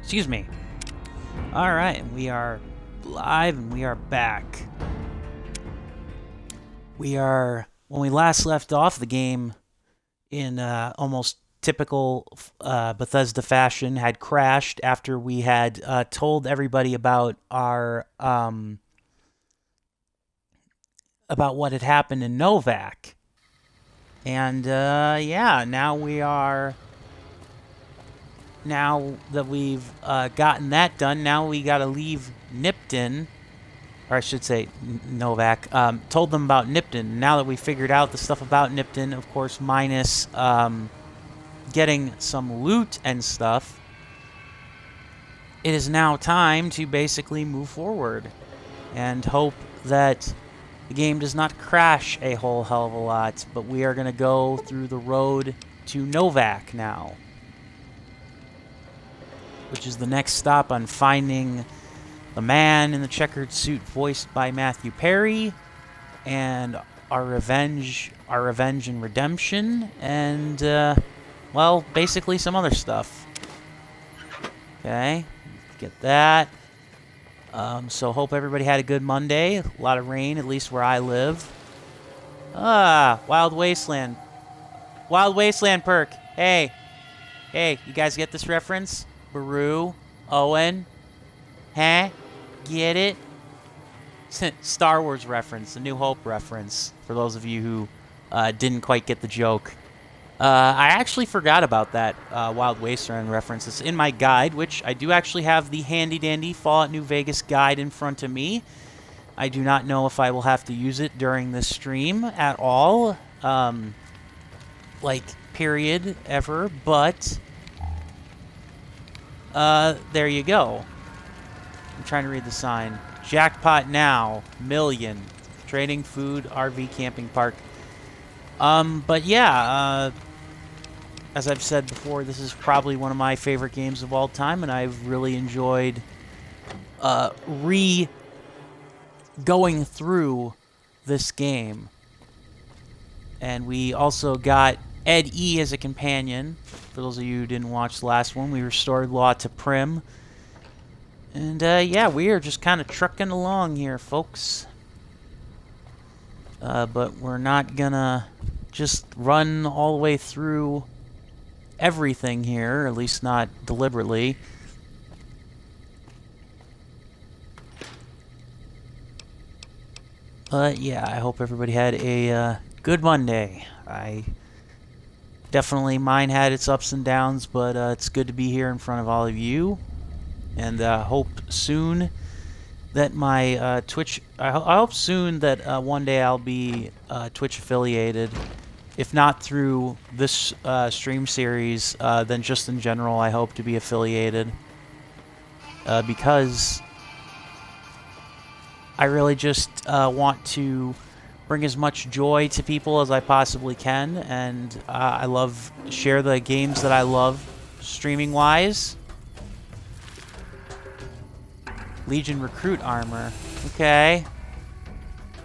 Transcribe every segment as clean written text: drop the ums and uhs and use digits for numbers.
Excuse me. Alright, we are live and we are back. When we last left off, the game in almost typical Bethesda fashion had crashed after we had told everybody about our about what had happened in Novac. And yeah, now that we've gotten that done, now we gotta leave Nipton, or I should say Novac. Told them about Nipton. Now that we figured out the stuff about Nipton, of course, minus getting some loot and stuff, it is now time to basically move forward and hope that the game does not crash a whole hell of a lot, but we are going to go through the road to Novac now, which is the next stop on finding the man in the checkered suit voiced by Matthew Perry, and our revenge and redemption, and, well, basically some other stuff. Okay, get that. So hope everybody had a good Monday. A lot of rain, at least where I live. Wild Wasteland. Wild Wasteland perk. Hey, you guys get this reference? Baru, Owen, huh? Get it? Star Wars reference, a New Hope reference, for those of you who didn't quite get the joke. I actually forgot about that Wild Wasteland reference. It's in my guide, which I do actually have the handy-dandy Fallout New Vegas guide in front of me. I do not know if I will have to use it during this stream at all, like, period, ever, but there you go. I'm trying to read the sign. Jackpot now, million. Trading food, RV camping park. But yeah, as I've said before, this is probably one of my favorite games of all time, and I've really enjoyed going through this game. And we also got Ed E as a companion. For those of you who didn't watch the last one, we restored Law to Prim. And yeah, we are just kind of trucking along here, folks. But we're not gonna just run all the way through everything here, at least not deliberately. But yeah, I hope everybody had a good Monday. Mine had its ups and downs, but it's good to be here in front of all of you. And hope soon that my Twitch... I hope soon that one day I'll be Twitch affiliated. If not through this stream series, then just in general, I hope to be affiliated. Because I really just want to bring as much joy to people as I possibly can. And I love share the games that I love streaming-wise. Legion Recruit Armor. Okay.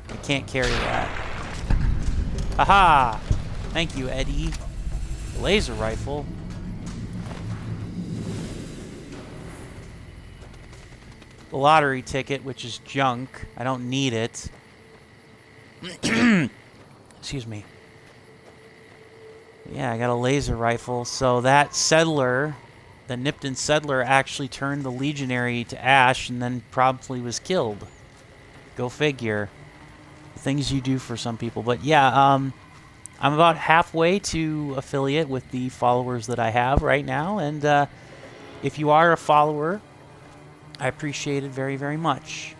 I can't carry that. Aha! Thank you, Eddie. Laser rifle. The lottery ticket, which is junk. I don't need it. Excuse me. Yeah, I got a laser rifle. So that settler, the Nipton settler, actually turned the legionary to ash and then promptly was killed. Go figure. The things you do for some people. But yeah, I'm about halfway to affiliate with the followers that I have right now, and if you are a follower, I appreciate it very, very much.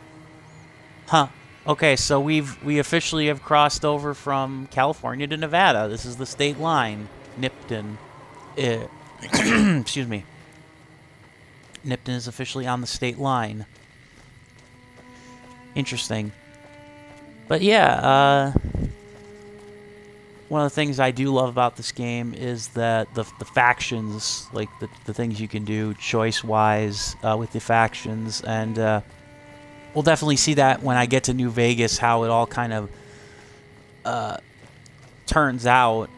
Huh. Okay, so we officially have crossed over from California to Nevada. This is the state line. Nipton. Excuse me. Nipton is officially on the state line. Interesting. But yeah, one of the things I do love about this game is that the factions, like the things you can do choice-wise with the factions, and we'll definitely see that when I get to New Vegas, how it all kind of turns out.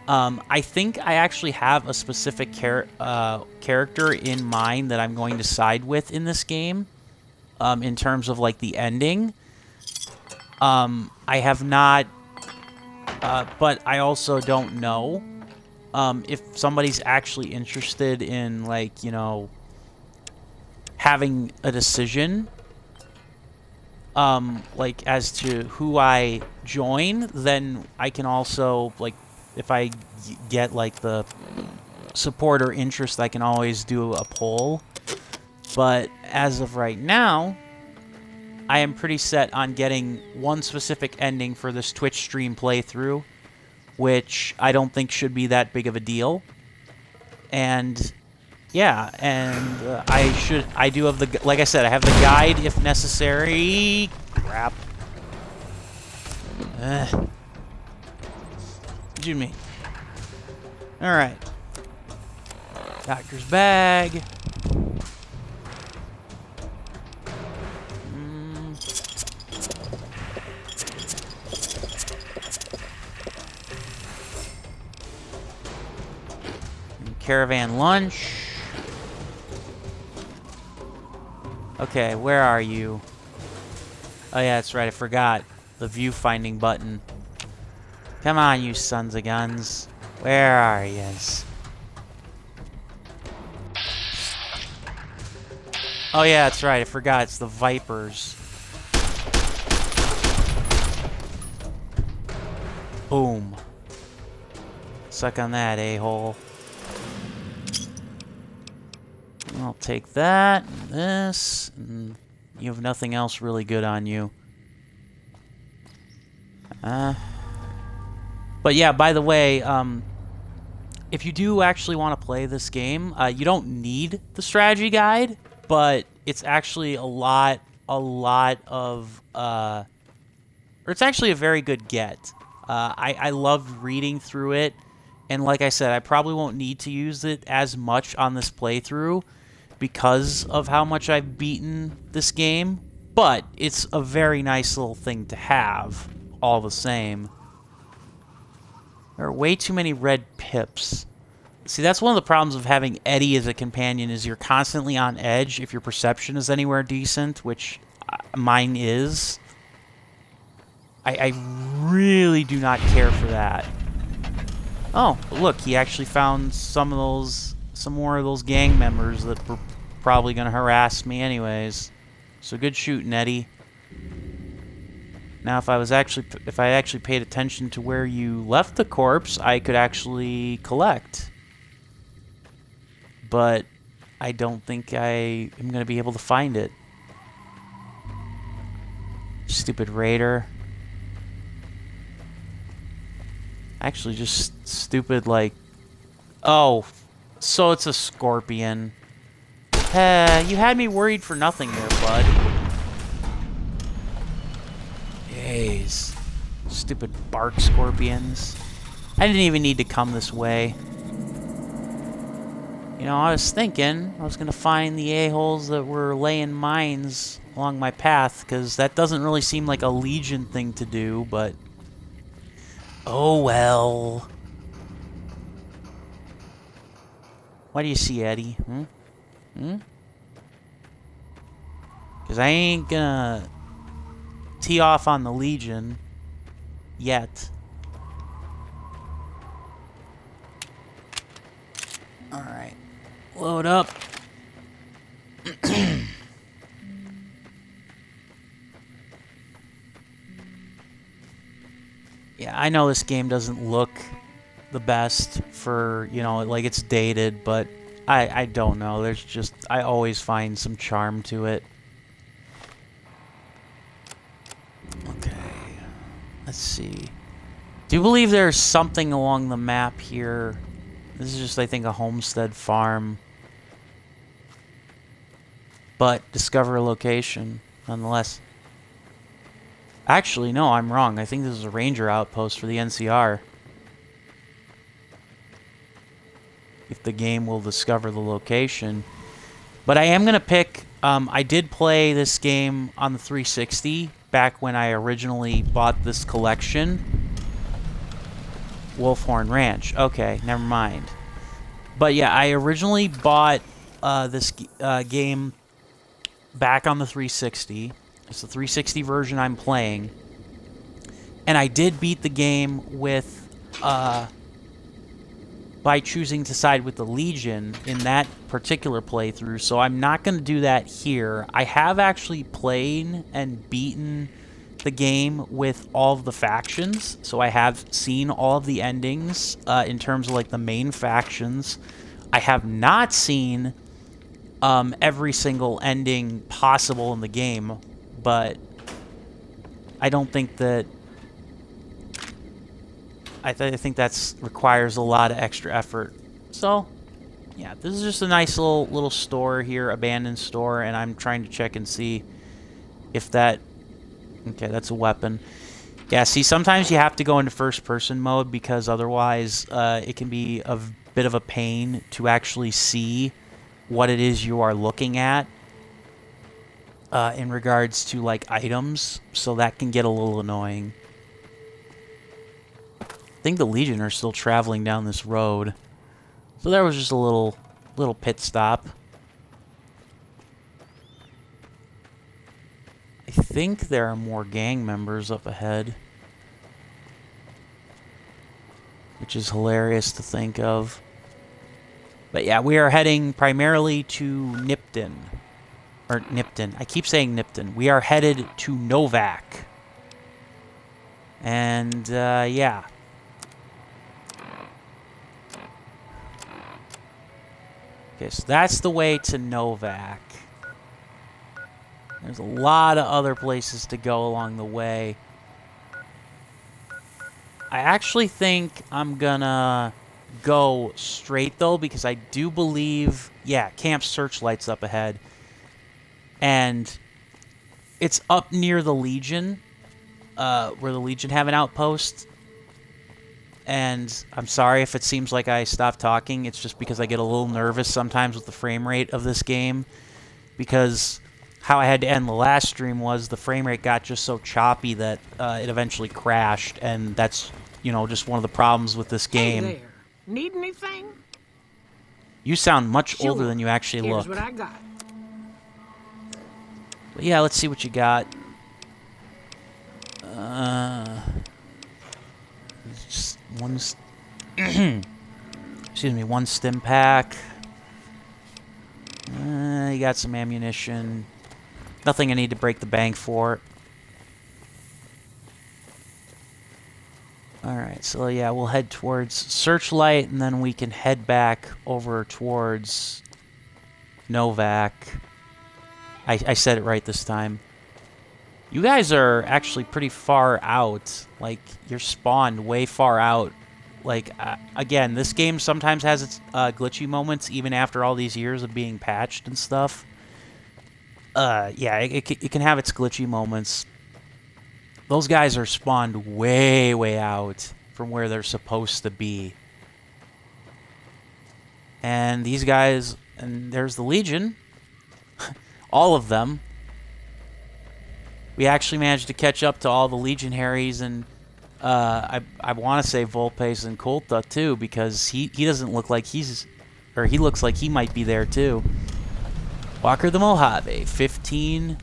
I think I actually have a specific character in mind that I'm going to side with in this game, in terms of, like, the ending. I have not, but I also don't know if somebody's actually interested in, like, you know, having a decision, like, as to who I join. Then I can also, like, if I get, like, the support or interest, I can always do a poll. But as of right now, I am pretty set on getting one specific ending for this Twitch stream playthrough, which I don't think should be that big of a deal. And yeah, and I do have the, like I said, I have the guide if necessary. Crap. Jimmy. Alright. Doctor's bag. Caravan lunch. Okay, where are you? Oh yeah, that's right, I forgot. The viewfinding button. Come on, you sons of guns. Where are yous? Oh yeah, that's right, I forgot. It's the Vipers. Boom. Suck on that, a-hole. I'll take that, and this, and you have nothing else really good on you. But yeah, by the way, if you do actually want to play this game, you don't need the strategy guide, but it's actually a lot of, or it's actually a very good get. I loved reading through it, and like I said, I probably won't need to use it as much on this playthrough because of how much I've beaten this game, but it's a very nice little thing to have, all the same. There are way too many red pips. See, that's one of the problems of having Eddie as a companion, is you're constantly on edge if your perception is anywhere decent, which mine is. I really do not care for that. Oh, look, he actually found some more of those gang members that were probably going to harass me anyways. So good shooting, Eddie. Now, if I actually paid attention to where you left the corpse, I could actually collect. But I don't think I am going to be able to find it. Stupid raider. Actually, just stupid, like... Oh, so it's a scorpion. You had me worried for nothing there, bud. Jeez. Stupid bark scorpions. I didn't even need to come this way. You know, I was thinking I was going to find the a-holes that were laying mines along my path, because that doesn't really seem like a Legion thing to do, but... Oh, well. What do you see, Eddie? Because I ain't gonna tee off on the Legion yet. Alright. Load up. Yeah, I know this game doesn't look the best for, you know, like it's dated, but I don't know. There's just, I always find some charm to it. Okay. Let's see. Do you believe there's something along the map here? This is just, I think, a homestead farm. But discover a location, nonetheless. Actually, no, I'm wrong. I think this is a ranger outpost for the NCR. If the game will discover the location. But I am going to pick... I did play this game on the 360 back when I originally bought this collection. Wolfhorn Ranch. Okay, never mind. But yeah, I originally bought this game back on the 360. It's the 360 version I'm playing. And I did beat the game with by choosing to side with the Legion in that particular playthrough, so I'm not going to do that here. I have actually played and beaten the game with all of the factions, so I have seen all of the endings in terms of like the main factions. I have not seen every single ending possible in the game, but I don't think that I think that's requires a lot of extra effort. So, yeah, this is just a nice little store here, abandoned store, and I'm trying to check and see if that... Okay, that's a weapon. Yeah, see, sometimes you have to go into first-person mode because otherwise it can be a bit of a pain to actually see what it is you are looking at in regards to, like, items, so that can get a little annoying. I think the Legion are still traveling down this road. So there was just a little pit stop. I think there are more gang members up ahead, which is hilarious to think of. But yeah, we are heading primarily to Nipton. Or Nipton. I keep saying Nipton. We are headed to Novac. And, yeah. Okay, so that's the way to Novac. There's a lot of other places to go along the way. I actually think I'm gonna go straight, though, because I do believe... Yeah, Camp Searchlight's up ahead. And it's up near the Legion, where the Legion have an outpost. And I'm sorry if it seems like I stopped talking. It's just because I get a little nervous sometimes with the frame rate of this game. Because how I had to end the last stream was the frame rate got just so choppy that it eventually crashed. And that's, you know, just one of the problems with this game. Hey there. Need anything? You sound much older than you actually look. Here's what I got. But yeah, let's see what you got. Just one... Excuse me, one stim pack. You got some ammunition. Nothing I need to break the bank for. Alright, so yeah, we'll head towards Searchlight, and then we can head back over towards Novac. I said it right this time. You guys are actually pretty far out. Like, you're spawned way far out. Like, again, this game sometimes has its glitchy moments, even after all these years of being patched and stuff. Yeah, it can have its glitchy moments. Those guys are spawned way, way out from where they're supposed to be. And these guys, and there's the Legion. All of them. We actually managed to catch up to all the Legionaries, and I want to say Volpes and Colta too, because he doesn't look like he's, or he looks like he might be there too. Walker the Mojave, 15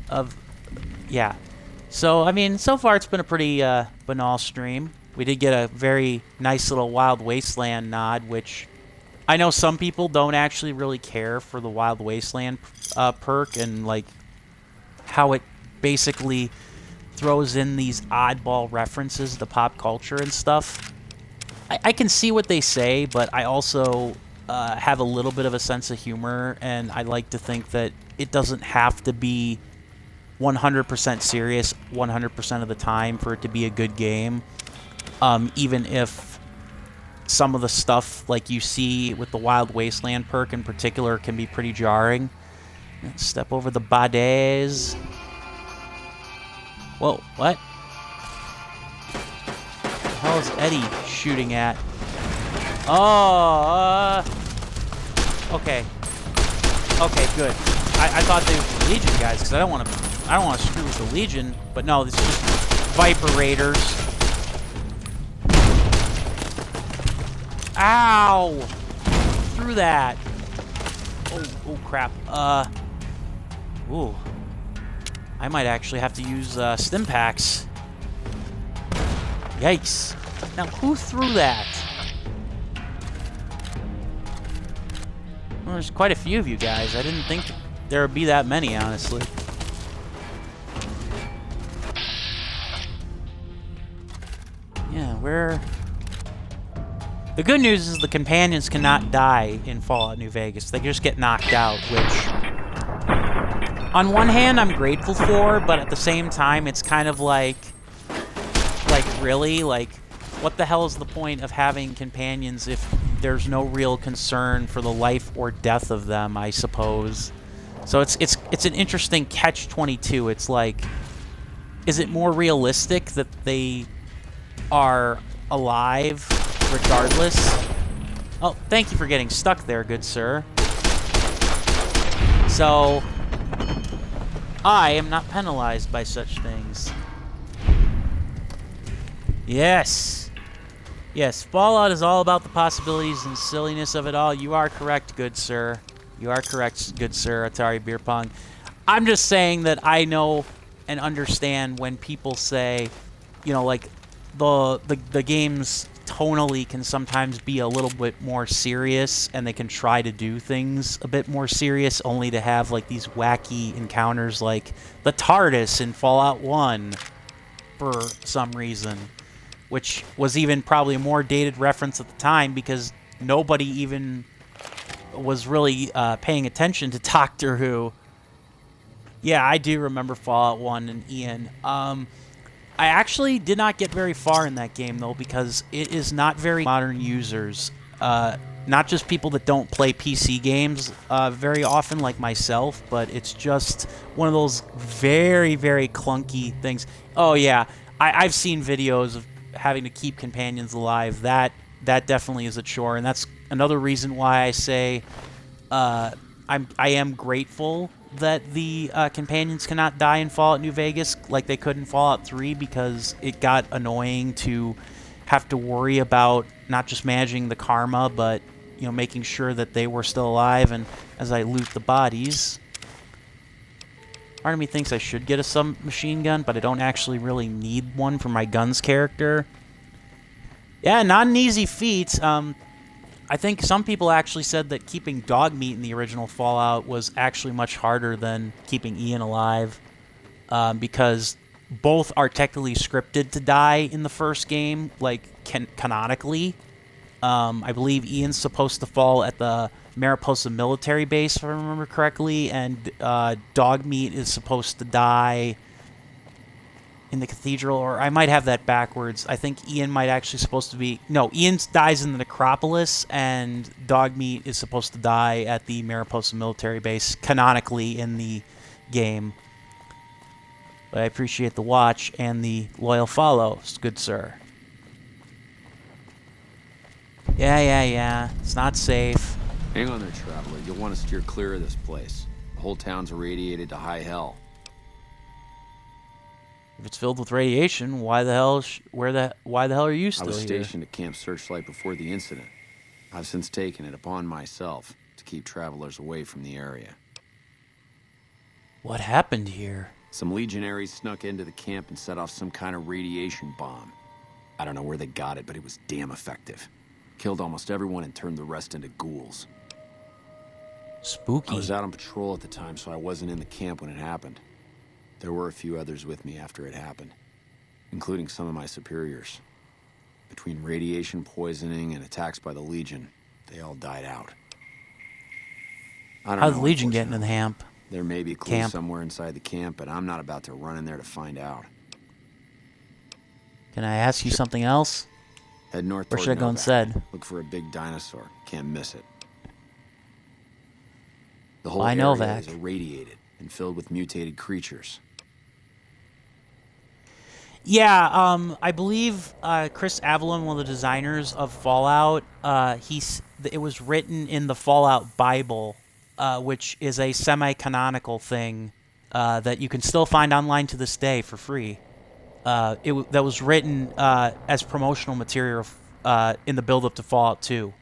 of, yeah. So, I mean, so far it's been a pretty banal stream. We did get a very nice little Wild Wasteland nod, which I know some people don't actually really care for the Wild Wasteland perk and, like, how it basically throws in these oddball references to pop culture and stuff. I can see what they say, but I also have a little bit of a sense of humor, and I like to think that it doesn't have to be 100% serious 100% of the time for it to be a good game. Even if some of the stuff like you see with the Wild Wasteland perk in particular can be pretty jarring. Let's step over the bades. Whoa, what? The hell is Eddie shooting at? Oh, okay. Okay, good. I thought they were the Legion guys, because I don't want to screw with the Legion, but no, this is just Viper Raiders. Ow! Through that. Oh, crap. Ooh. I might actually have to use stim packs. Yikes. Now, who threw that? Well, there's quite a few of you guys. I didn't think there would be that many, honestly. Yeah, where... The good news is the companions cannot die in Fallout New Vegas. They just get knocked out, which... On one hand, I'm grateful for, but at the same time, it's kind of like... really? Like, what the hell is the point of having companions if there's no real concern for the life or death of them, I suppose? So it's an interesting catch-22. It's like, is it more realistic that they are alive regardless? Oh, thank you for getting stuck there, good sir. So, I am not penalized by such things. Yes. Yes, Fallout is all about the possibilities and silliness of it all. You are correct, good sir. You are correct, good sir, Atari Beer Pong. I'm just saying that I know and understand when people say, you know, like, the games tonally can sometimes be a little bit more serious, and they can try to do things a bit more serious, only to have, like, these wacky encounters like the TARDIS in Fallout 1 for some reason. Which was even probably a more dated reference at the time because nobody even was really paying attention to Doctor Who. Yeah, I do remember Fallout 1 and Ian. I actually did not get very far in that game, though, because it is not very modern users. Not just people that don't play PC games very often, like myself, but it's just one of those very, very clunky things. Oh, yeah, I've seen videos of having to keep companions alive. That definitely is a chore, and that's another reason why I say I am grateful that the companions cannot die in Fallout New Vegas like they could in Fallout 3, because it got annoying to have to worry about not just managing the karma, but, you know, making sure that they were still alive. And as I loot the bodies, part of me thinks I should get a submachine gun, but I don't actually really need one for my guns character. Yeah, not an easy feat. I think some people actually said that keeping dog meat in the original Fallout was actually much harder than keeping Ian alive, because both are technically scripted to die in the first game, like canonically. I believe Ian's supposed to fall at the Mariposa military base, if I remember correctly, and Dogmeat is supposed to die in the cathedral, or I might have that backwards. I think Ian might actually supposed to be... No, Ian dies in the necropolis, and Dogmeat is supposed to die at the Mariposa military base, canonically in the game. But I appreciate the watch and the loyal follows, good sir. Yeah. It's not safe. Hang on there, traveler. You'll want to steer clear of this place. The whole town's irradiated to high hell. If it's filled with radiation, why the hell are you still here? I was stationed at Camp Searchlight before the incident. I've since taken it upon myself to keep travelers away from the area. What happened here? Some legionaries snuck into the camp and set off some kind of radiation bomb. I don't know where they got it, but it was damn effective. Killed almost everyone and turned the rest into ghouls. Spooky. I was out on patrol at the time, so I wasn't in the camp when it happened. There were a few others with me after it happened, including some of my superiors. Between radiation poisoning and attacks by the Legion, they all died out. How'd the Legion get into the camp? There may be clues somewhere inside the camp, but I'm not about to run in there to find out. Can I ask you something else? Head north Where toward should I go Novac. instead? Look for a big dinosaur. Can't miss it. The whole Why area Novac? is irradiated and filled with mutated creatures. Yeah, I believe Chris Avellone, one of the designers of Fallout, it was written in the Fallout Bible, which is a semi-canonical thing that you can still find online to this day for free. That was written as promotional material in the build-up to Fallout 2.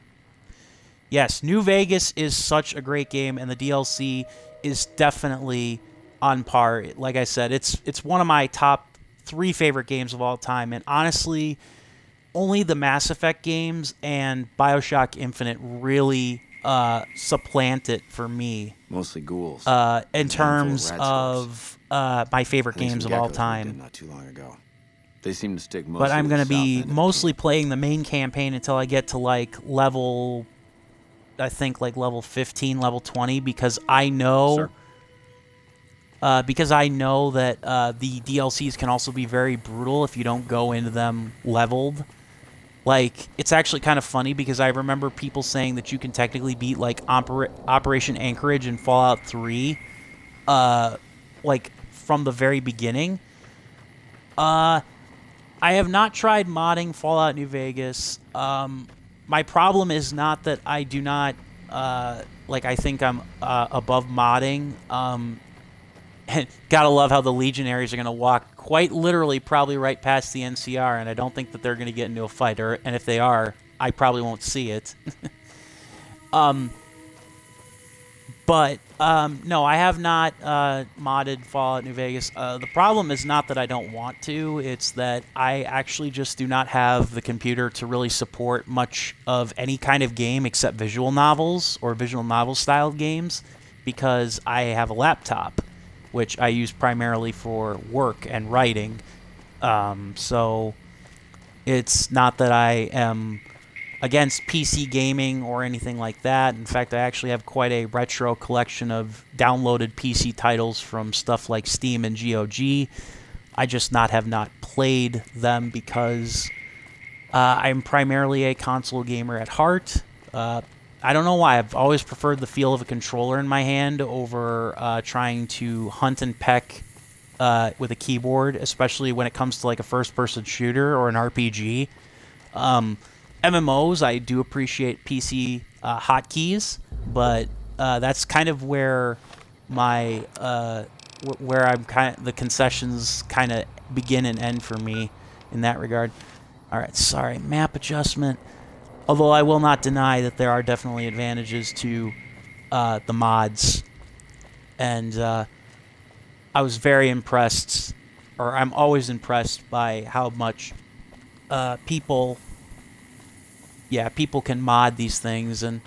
Yes, New Vegas is such a great game, and the DLC is definitely on par. Like I said, it's one of my top 3 favorite games of all time, and honestly, only the Mass Effect games and BioShock Infinite really supplant it for me. Mostly ghouls. In terms of my favorite games of all time. Not too long ago. They seem to stick mostly. But I'm going to be mostly playing the main campaign until I get to like level, I think like level 15, level 20, because I know. That the DLCs can also be very brutal if you don't go into them leveled. Like, it's actually kind of funny because I remember people saying that you can technically beat, like, Operation Anchorage in Fallout 3, like, from the very beginning. I have not tried modding Fallout New Vegas. My problem is not that I do not, I think I'm above modding. Gotta love how the Legionaries are going to walk quite literally probably right past the NCR, and I don't think that they're going to get into a fight. And if they are, I probably won't see it. No, I have not modded Fallout New Vegas. The problem is not that I don't want to. It's that I actually just do not have the computer to really support much of any kind of game except visual novels or visual novel-styled games because I have a laptop, which I use primarily for work and writing. So it's not that I am against PC gaming or anything like that. In fact, I actually have quite a retro collection of downloaded PC titles from stuff like Steam and GOG. I just have not played them because I'm primarily a console gamer at heart. I don't know why. I've always preferred the feel of a controller in my hand over trying to hunt and peck with a keyboard, especially when it comes to like a first-person shooter or an RPG. MMOs, I do appreciate PC hotkeys, but that's kind of where my the concessions kind of begin and end for me in that regard. All right, sorry, map adjustment. Although I will not deny that there are definitely advantages to the mods. And I was very impressed, or I'm always impressed by how much people can mod these things. And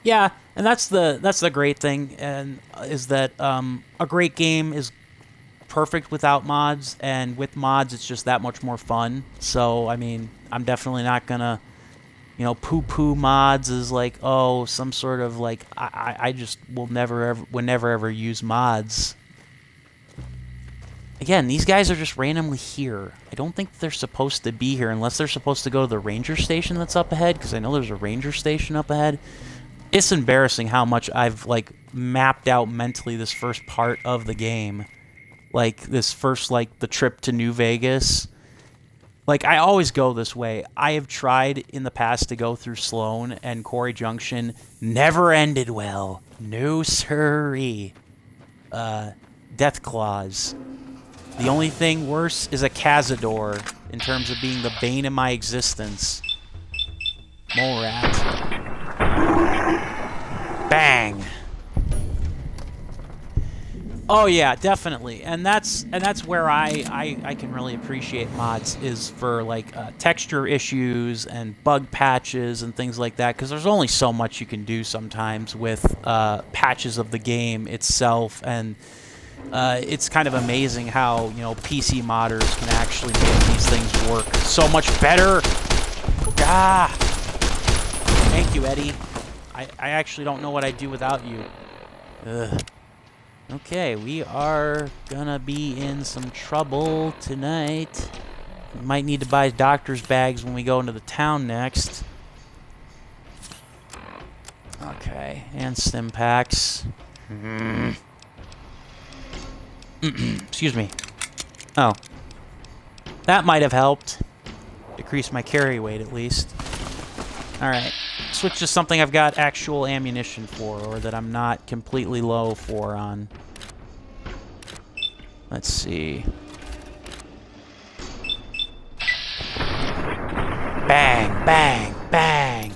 yeah, and that's the great thing, and is that a great game is perfect without mods, and with mods it's just that much more fun. So, I mean, I'm definitely not going to poo-poo mods is like, oh, some sort of like, I just would never ever use mods. Again, these guys are just randomly here. I don't think they're supposed to be here unless they're supposed to go to the ranger station that's up ahead, because I know there's a ranger station up ahead. It's embarrassing how much I've, like, mapped out mentally this first part of the game. Like, this first, like, the trip to New Vegas. Like, I always go this way. I have tried in the past to go through Sloan and Quarry Junction. Never ended well. No siree. Death Claws. The only thing worse is a Cazador in terms of being the bane of my existence. Mole rat. Bang. Oh yeah, definitely, and that's where I can really appreciate mods, is for like texture issues and bug patches and things like that, because there's only so much you can do sometimes with patches of the game itself, and it's kind of amazing how PC modders can actually make these things work so much better. Ah, thank you, Eddie. I actually don't know what I'd do without you. Ugh. Okay, we are gonna be in some trouble tonight. We might need to buy doctor's bags when we go into the town next. Okay, and stim packs. Excuse me. Oh. That might have helped. Decrease my carry weight, at least. Alright. Switch to something I've got actual ammunition for, or that I'm not completely low for on. Let's see. Bang, bang, bang.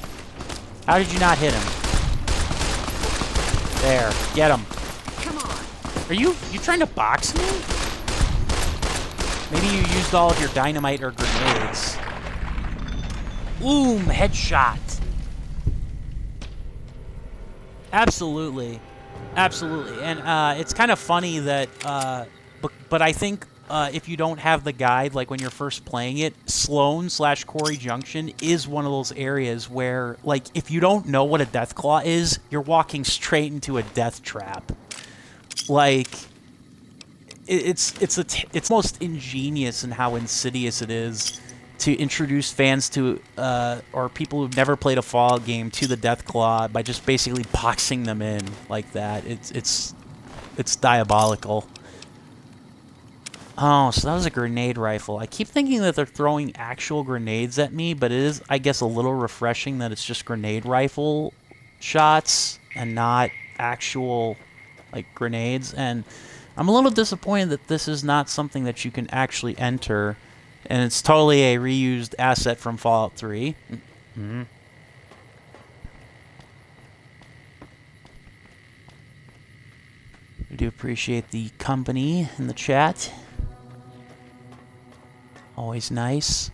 How did you not hit him? There, get him. Come on. Are you trying to box me? Maybe you used all of your dynamite or grenades. Boom, headshot. Absolutely. Absolutely. And it's kind of funny that, but I think if you don't have the guide, like when you're first playing it, Sloan/Quarry Junction is one of those areas where, like, if you don't know what a Deathclaw is, you're walking straight into a death trap. Like, it's most ingenious in how insidious it is to introduce fans to, or people who've never played a Fallout game to the Deathclaw by just basically boxing them in like that. It's diabolical. Oh, so that was a grenade rifle. I keep thinking that they're throwing actual grenades at me, but it is, I guess, a little refreshing that it's just grenade rifle shots and not actual, like, grenades. And I'm a little disappointed that this is not something that you can actually enter, and it's totally a reused asset from Fallout 3. Mm-hmm. I do appreciate the company in the chat. Always nice.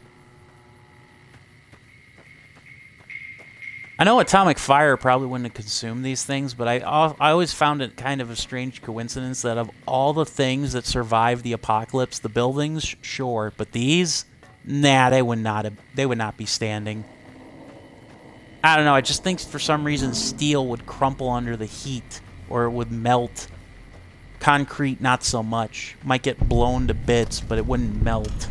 I know Atomic Fire probably wouldn't have consumed these things, but I always found it kind of a strange coincidence that of all the things that survived the apocalypse, the buildings, sure, but these, nah, they would not be standing. I don't know, I just think for some reason steel would crumple under the heat, or it would melt. Concrete, not so much. Might get blown to bits, but it wouldn't melt.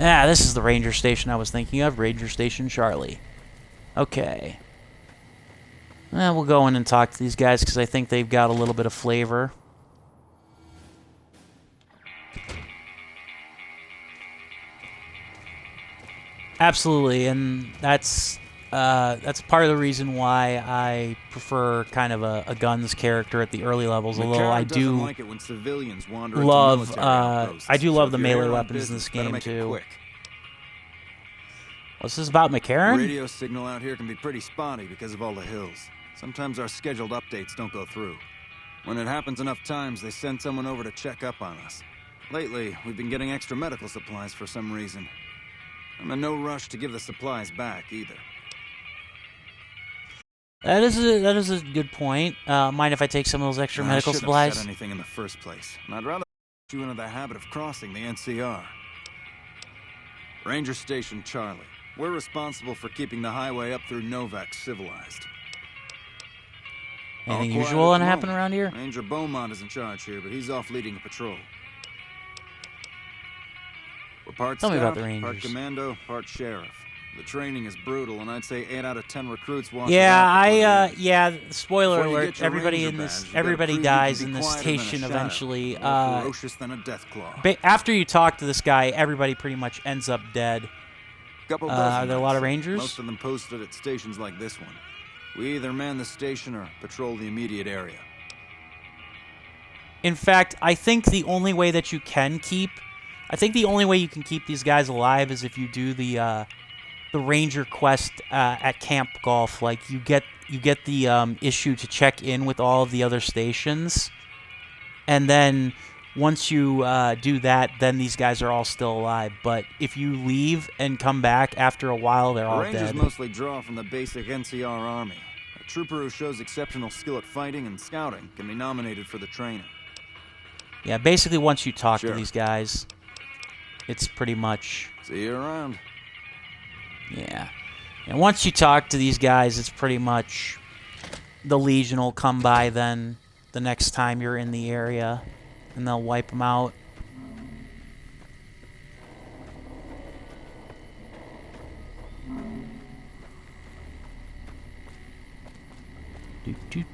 Ah, this is the ranger station I was thinking of. Ranger Station Charlie. Okay. Well, we'll go in and talk to these guys because I think they've got a little bit of flavor. Absolutely, and that's part of the reason why I prefer kind of a guns character at the early levels. Although I do like it when civilians wander love into military outposts. I do love the if you're melee here on weapons in business, this better game make it too. quick. What's this about McCarran? Radio signal out here can be pretty spotty because of all the hills. Sometimes our scheduled updates don't go through. When it happens enough times, they send someone over to check up on us. Lately, we've been getting extra medical supplies for some reason. I'm in no rush to give the supplies back, either. That is a good point. Mind if I take some of those extra medical supplies? I shouldn't have said anything in the first place, and I'd rather put you into the habit of crossing the NCR. Ranger Station Charlie. We're responsible for keeping the highway up through Novac civilized. Anything usual gonna happen around here? Ranger Beaumont is in charge here, but he's off leading a patrol. We're part Tell me about scout, the Rangers. part commando, part sheriff. The training is brutal, and I'd say 8 out of 10 recruits walk Yeah, spoiler Before you alert, get your everybody ranger in this, badge, you everybody gotta prove you dies can in be this quieter than a station shadow, eventually. more ferocious than a Deathclaw. After you talk to this guy, everybody pretty much ends up dead. Couple Are there a lot of dozen, rangers? Most of them posted at stations like this one. We either man the station or patrol the immediate area. In fact, I think the only way that you can keep, these guys alive is if you do the ranger quest at Camp Golf. Like you get the issue to check in with all of the other stations, and then once you do that, then these guys are all still alive. But if you leave and come back after a while, they're all Rangers dead. mostly draw from the basic NCR army. A trooper who shows exceptional skill at fighting and scouting can be nominated for the training. Yeah, basically once you talk Sure. to these guys, it's pretty much... See you around. Yeah. And once you talk to these guys, it's pretty much the Legion will come by then the next time you're in the area, and they'll wipe them out.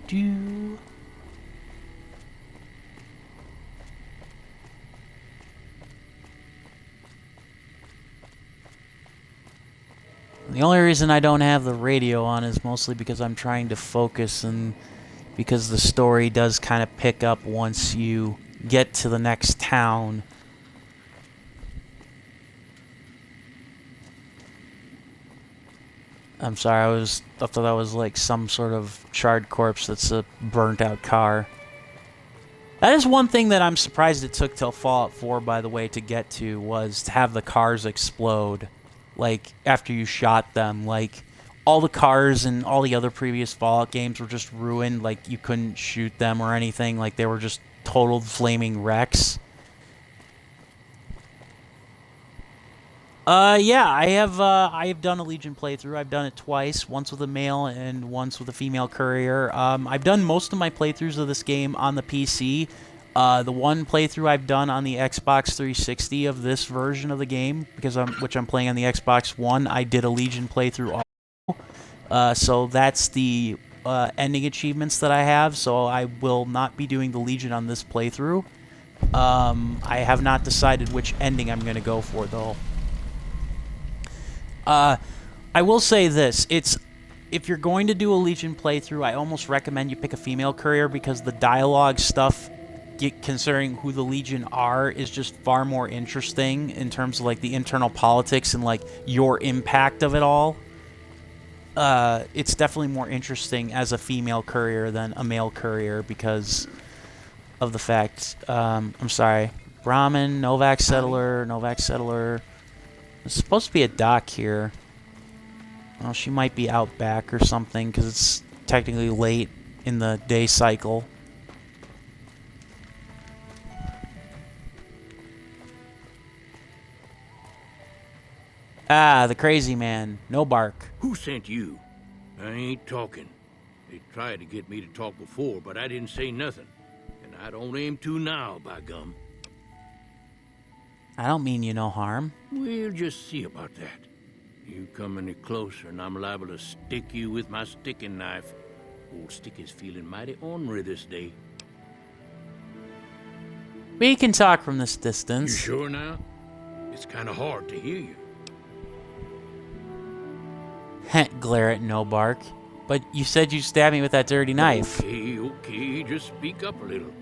Do. The only reason I don't have the radio on is mostly because I'm trying to focus and because the story does kind of pick up once you get to the next town. I'm sorry, I thought that was like some sort of charred corpse that's a burnt out car. That is one thing that I'm surprised it took till Fallout 4, by the way, to get to, was to have the cars explode, like, after you shot them. Like, all the cars in all the other previous Fallout games were just ruined, like, you couldn't shoot them or anything, like, they were just total flaming wrecks. Yeah, I have done a Legion playthrough. I've done it twice, once with a male and once with a female courier. I've done most of my playthroughs of this game on the PC. The one playthrough I've done on the Xbox 360 of this version of the game, which I'm playing on the Xbox One, I did a Legion playthrough also. So that's the ending achievements that I have, so I will not be doing the Legion on this playthrough. I have not decided which ending I'm going to go for, though. I will say this, if you're going to do a Legion playthrough, I almost recommend you pick a female courier, because the dialogue stuff, considering who the Legion are, is just far more interesting in terms of like the internal politics and like your impact of it all. It's definitely more interesting as a female courier than a male courier because of the fact, I'm sorry, Brahmin, Novac settler. There's supposed to be a dock here. Well, she might be out back or something, because it's technically late in the day cycle. Ah, the crazy man. No bark. Who sent you? I ain't talking. They tried to get me to talk before, but I didn't say nothing. And I don't aim to now, by gum. I don't mean you no harm. We'll just see about that. You come any closer and I'm liable to stick you with my sticking knife. Old Stick is feeling mighty ornery this day. We can talk from this You distance. sure now? It's kind of hard to hear you. Glare at No Bark. But you said you stabbed me with that dirty knife. Okay, just speak up a little.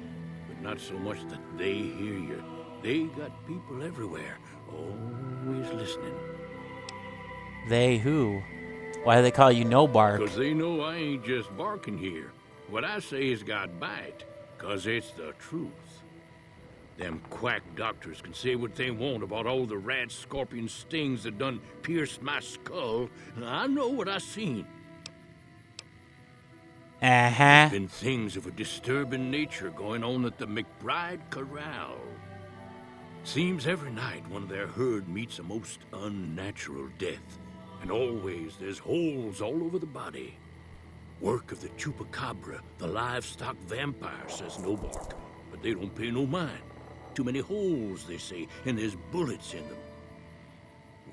But not so much that they hear you. They got people everywhere, always listening. They who? Why do they call you No Bark? 'Cause they know I ain't just barking here. What I say has got bite, 'cause it's the truth. Them quack doctors can say what they want about all the rat scorpion stings that done pierced my skull. I know what I seen. Uh-huh. Been things of a disturbing nature going on at the McBride Corral. Seems every night one of their herd meets a most unnatural death. And always there's holes all over the body. Work of the chupacabra, the livestock vampire, says No Bark. But they don't pay no mind. Too many holes, they say, and there's bullets in them.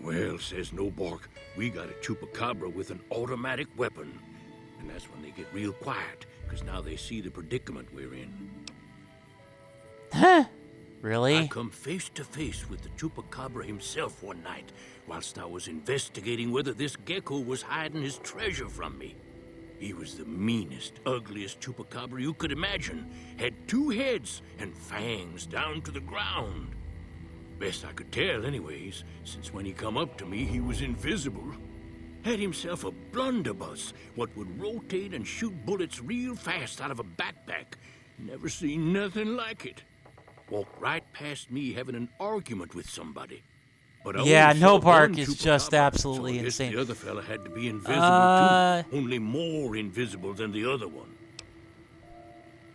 Well, says No Bark, we got a chupacabra with an automatic weapon. And that's when they get real quiet, because now they see the predicament we're in. Huh? I Really? come face to face with the chupacabra himself one night, whilst I was investigating whether this gecko was hiding his treasure from me. He was the meanest, ugliest chupacabra you could imagine. Had 2 heads and fangs down to the ground. Best I could tell anyways, since when he come up to me he was invisible. Had himself a blunderbuss, what would rotate and shoot bullets real fast out of a backpack. Never seen nothing like it. Walked right past me having an argument with somebody. But I Yeah, only No saw Bark one is chupacabra, just absolutely so I guess insane. The other fella had to be invisible too, only more invisible than the other one.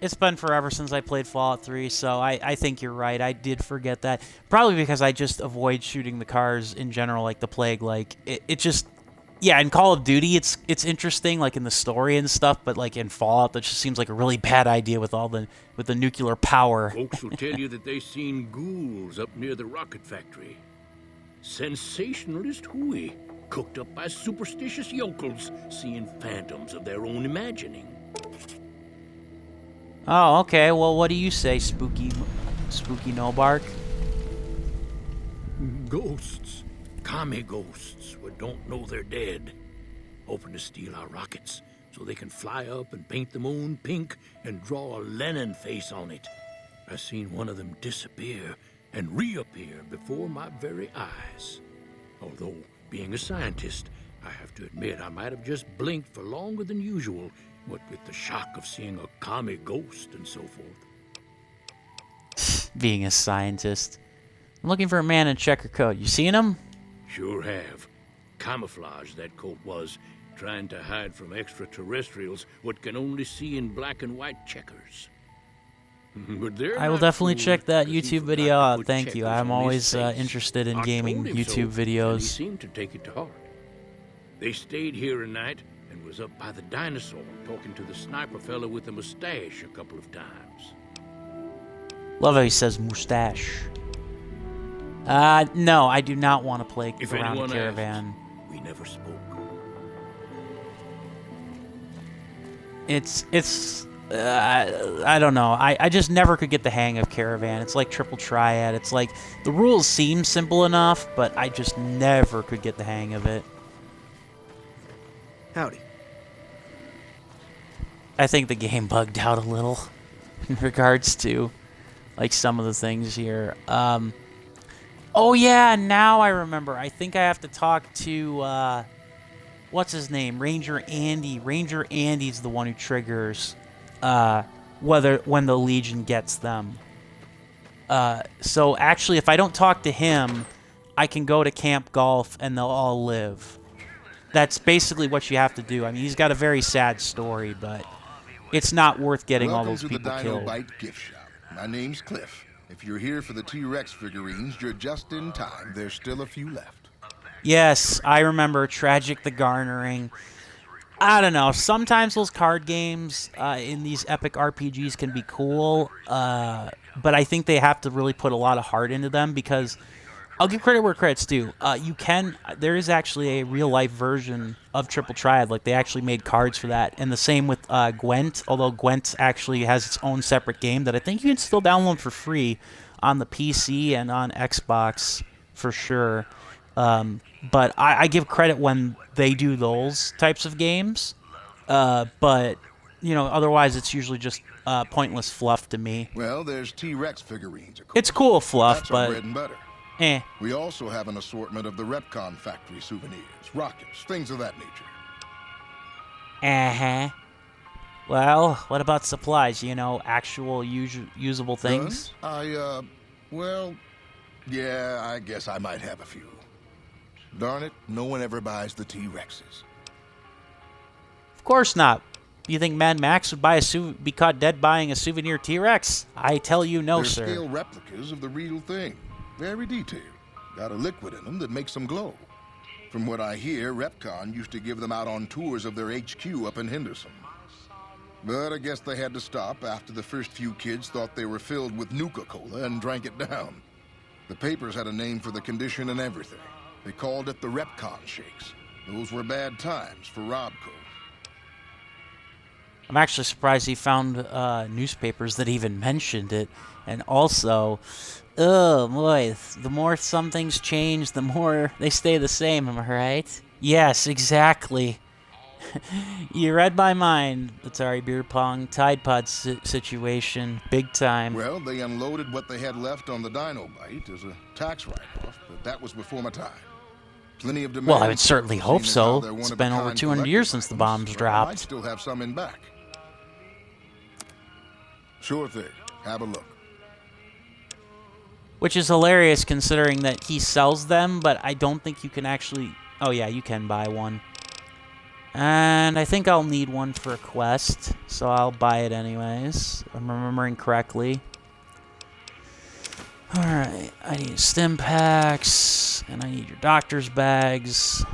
It's been forever since I played Fallout 3, so I think you're right. I did forget that. Probably because I just avoid shooting the cars in general like the plague. Like, it just... Yeah, in Call of Duty, it's interesting, like in the story and stuff, but like in Fallout, that just seems like a really bad idea with the nuclear power. Folks will tell you that they seen ghouls up near the rocket factory. Sensationalist hooey, cooked up by superstitious yokels, seeing phantoms of their own imagining. Oh, okay. Well, what do you say, spooky No Bark? Ghosts, commie ghosts, who don't know they're dead, hoping to steal our rockets so they can fly up and paint the moon pink and draw a Lenin face on it. I seen one of them disappear and reappear before my very eyes. Although, being a scientist, I have to admit, I might have just blinked for longer than usual, what with the shock of seeing a commie ghost and so forth. Being a scientist. I'm looking for a man in checker coat. You seen him? Sure have. Camouflage, that coat was, trying to hide from extraterrestrials what can only see in black and white checkers. But I will definitely check that YouTube video out. Thank you. I'm always interested in gaming YouTube videos. He seemed to take it to heart. They stayed here a night and was up by the dinosaur talking to the sniper fella with the mustache a couple of times. Love how he says mustache. No, I do not want to play around the caravan. Asked, we never spoke. I don't know. I just never could get the hang of Caravan. It's like Triple Triad. It's like, the rules seem simple enough, but I just never could get the hang of it. Howdy. I think the game bugged out a little in regards to, like, some of the things here. Oh, yeah, now I remember. I think I have to talk to, what's his name? Ranger Andy. Ranger Andy's the one who triggers when the Legion gets them. So actually, if I don't talk to him, I can go to Camp Golf and they'll all live. That's basically what you have to do. I mean, he's got a very sad story, but it's not worth getting all those people killed. Welcome to the Dino Bite gift shop. My name's Cliff. If you're here for the T-Rex figurines, you're just in time. There's still a few left. Yes, I remember Tragic the Garnering. I don't know. Sometimes those card games in these epic RPGs can be cool, but I think they have to really put a lot of heart into them because I'll give credit where credit's due. There is actually a real-life version of Triple Triad. Like, they actually made cards for that. And the same with Gwent, although Gwent actually has its own separate game that I think you can still download for free on the PC and on Xbox for sure. But I give credit when they do those types of games. But, you know, otherwise it's usually just pointless fluff to me. Well, there's T-Rex figurines, of course. It's cool fluff, That's but... our bread and butter. Eh. We also have an assortment of the Repcon factory souvenirs, rockets, things of that nature. Uh-huh. Well, what about supplies? You know, actual usable things? Well, yeah, I guess I might have a few. Darn it, no one ever buys the T-Rexes. Of course not. You think Mad Max would be caught dead buying a souvenir T-Rex? I tell you no, They're sir. scale replicas of the real thing. Very detailed. Got a liquid in them that makes them glow. From what I hear, Repcon used to give them out on tours of their HQ up in Henderson. But I guess they had to stop after the first few kids thought they were filled with Nuka-Cola and drank it down. The papers had a name for the condition and everything. They called it the Repcon Shakes. Those were bad times for Robco. I'm actually surprised he found newspapers that even mentioned it. And also, oh boy, the more some things change, the more they stay the same, am I right? Yes, exactly. You read my mind, Atari Beer Pong Tide Pod situation, big time. Well, they unloaded what they had left on the Dino Bite as a tax write-off, but that was before my time. Plenty of demand. Well, I would certainly hope so. It's been over 200 years since the bombs I dropped. might still have some in back. Sure thing. Have a look. Which is hilarious considering that he sells them, but I don't think you can actually... Oh yeah, you can buy one. And I think I'll need one for a quest, so I'll buy it anyways. If I'm remembering correctly. Alright, I need stim packs, and I need your doctor's bags.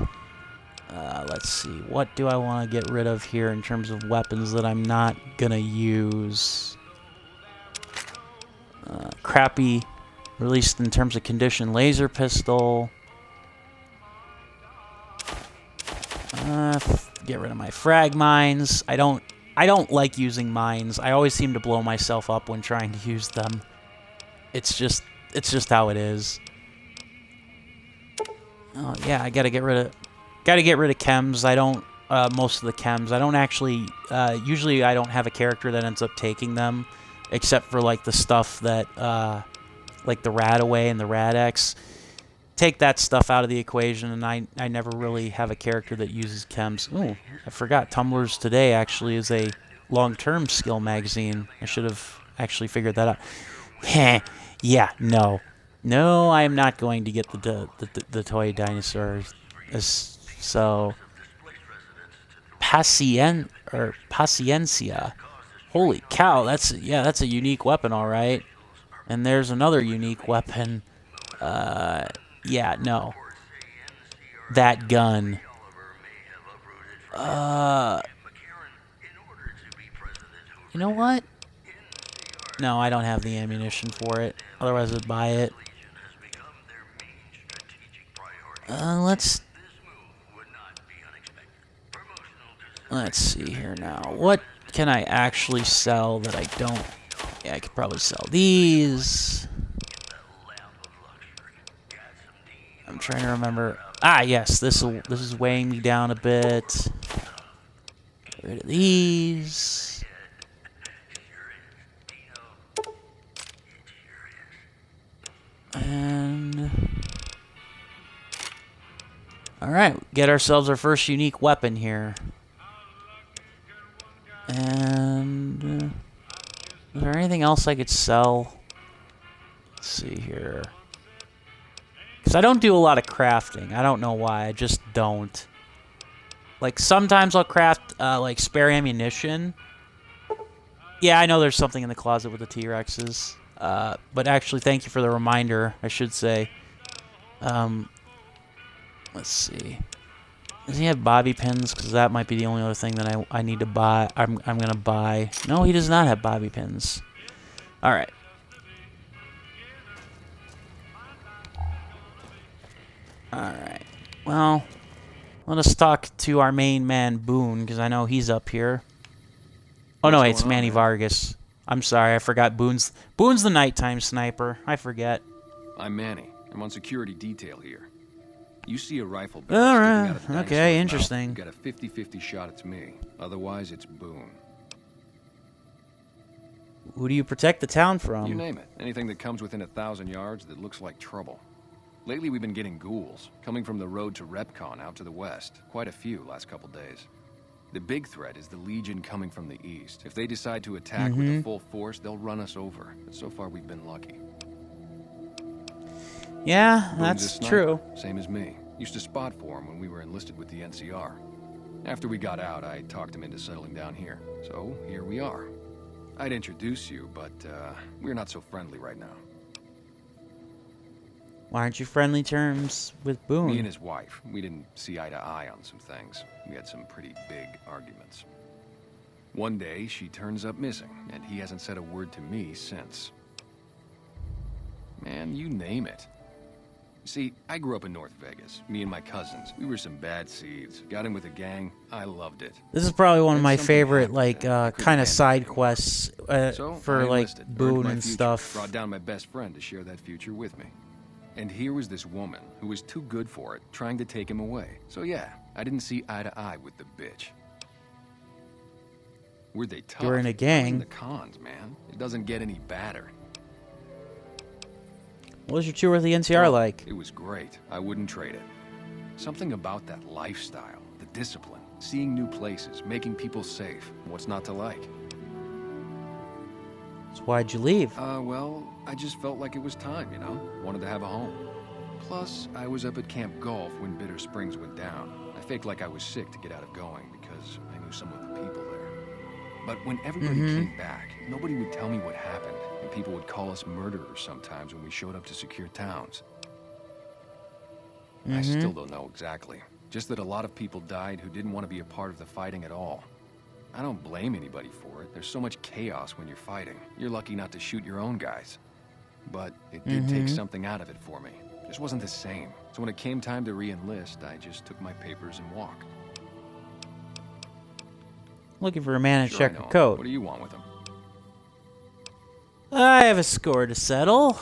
Let's see, what do I want to get rid of here in terms of weapons that I'm not gonna use? Crappy, released in terms of condition, laser pistol. Get rid of my frag mines. I don't like using mines. I always seem to blow myself up when trying to use them. It's just how it is. Oh yeah, I gotta get rid of chems. I don't most of the chems. I don't actually usually I don't have a character that ends up taking them, except for like the stuff that like the Radaway and the Rad-X. take that stuff out of the equation, and I never really have a character that uses chems. Ooh, I forgot. Tumblers Today actually is a long-term skill magazine. I should have actually figured that out. Yeah, no. No, I am not going to get the toy dinosaurs. So, Paciencia. Holy cow, that's a unique weapon, all right. And there's another unique weapon. Yeah, no. That gun. You know what? No, I don't have the ammunition for it. Otherwise, I'd buy it. Let's see here now. What can I actually sell that I don't? Yeah, I could probably sell these. I'm trying to remember. Ah, yes, this is weighing me down a bit. Get rid of these. And all right, get ourselves our first unique weapon here. And is there anything else I could sell? Let's see here. Because I don't do a lot of crafting. I don't know why. I just don't. Like, sometimes I'll craft, like, spare ammunition. Yeah, I know there's something in the closet with the T-Rexes. But actually, thank you for the reminder, I should say. Let's see. Does he have bobby pins? Because that might be the only other thing that I need to buy. I'm going to buy. No, he does not have bobby pins. All right. All right. Well, let us talk to our main man, Boone, because I know he's up here. Oh, no, it's Manny Vargas. I'm sorry, I forgot Boone's the nighttime sniper. I forget. I'm Manny. I'm on security detail here. You see a rifle All right. Okay, interesting. You got a 50-50 shot it's me. Otherwise, it's Boone. Who do you protect the town from? You name it. Anything that comes within 1,000 yards that looks like trouble. Lately, we've been getting ghouls coming from the road to Repcon out to the west. Quite a few last couple days. The big threat is the Legion coming from the east. If they decide to attack with a full force, they'll run us over. But so far, we've been lucky. Yeah, Boone's that's a sniper, true. Same as me. Used to spot for him when we were enlisted with the NCR. After we got out, I talked him into settling down here. So, here we are. I'd introduce you, but we're not so friendly right now. Why aren't you friendly terms with Boone? Me and his wife, we didn't see eye to eye on some things. We had some pretty big arguments. One day, she turns up missing, and he hasn't said a word to me since. Man, you name it. See, I grew up in North Vegas. Me and my cousins. We were some bad seeds. Got in with a gang. I loved it. This is probably one of my Something favorite, happened, like, and I couldn't kind of handle it side anymore. quests So for, I like, enlisted, earned Boone my and future, stuff. Brought down my best friend to share that future with me. And here was this woman who was too good for it, trying to take him away. So yeah, I didn't see eye to eye with the bitch. Were they tough? You were in a I was gang. in the cons, man. It doesn't get any badder. What was your tour with the NCR like? It was great. I wouldn't trade it. Something about that lifestyle, the discipline, seeing new places, making people safe. What's not to like? So why'd you leave? Well, I just felt like it was time, you know? Wanted to have a home. Plus, I was up at Camp Golf when Bitter Springs went down. I faked like I was sick to get out of going because I knew some of the people there. But when everybody came back, nobody would tell me what happened, and people would call us murderers sometimes when we showed up to secure towns. I still don't know exactly. Just that a lot of people died who didn't want to be a part of the fighting at all. I don't blame anybody for it. There's so much chaos when you're fighting. You're lucky not to shoot your own guys. But it did take something out of it for me. Just wasn't the same. So when it came time to re-enlist, I just took my papers and walked. Looking for a man in Sure, I checkered know. coat. What do you want with him? I have a score to settle.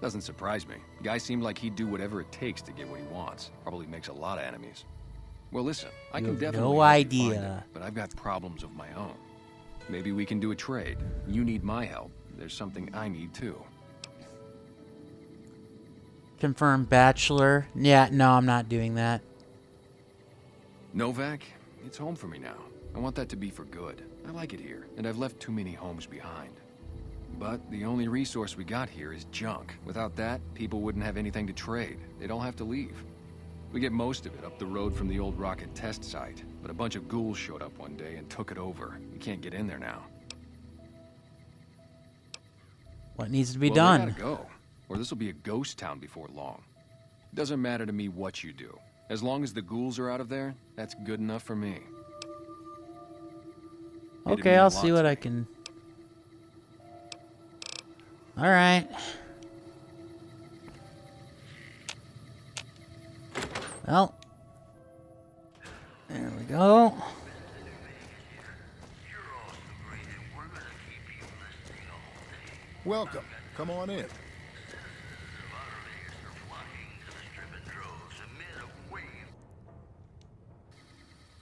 Doesn't surprise me. Guy seemed like he'd do whatever it takes to get what he wants. Probably makes a lot of enemies. Well, listen, I You can have definitely no help you find idea. him, but I've got problems of my own. Maybe we can do a trade. You need my help. there's something I need too. Confirm bachelor. Yeah, no, I'm not doing that. Novac, it's home for me now. I want that to be for good. I like it here, and I've left too many homes behind. But the only resource we got here is junk. Without that, people wouldn't have anything to trade. They'd all have to leave. We get most of it up the road from the old rocket test site, but a bunch of ghouls showed up one day and took it over. You can't get in there now. What needs to be Well, done? we gotta go, or this will be a ghost town before long. Doesn't matter to me what you do. As long as the ghouls are out of there, that's good enough for me. It'd Okay, mean a I'll lot see to what me. I can... Alright. Well. There we go. Welcome. Come on in.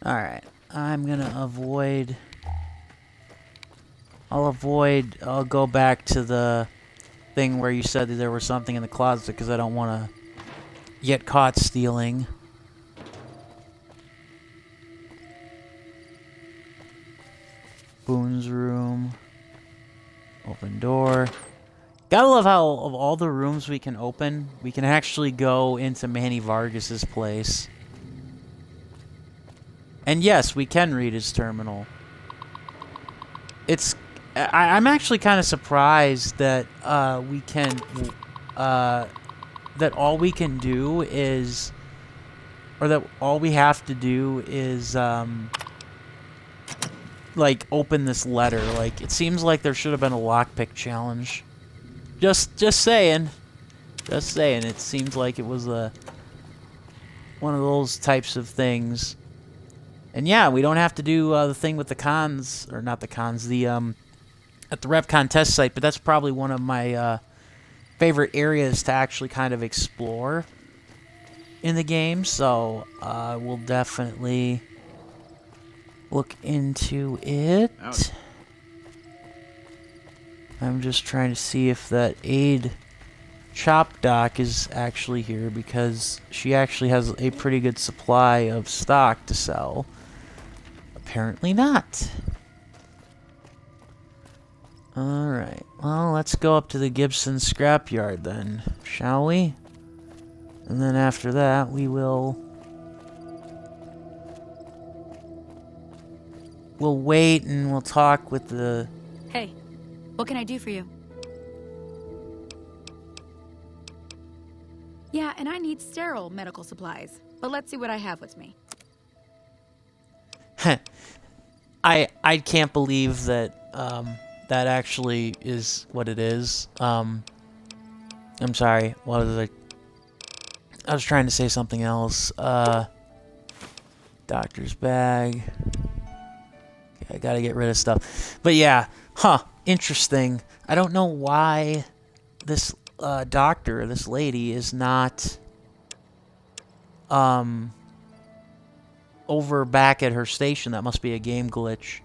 Alright. I'm gonna avoid... I'll go back to the thing where you said that there was something in the closet because I don't want to get caught stealing. Boone's room. Open door. Gotta love how of all the rooms we can open, we can actually go into Manny Vargas's place. And yes, we can read his terminal. I'm actually kind of surprised that we can that all we can do is, or that all we have to do is like open this letter. Like, it seems like there should have been a lockpick challenge. Just saying. Just saying. It seems like it was one of those types of things. And yeah, we don't have to do the thing with the cons, or not the cons, the at the RevCon test site, but that's probably one of my favorite areas to actually kind of explore in the game, so we'll definitely look into it. Out. I'm just trying to see if that aide Chop Doc is actually here, because she actually has a pretty good supply of stock to sell. Apparently not. Alright, well, let's go up to the Gibson scrapyard then, shall we? And then after that, we'll wait and we'll talk with the... Hey, what can I do for you? Yeah, and I need sterile medical supplies. But let's see what I have with me. I can't believe that that actually is what it is. I'm sorry. What was I was trying to say something else. Doctor's bag. Okay, I gotta get rid of stuff. But yeah, interesting. I don't know why this doctor, this lady, is not over back at her station. That must be a game glitch.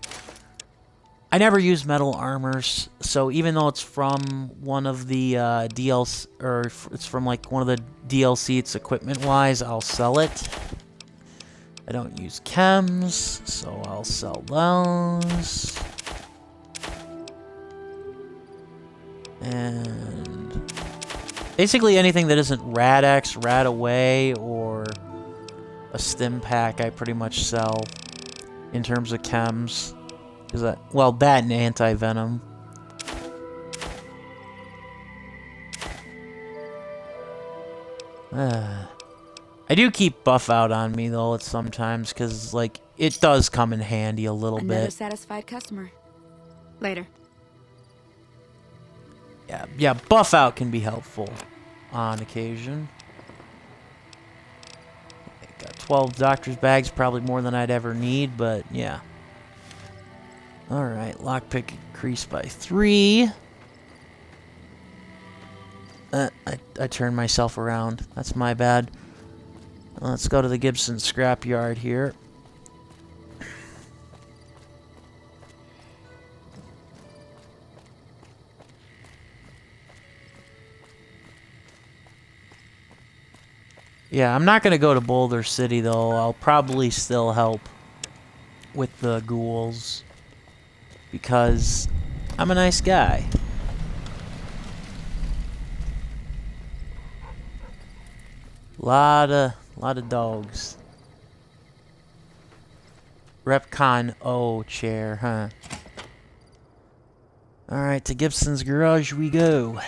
I never use metal armors, so even though it's from one of the DLC, or it's from like one of the DLC, it's equipment-wise, I'll sell it. I don't use chems, so I'll sell those. And basically anything that isn't Rad-X, Rad-Away, or a stim pack, I pretty much sell in terms of chems. Well, that and anti-venom. I do keep buff out on me, though, sometimes, because, like, it does come in handy a little Another bit. satisfied customer. Later. Yeah, buff out can be helpful on occasion. Got 12 doctor's bags, probably more than I'd ever need, but yeah. Alright, lockpick increased by 3. I turned myself around. That's my bad. Let's go to the Gibson scrapyard here. Yeah, I'm not going to go to Boulder City, though. I'll probably still help with the ghouls. Because I'm a nice guy. Lot of dogs. Repcon O chair, huh? Alright, to Gibson's garage we go.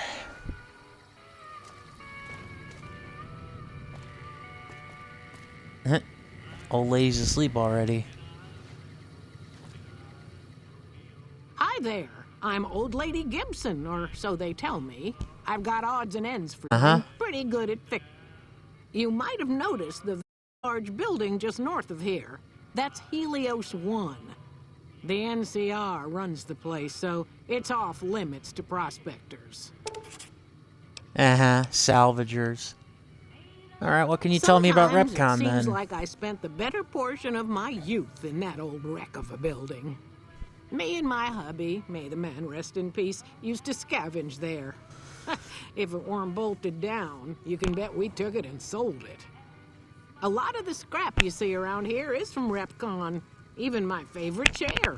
Old lady's asleep already. Hi there. I'm Old Lady Gibson, or so they tell me. I've got odds and ends for you. Uh-huh. Pretty good at fix. You might have noticed the large building just north of here. That's Helios 1. The NCR runs the place, so it's off limits to prospectors. Salvagers. Alright, what can you tell me about Sometimes Repcon, it seems then? like I spent the better portion of my youth in that old wreck of a building. Me and my hubby, may the man rest in peace, used to scavenge there. If it weren't bolted down, you can bet we took it and sold it. A lot of the scrap you see around here is from Repcon. Even my favorite chair.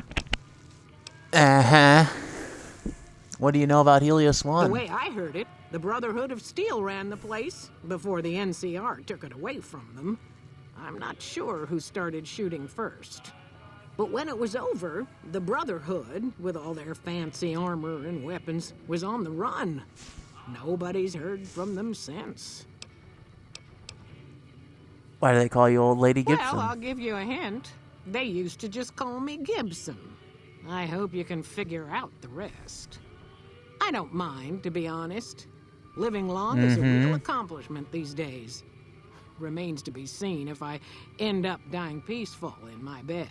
What do you know about Helios The 1? way I heard it, the Brotherhood of Steel ran the place before the NCR took it away from them. I'm not sure who started shooting first. But when it was over, the Brotherhood, with all their fancy armor and weapons, was on the run. Nobody's heard from them since. Why do they call you Old Lady Gibson? Well, I'll give you a hint. They used to just call me Gibson. I hope you can figure out the rest. I don't mind, to be honest. Living long is a real accomplishment these days. Remains to be seen if I end up dying peaceful in my bed.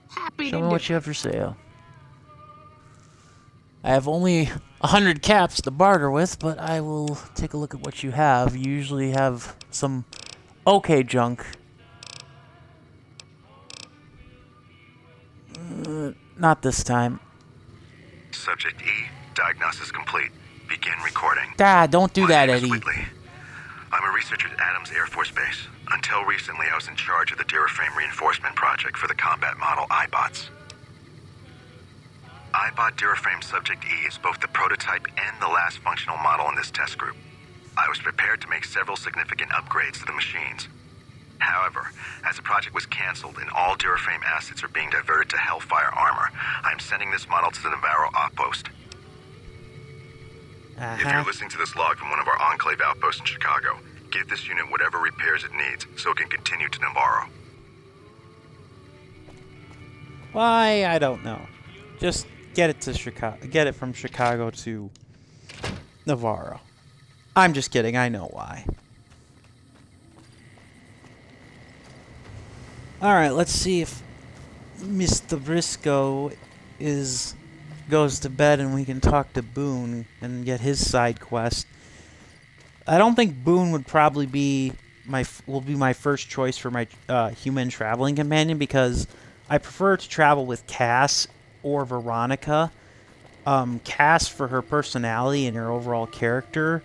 Happy Show to me do what you have for sale. I have only 100 caps to barter with, but I will take a look at what you have. You usually have some okay junk. Not this time. Subject E, diagnosis complete. Begin recording. Ah, don't do that, My name is Eddie. Whitley. I'm a researcher at Adams Air Force Base. Until recently, I was in charge of the Duraframe reinforcement project for the combat model iBots. iBot Duraframe Subject E is both the prototype and the last functional model in this test group. I was prepared to make several significant upgrades to the machines. However, as the project was canceled and all Duraframe assets are being diverted to Hellfire armor, I'm sending this model to the Navarro outpost. If you're listening to this log from one of our Enclave outposts in Chicago, give this unit whatever repairs it needs so it can continue to Navarro. Why? I don't know. Just get it to Chicago. Get it from Chicago to Navarro. I'm just kidding. I know why. All right. Let's see if Mr. Briscoe goes to bed and we can talk to Boone and get his side quest. I don't think Boone would probably be my first choice for my human traveling companion because I prefer to travel with Cass or Veronica. Cass for her personality and her overall character,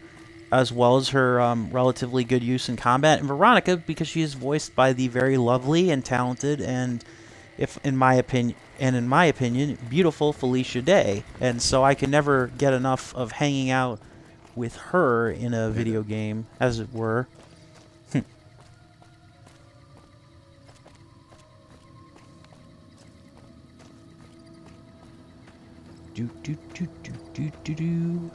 as well as her relatively good use in combat, and Veronica because she is voiced by the very lovely and talented and, in my opinion, beautiful Felicia Day. And so I can never get enough of hanging out with her in a video game, as it were. Do do do do do do do.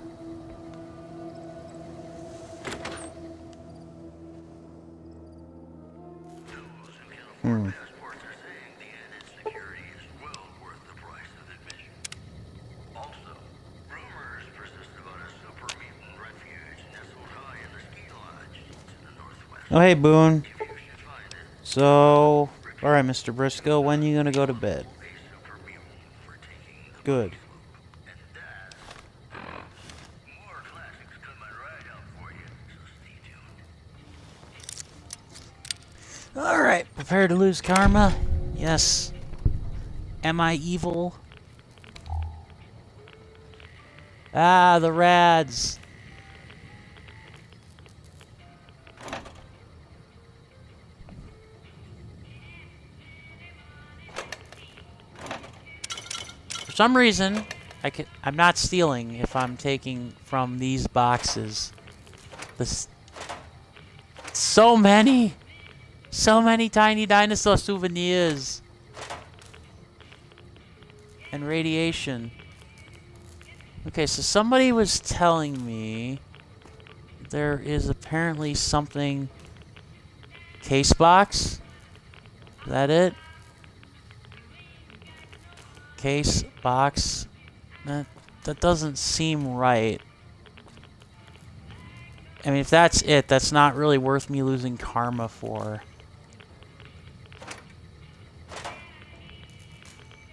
Passports are saying the added security is well worth the price of admission. Also, rumors persist about a super mutant refuge nestled high in the ski lodge to the northwest. Oh, hey, Boone. If you should find it, So, alright, Mr. Briscoe, when are you gonna go to bed? a super mutant for taking the Good. and more classics coming right up for you, so stay tuned. Alright, prepare to lose karma? Yes. Am I evil? Ah, the rads. For some reason, I'm not stealing if I'm taking from these boxes. So many tiny dinosaur souvenirs. And radiation. Okay, so somebody was telling me there is apparently something... Case box? Is that it? Case box? That doesn't seem right. I mean, if that's it, that's not really worth me losing karma for.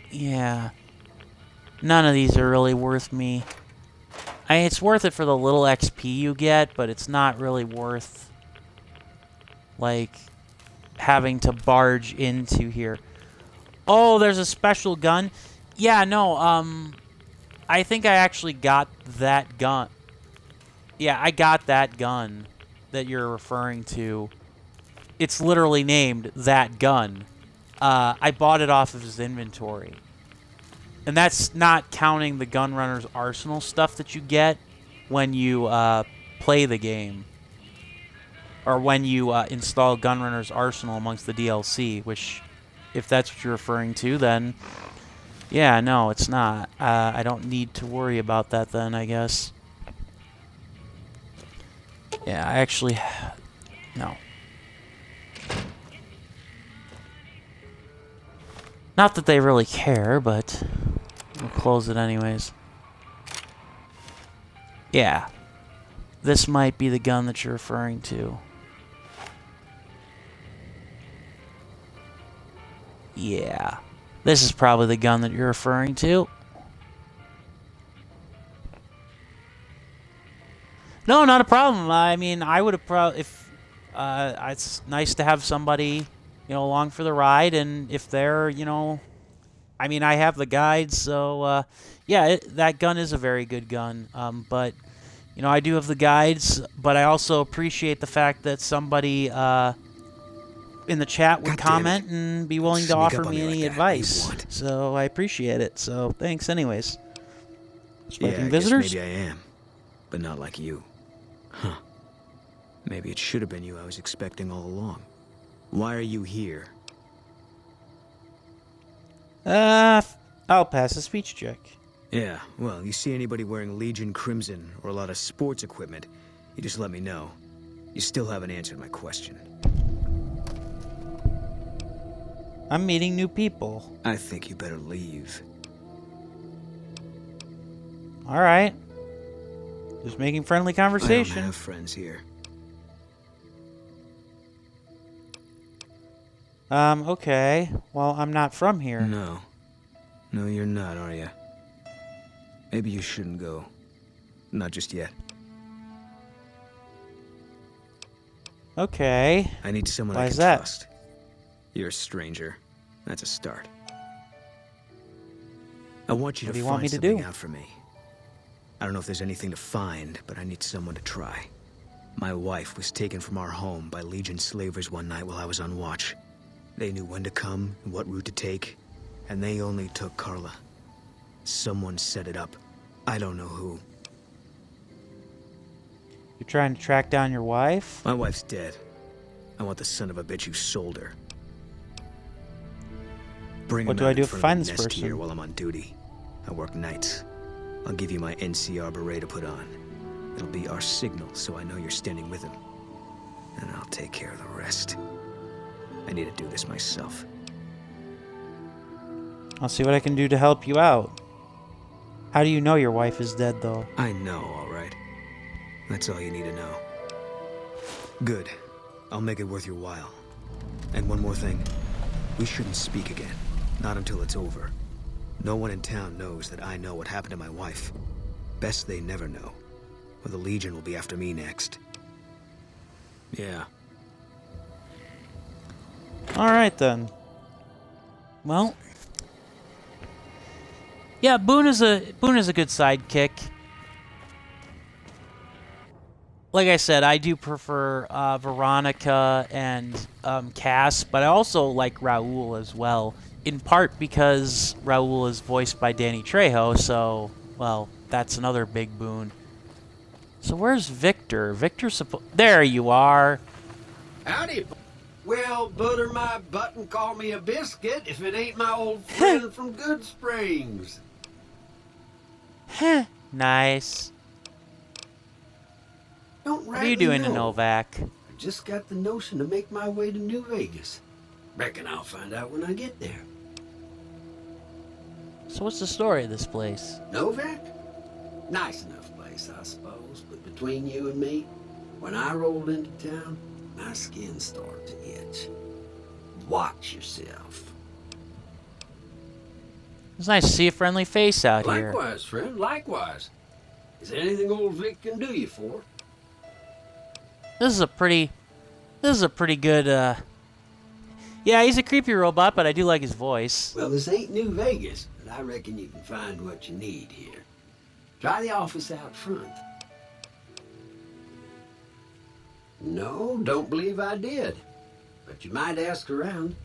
Yeah. None of these are really worth me. I mean, it's worth it for the little XP you get, but it's not really worth, like, having to barge into here. Oh, there's a special gun? Yeah, no, I think I actually got that gun. Yeah, I got that gun that you're referring to. It's literally named that gun. I bought it off of his inventory. And that's not counting the Gunrunner's Arsenal stuff that you get when you play the game. Or when you install Gunrunner's Arsenal amongst the DLC, which, if that's what you're referring to, then... Yeah, no, it's not. I don't need to worry about that then, I guess. Yeah, I actually... No. Not that they really care, but... We'll close it anyways. Yeah. This might be the gun that you're referring to. Yeah. This is probably the gun that you're referring to. No, not a problem. I mean, I would have probably... If, it's nice to have somebody, along for the ride, and if they're, I mean, I have the guides, so, yeah, that gun is a very good gun. But, I do have the guides, but I also appreciate the fact that somebody in the chat would comment and be willing to offer me any advice. So I appreciate it. So thanks anyways. Expecting visitors? Maybe I am, but not like you. Huh. Maybe it should have been you I was expecting all along. Why are you here? I'll pass a speech check. Yeah, well, you see anybody wearing Legion Crimson or a lot of sports equipment, you just let me know. You still haven't answered my question. I'm meeting new people. I think you better leave. Alright. Just making friendly conversation. I don't have friends here. Okay. Well, I'm not from here. No. No, you're not, are you? Maybe you shouldn't go. Not just yet. Okay. I need someone I can trust. You're a stranger. That's a start. I want you to find something out for me. I don't know if there's anything to find, but I need someone to try. My wife was taken from our home by Legion slavers one night while I was on watch. They knew when to come and what route to take, and they only took Carla. Someone set it up. I don't know who. You're trying to track down your wife? My wife's dead. I want the son of a bitch who sold her. Bring what do I do to find this person? Here while I'm on duty. I work nights. I'll give you my NCR beret to put on. It'll be our signal, so I know you're standing with him. And I'll take care of the rest. I need to do this myself. I'll see what I can do to help you out. How do you know your wife is dead, though? I know, all right. That's all you need to know. Good. I'll make it worth your while. And one more thing. We shouldn't speak again. Not until it's over. No one in town knows that I know what happened to my wife. Best they never know. Or the Legion will be after me next. Yeah. Alright then. Well. Yeah, Boone is a good sidekick. like I said, I do prefer Veronica and Cass, but I also like Raul as well. In part because Raul is voiced by Danny Trejo, so, well, that's another big boon. So where's Victor? There you are. Howdy. Well, butter my butt and call me a biscuit if it ain't my old friend from Good Springs. Heh. Nice. Don't What are you doing in Novac? I just got the notion to make my way to New Vegas. Reckon I'll find out when I get there. So what's the story of this place? Novac? Nice enough place, I suppose. But between you and me, when I rolled into town, my skin started to itch. Watch yourself. It's nice to see a friendly face out here. Likewise, friend, likewise. Is there anything old Vic can do you for? This is a pretty good, yeah, he's a creepy robot, but I do like his voice. Well, this ain't New Vegas, but I reckon you can find what you need here. Try the office out front. No, don't believe I did. But you might ask around.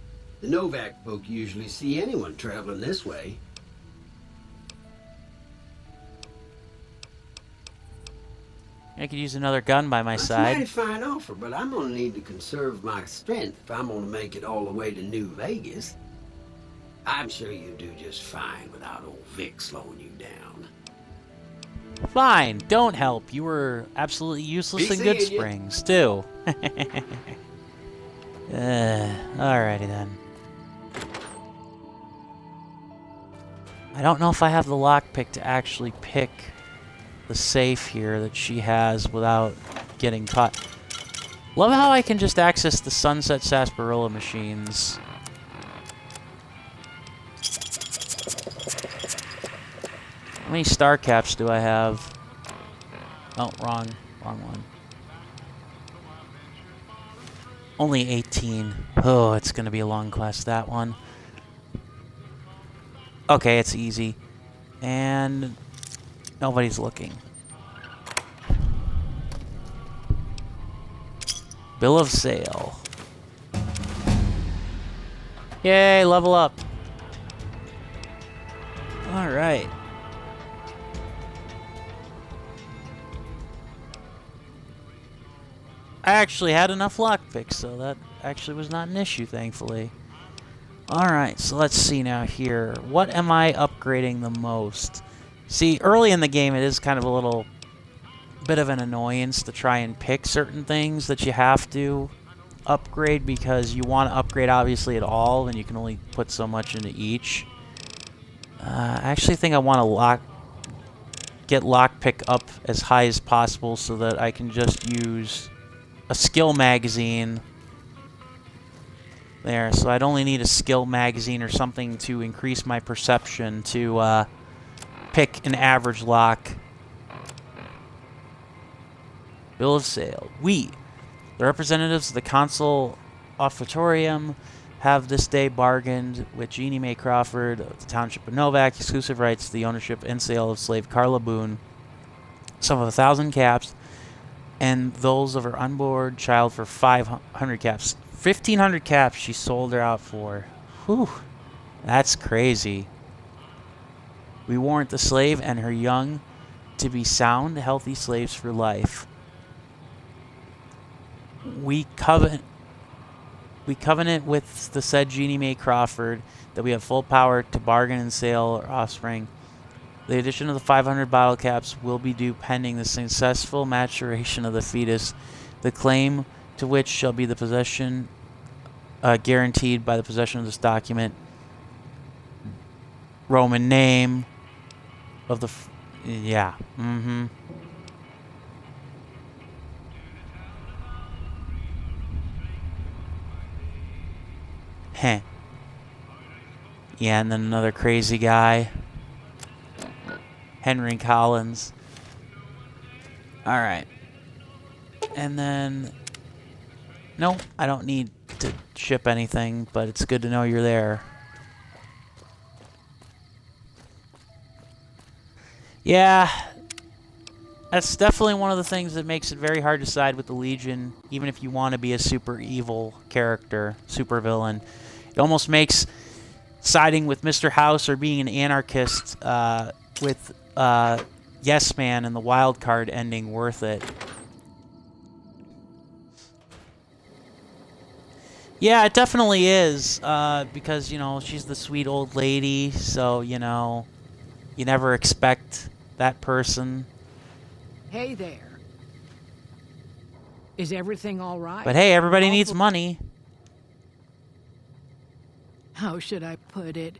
The Novac folk usually see anyone traveling this way. I could use another gun by my That's a side. mighty fine offer, but I'm gonna need to conserve my strength if I'm gonna make it all the way to New Vegas. I'm sure you do just fine without old Vic slowing you down. Fine, don't help. You were absolutely useless Be in Good seeing ya. Springs, too. Alrighty then. I don't know if I have the lockpick to actually pick the safe here that she has without getting caught. Love how I can just access the Sunset Sarsaparilla machines. How many star caps do I have? Oh, wrong one. Only 18. Oh, it's gonna be a long quest, that one. Okay, it's easy. And nobody's looking. Bill of sale. Yay, level up. Alright. I actually had enough lockpicks, so that actually was not an issue, thankfully. Alright, so let's see now here. What am I upgrading the most? See, early in the game, it is kind of a little bit of an annoyance to try and pick certain things that you have to upgrade, because you want to upgrade, obviously, at all, and you can only put so much into each. I actually think I want to get lockpick up as high as possible so that I can just use a skill magazine there. So I'd only need a skill magazine or something to increase my perception to pick an average lock. Bill of sale. We, the representatives of the Consul Offitorium, have this day bargained with Jeannie Mae Crawford of the Township of Novac exclusive rights to the ownership and sale of slave Carla Boone, some of 1,000 caps, and those of her unborn child for 500 caps. 1,500 caps she sold her out for. Whew. That's crazy. We warrant the slave and her young to be sound, healthy slaves for life. We covenant with the said Jeannie Mae Crawford that we have full power to bargain and sell our offspring. The addition of the 500 bottle caps will be due pending the successful maturation of the fetus, the claim to which shall be the possession guaranteed by the possession of this document. Roman name of the... yeah. Mm-hmm. Heh. Yeah, and then another crazy guy. Henry Collins. Alright. And then... no, I don't need to ship anything, but it's good to know you're there. Yeah. That's definitely one of the things that makes it very hard to side with the Legion, even if you want to be a super evil character, super villain. It almost makes siding with Mr. House or being an anarchist with Yes Man and the wild card ending worth it. Yeah, it definitely is, because, you know, she's the sweet old lady, so, you know, you never expect that person. Hey there. Is everything all right? But hey, everybody needs money. How should I put it?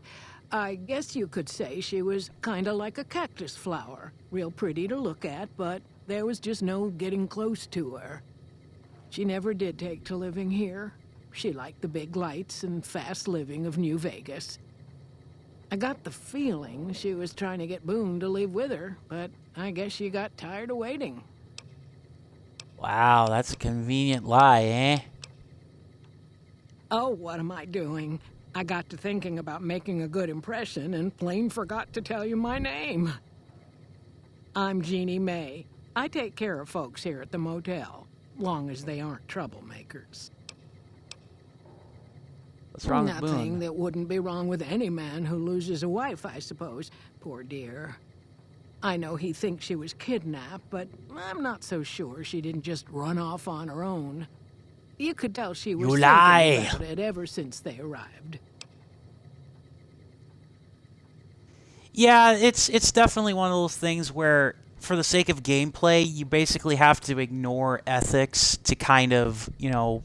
I guess you could say she was kind of like a cactus flower. Real pretty to look at, but there was just no getting close to her. She never did take to living here. She liked the big lights and fast living of New Vegas. I got the feeling she was trying to get Boone to leave with her, but I guess she got tired of waiting. Wow, that's a convenient lie, eh? Oh, what am I doing? I got to thinking about making a good impression and plain forgot to tell you my name. I'm Jeannie May. I take care of folks here at the motel, long as they aren't troublemakers. What's wrong with Nothing Boone? that wouldn't be wrong with any man who loses a wife, I suppose. Poor dear. I know he thinks she was kidnapped, but I'm not so sure she didn't just run off on her own. You could tell she was You thinking lie. about it ever since they arrived. Yeah, it's definitely one of those things where, for the sake of gameplay, you basically have to ignore ethics to kind of, you know,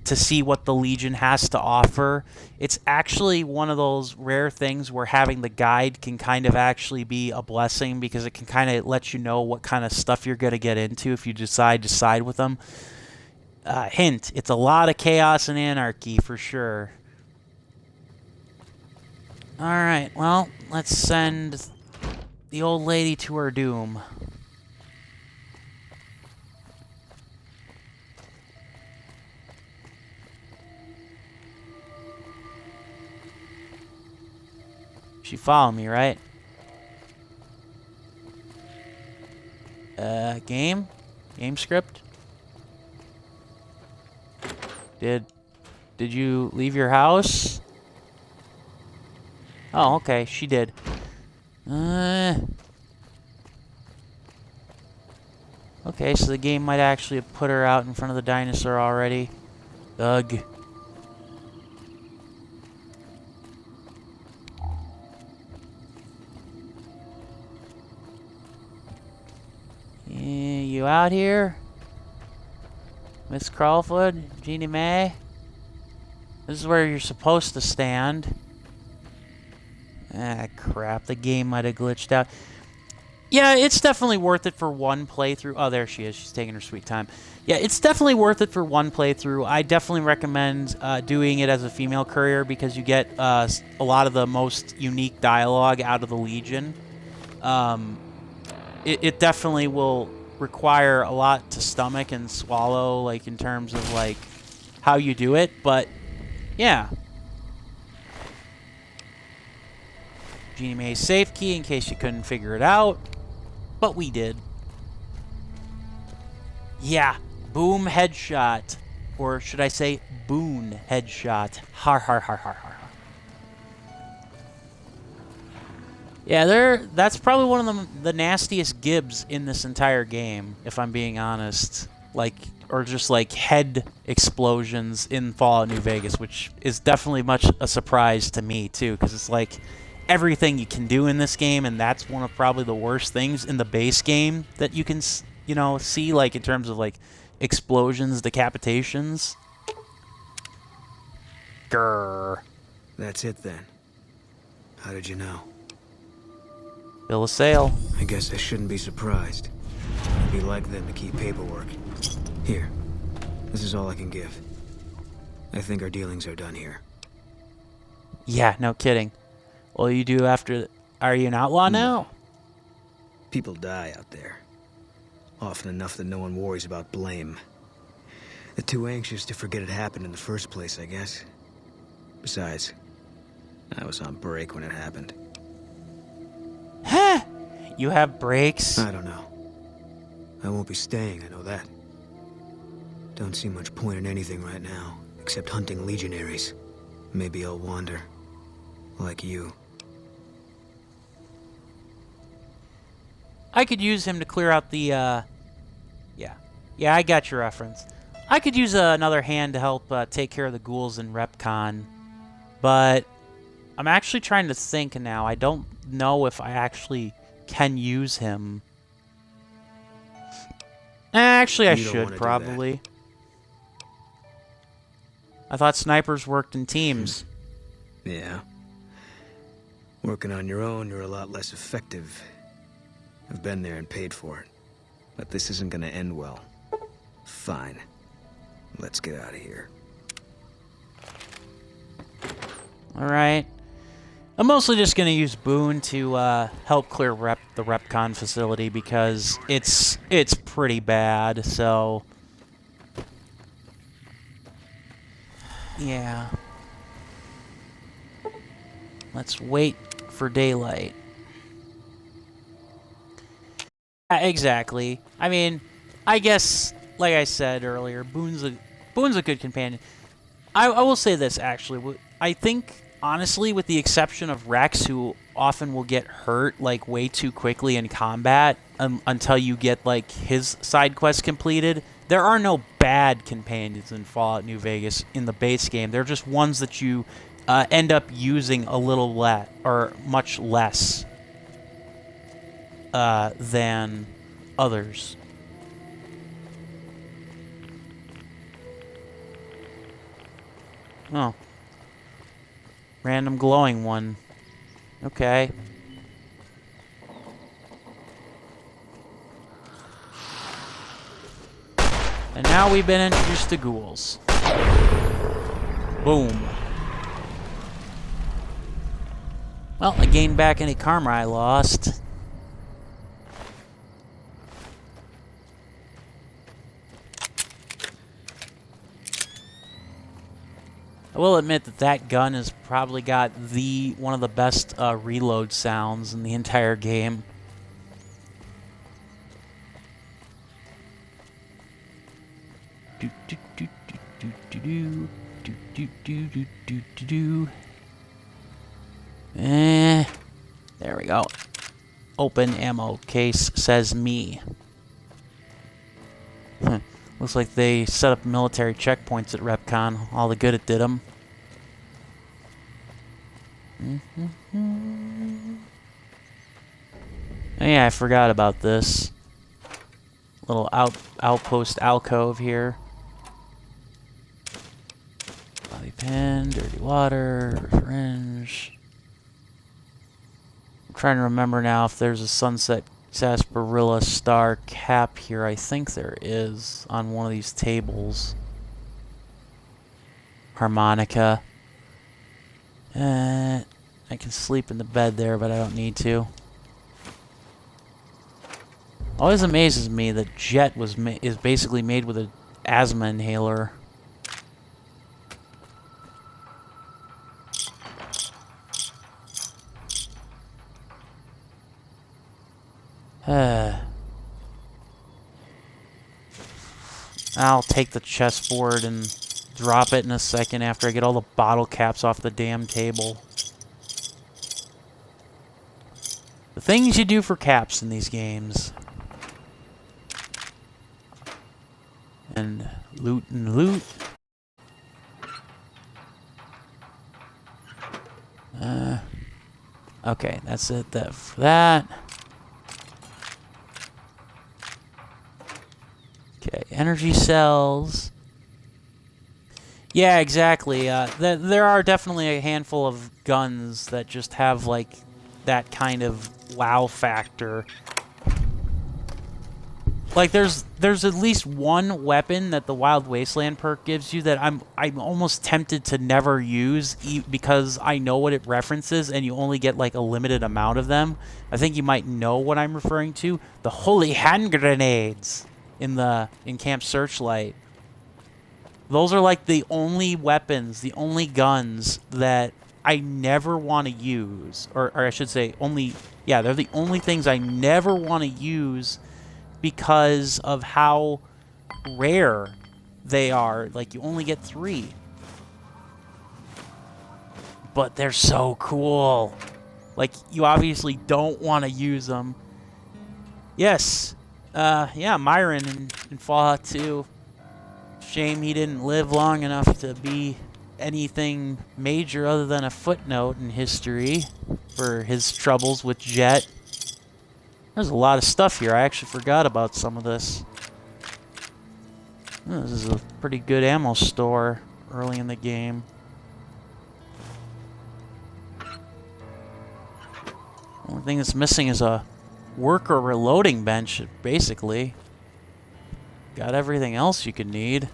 to see what the Legion has to offer. It's actually one of those rare things where having the guide can kind of actually be a blessing, because it can kind of let you know what kind of stuff you're going to get into if you decide to side with them. Hint, it's a lot of chaos and anarchy for sure. Alright, well, let's send the old lady to her doom. She followed me, right? Game? Game script? Did you leave your house? Oh, okay, she did. Okay, so the game might actually have put her out in front of the dinosaur already. Ugh. You out here? Miss Crawford? Jeannie Mae? This is where you're supposed to stand. Ah, crap. The game might have glitched out. Yeah, it's definitely worth it for one playthrough. Oh, there she is. She's taking her sweet time. Yeah, it's definitely worth it for one playthrough. I definitely recommend doing it as a female courier, because you get a lot of the most unique dialogue out of the Legion. It definitely will require a lot to stomach and swallow, like, in terms of, like, how you do it, but, yeah. Jeannie Mae's safe key, in case you couldn't figure it out. But we did. Yeah, boom headshot. Or should I say, Boone headshot. Har har har har har. Yeah, that's probably one of the nastiest gibs in this entire game, if I'm being honest. Like, or just like head explosions in Fallout New Vegas, which is definitely much a surprise to me too, because it's like everything you can do in this game, and that's one of probably the worst things in the base game that you can, you know, see, like in terms of like explosions, decapitations. Grrr. That's it then. How did you know? Bill of sale. I guess I shouldn't be surprised. It'd be like them to keep paperwork. Here. This is all I can give. I think our dealings are done here. Yeah, no kidding. Well, you do after... Are you an outlaw now? People die out there. Often enough that no one worries about blame. They're too anxious to forget it happened in the first place, I guess. Besides, I was on break when it happened. Huh? You have breaks? I don't know. I won't be staying, I know that. Don't see much point in anything right now, except hunting legionaries. Maybe I'll wander. Like you. I could use him to clear out the, Yeah, I got your reference. I could use another hand to help take care of the ghouls in RepCon. But I'm actually trying to think now. I don't know if I actually can use him. Actually, I You don't should, wanna do probably. I thought snipers worked in teams. Yeah. Working on your own, you're a lot less effective. I've been there and paid for it. But this isn't gonna end well. Fine. Let's get out of here. Alright. I'm mostly just going to use Boone to help clear the RepCon facility because it's pretty bad, so... Yeah. Let's wait for daylight. Exactly. I mean, I guess, like I said earlier, Boone's a good companion. I will say this, actually. I think, honestly, with the exception of Rex, who often will get hurt, like, way too quickly in combat until you get, like, his side quest completed, there are no bad companions in Fallout New Vegas in the base game. They're just ones that you end up using a little less, or much less, than others. Oh. Random glowing one. Okay. And now we've been introduced to ghouls. Boom. Well, I gained back any karma I lost. I will admit that that gun has probably got one of the best reload sounds in the entire game. Do do do do do do do do do do do do do. There we go. Open ammo case says me. Looks like they set up military checkpoints at RepCon. All the good it did them. Oh, yeah, I forgot about this. Little outpost alcove here. Bobby pin, dirty water, syringe. I'm trying to remember now if there's a Sunset Sarsaparilla star cap here. I think there is on one of these tables. Harmonica. I can sleep in the bed there, but I don't need to. Always amazes me that Jet is basically made with an asthma inhaler. I'll take the chessboard and drop it in a second after I get all the bottle caps off the damn table. The things you do for caps in these games. And loot and loot. Okay, that's it for that. Okay, energy cells. Yeah, exactly. There are definitely a handful of guns that just have, like, that kind of wow factor. Like, there's at least one weapon that the Wild Wasteland perk gives you that I'm almost tempted to never use because I know what it references and you only get, like, a limited amount of them. I think you might know what I'm referring to. The Holy Hand Grenades in Camp Searchlight. Those are, like, the only weapons, the only guns that I never want to use. Or I should say, they're the only things I never want to use because of how rare they are. Like, you only get 3. But they're so cool. Like, you obviously don't want to use them. Yes. Yeah, Myron in Fallout 2. Shame he didn't live long enough to be anything major other than a footnote in history for his troubles with Jet. There's a lot of stuff here. I actually forgot about some of this. Oh, this is a pretty good ammo store early in the game. Only thing that's missing is a worker reloading bench, basically. Got everything else you could need.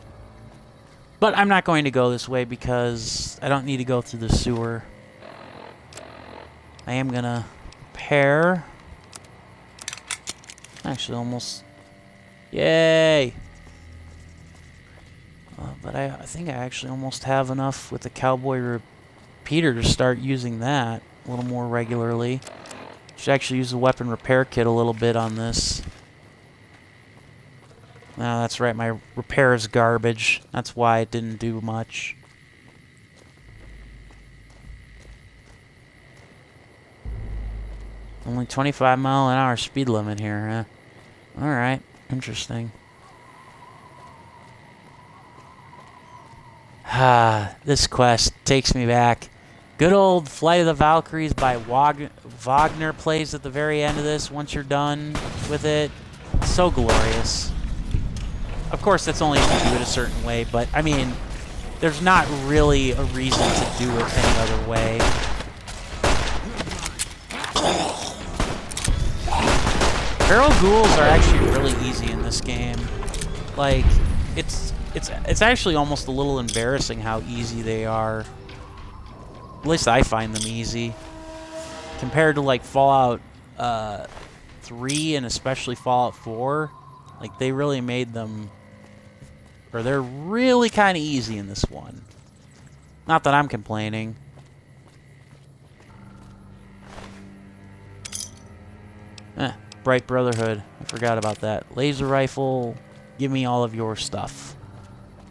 But I'm not going to go this way because I don't need to go through the sewer. I am going to repair. Actually, almost. Yay! But I think I actually almost have enough with the cowboy repeater to start using that a little more regularly. Should actually use the weapon repair kit a little bit on this. No, that's right, my repair is garbage. That's why it didn't do much. Only 25-mile-an-hour speed limit here, huh? Alright, interesting. This quest takes me back. Good old Flight of the Valkyries by Wagner plays at the very end of this once you're done with it. So glorious. Of course, that's only if you do it a certain way, but, I mean, there's not really a reason to do it any other way. Feral ghouls are actually really easy in this game. Like, it's actually almost a little embarrassing how easy they are. At least I find them easy. Compared to, like, Fallout 3 and especially Fallout 4, like, they really made them... Or they're really kind of easy in this one. Not that I'm complaining. Bright Brotherhood. I forgot about that. Laser rifle. Give me all of your stuff.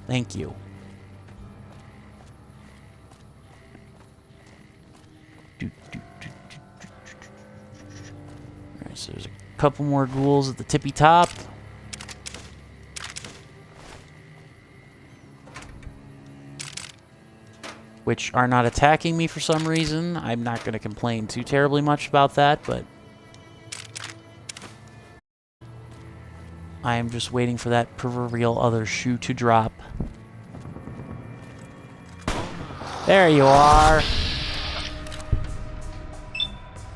Thank you. Alright, so there's a couple more ghouls at the tippy top. Which are not attacking me for some reason. I'm not going to complain too terribly much about that, but I am just waiting for that proverbial other shoe to drop. There you are.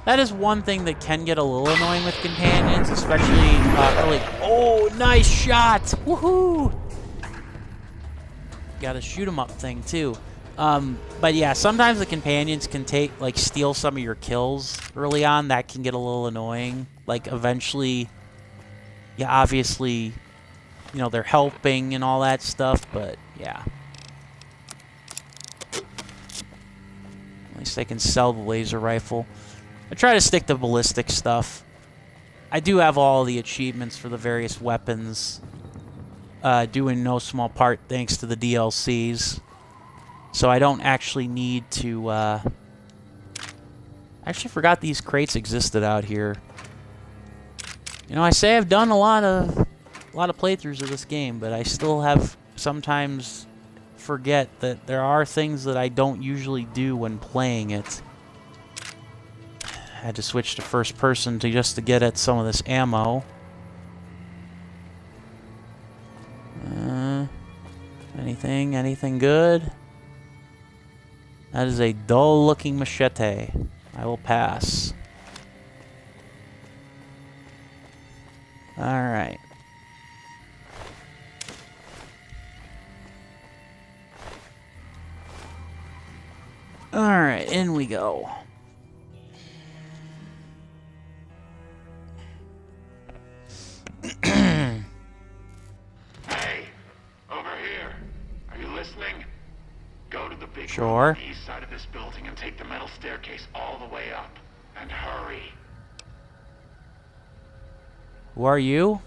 That is one thing that can get a little annoying with companions, especially early. Oh, nice shot! Woohoo! Got a shoot 'em up thing too. But yeah, sometimes the companions can steal some of your kills early on. That can get a little annoying. Like, eventually, yeah, obviously, you know, they're helping and all that stuff, but yeah. At least they can sell the laser rifle. I try to stick to ballistic stuff. I do have all the achievements for the various weapons, due in no small part thanks to the DLCs. So I don't actually need to, I actually forgot these crates existed out here. You know, I say I've done a lot of playthroughs of this game, but I still have sometimes forget that there are things that I don't usually do when playing it. I had to switch to first person just to get at some of this ammo. Anything good? That is a dull-looking machete. I will pass. Alright. Alright, in we go. Hey, over here. Are you listening? Go to the big Sure. room on the east side of this building and take the metal staircase all the way up. And hurry. Who are you?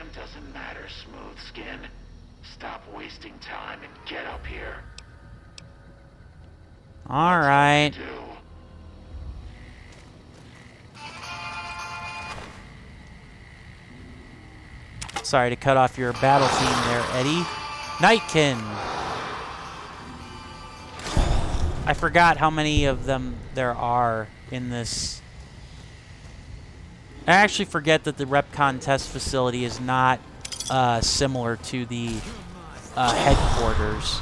Time doesn't matter, Smooth Skin. Stop wasting time and get up here. All right. Do. Sorry to cut off your battle theme there, Eddie. Nightkin. I forgot how many of them there are in this. I actually forget that the RepCon test facility is not similar to the headquarters.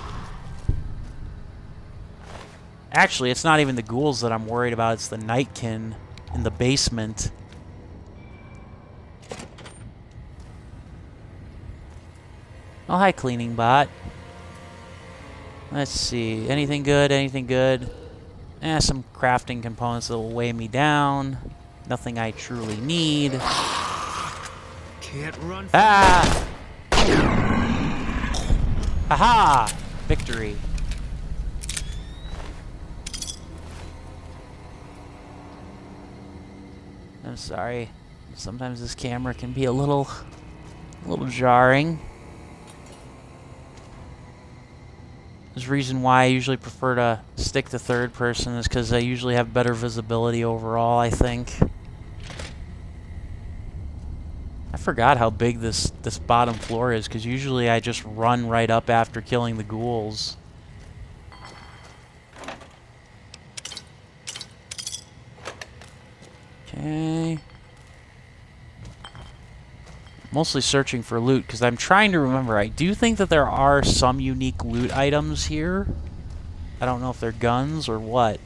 Actually, it's not even the ghouls that I'm worried about. It's the Nightkin in the basement. Oh, hi, cleaning bot. Let's see. Anything good? Anything good? Some crafting components that will weigh me down. Nothing I truly need. Can't run. Ah! Aha! Victory. I'm sorry. Sometimes this camera can be a little jarring. There's a reason why I usually prefer to stick to third person is because I usually have better visibility overall, I think. I forgot how big this bottom floor is, because usually I just run right up after killing the ghouls. Okay. Mostly searching for loot, because I'm trying to remember. I do think that there are some unique loot items here. I don't know if they're guns or what.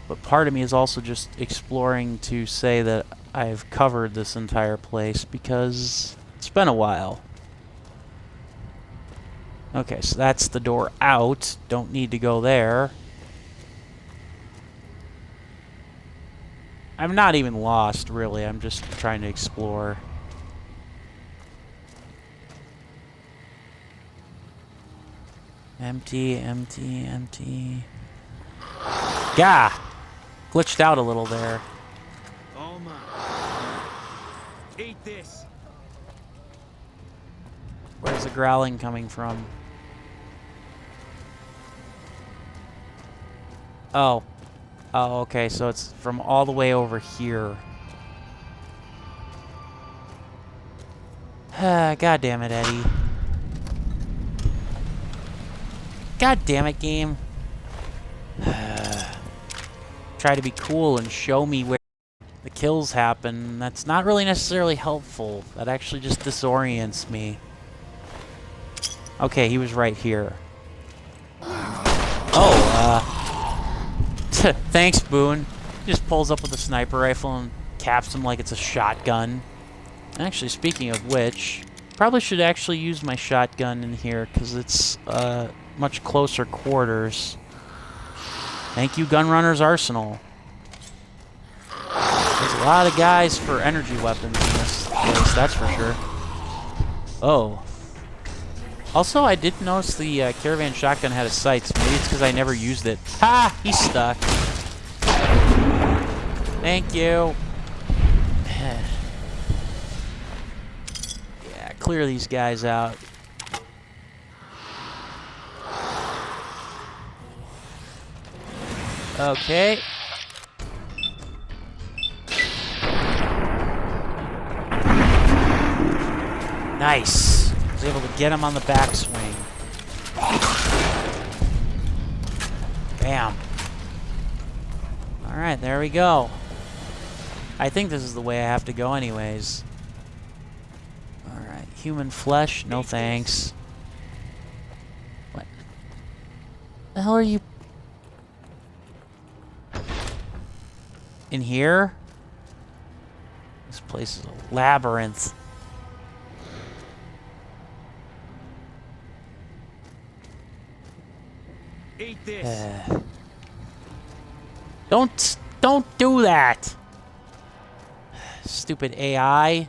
But part of me is also just exploring to say that I've covered this entire place, because it's been a while. Okay, so that's the door out. Don't need to go there. I'm not even lost, really. I'm just trying to explore. Empty, empty, empty. Gah! Glitched out a little there. Oh my. Eat this. Where's the growling coming from? Oh. Oh, okay, so it's from all the way over here. God damn it, Eddie. God damn it, game. Try to be cool and show me where the kills happen. That's not really necessarily helpful. That actually just disorients me. Okay, he was right here. Oh, thanks, Boone. He just pulls up with a sniper rifle and caps him like it's a shotgun. Actually, speaking of which, probably should actually use my shotgun in here, because it's much closer quarters. Thank you, Gunrunner's Arsenal. There's a lot of guys for energy weapons in this place, that's for sure. Oh. Also, I did notice the caravan shotgun had a sights. Maybe it's because I never used it. Ha! He's stuck. Thank you. Yeah, clear these guys out. Okay. Nice. Was able to get him on the backswing. Bam. Alright, there we go. I think this is the way I have to go anyways. Alright, human flesh, no thanks. What the hell are you? In here? This place is a labyrinth. Eat this. Don't do that. Stupid AI.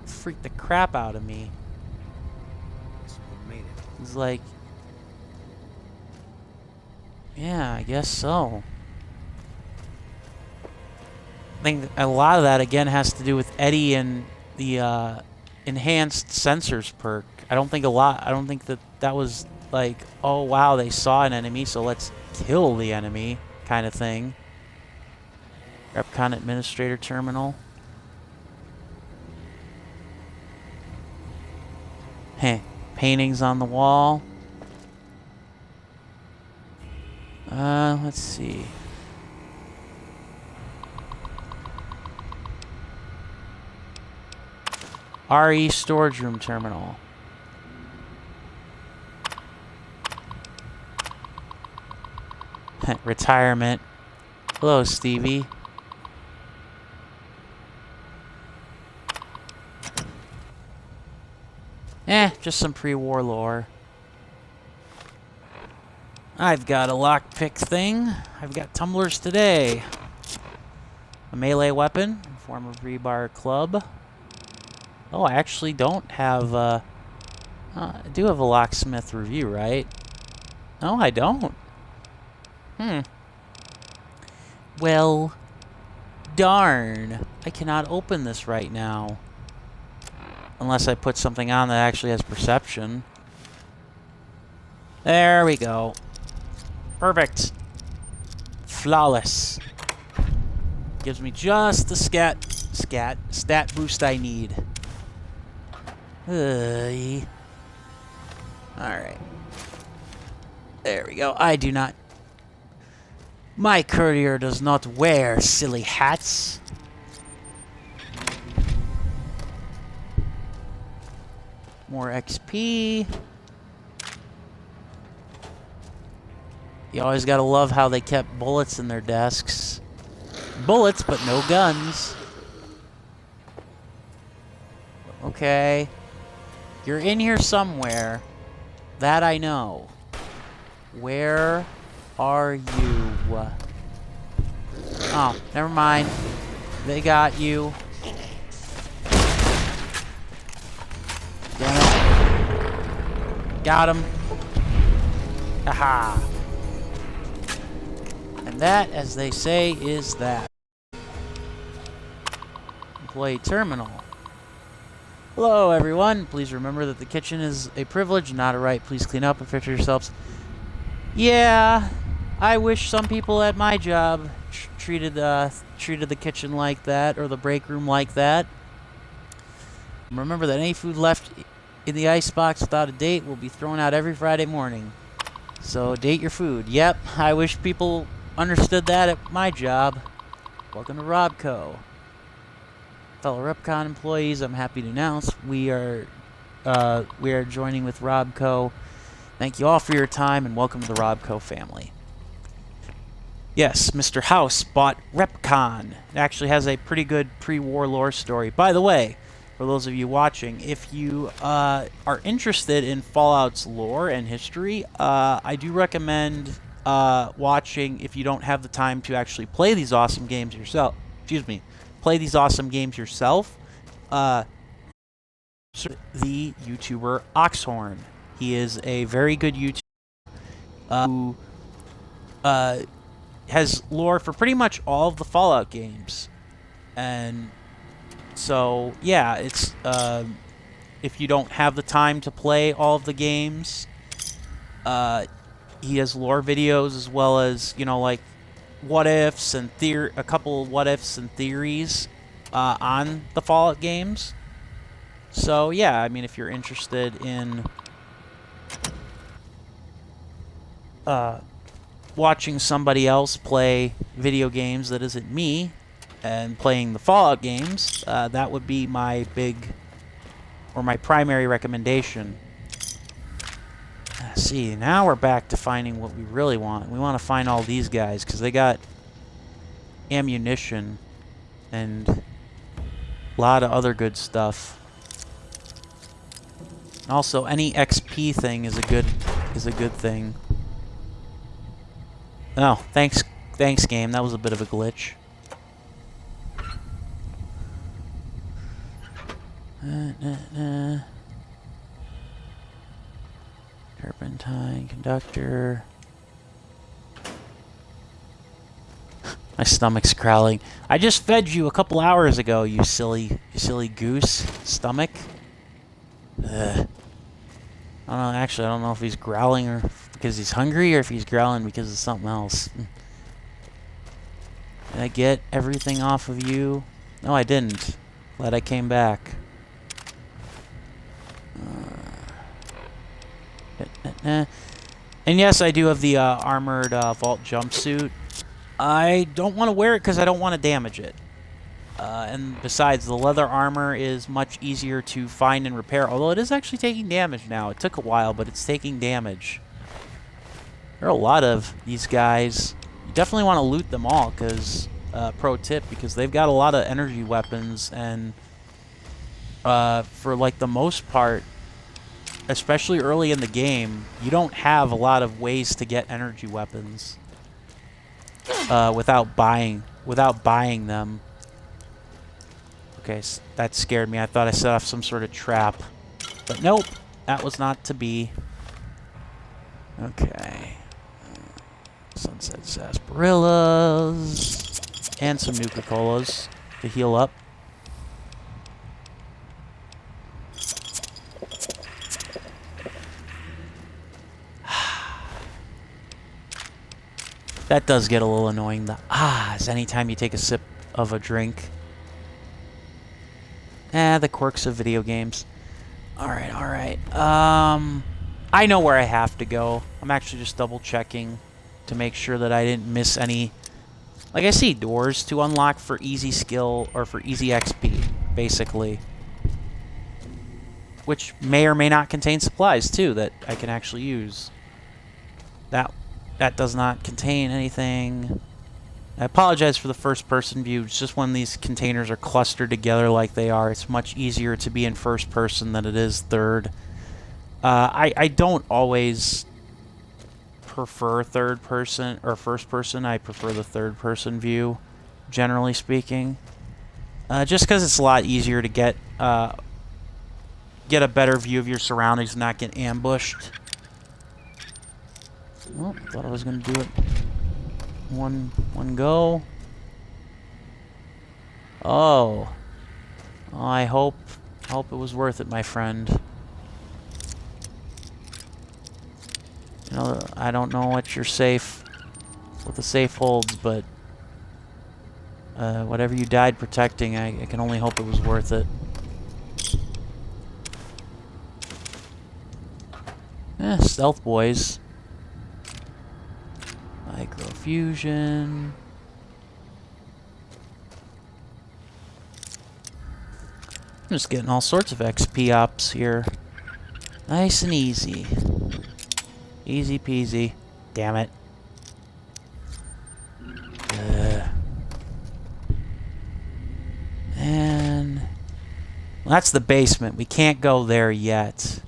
Freaked the crap out of me. It's like, yeah, I guess so. I think a lot of that again has to do with Eddie and the enhanced sensors perk. I don't think that was like, oh wow, they saw an enemy, so let's kill the enemy kind of thing. Repcon Administrator Terminal. Heh. Paintings on the wall. Let's see. RE Storage Room Terminal. Retirement. Hello, Stevie. Just some pre-war lore. I've got a lockpick thing. I've got tumblers today. A melee weapon, form of rebar club. Oh, I actually don't have I do have a locksmith review, right? No, I don't. Well, darn. I cannot open this right now. Unless I put something on that actually has perception. There we go. Perfect. Flawless. Gives me just the stat boost I need. Alright. There we go. I do not... My courier does not wear silly hats. More XP. You always gotta love how they kept bullets in their desks. Bullets, but no guns. Okay. You're in here somewhere. That I know. Where are you? Oh, never mind. They got you. Damn it. Got him. Aha. And that, as they say, is that. Employee terminal. Hello, everyone. Please remember that the kitchen is a privilege, not a right. Please clean up and fix yourselves. Yeah, I wish some people at my job treated the kitchen like that, or the break room like that. Remember that any food left in the icebox without a date will be thrown out every Friday morning. So date your food. Yep, I wish people understood that at my job. Welcome to Robco. Fellow Repcon employees, I'm happy to announce we are joining with Robco. Thank you all for your time and welcome to the Robco family. Yes, Mr. House bought Repcon. It actually has a pretty good pre-war lore story. By the way, for those of you watching, if you are interested in Fallout's lore and history, I do recommend watching if you don't have the time to actually play these awesome games yourself. Play these awesome games yourself. The YouTuber Oxhorn. He is a very good YouTuber who has lore for pretty much all of the Fallout games. And so, yeah, it's if you don't have the time to play all of the games, he has lore videos as well as, you know, like what ifs and a couple of what ifs and theories on the Fallout games. So yeah, I mean, if you're interested in watching somebody else play video games that isn't me and playing the Fallout games, that would be my my primary recommendation. See, now we're back to finding what we really want. We want to find all these guys because they got ammunition and a lot of other good stuff. Also, any XP thing is a good thing. Oh, thanks game. That was a bit of a glitch. Turpentine, conductor. My stomach's growling. I just fed you a couple hours ago, you silly goose. Stomach. Ugh. I don't know, actually, I don't know if he's growling or because he's hungry or if he's growling because of something else. Did I get everything off of you? No, I didn't. Glad I came back. And yes, I do have the armored vault jumpsuit. I don't want to wear it because I don't want to damage it. And besides, the leather armor is much easier to find and repair, although it is actually taking damage now. It took a while, but it's taking damage. There are a lot of these guys. You definitely want to loot them all, because, pro tip, because they've got a lot of energy weapons, and for, like, the most part, especially early in the game, you don't have a lot of ways to get energy weapons without buying them. Okay, that scared me. I thought I set off some sort of trap. But nope, that was not to be. Okay. Sunset sarsaparillas. And some Nuka-Colas to heal up. That does get a little annoying. The ahs anytime you take a sip of a drink. The quirks of video games. Alright, alright. I know where I have to go. I'm actually just double checking to make sure that I didn't miss any. Like, I see doors to unlock for easy skill or for easy XP, basically. Which may or may not contain supplies, too, that I can actually use. That does not contain anything. I apologize for the first-person view. It's just when these containers are clustered together like they are, it's much easier to be in first person than it is third. I don't always prefer third person or first person. I prefer the third person view, generally speaking. Just because it's a lot easier to get a better view of your surroundings and not get ambushed. Oh, thought I was going to do it. One go. Oh. I hope it was worth it, my friend. You know, I don't know what the safe holds, but whatever you died protecting, I can only hope it was worth it. Stealth boys. Microfusion. I'm just getting all sorts of XP ops here. Nice and easy. Easy peasy. Damn it. And well, that's the basement. We can't go there yet.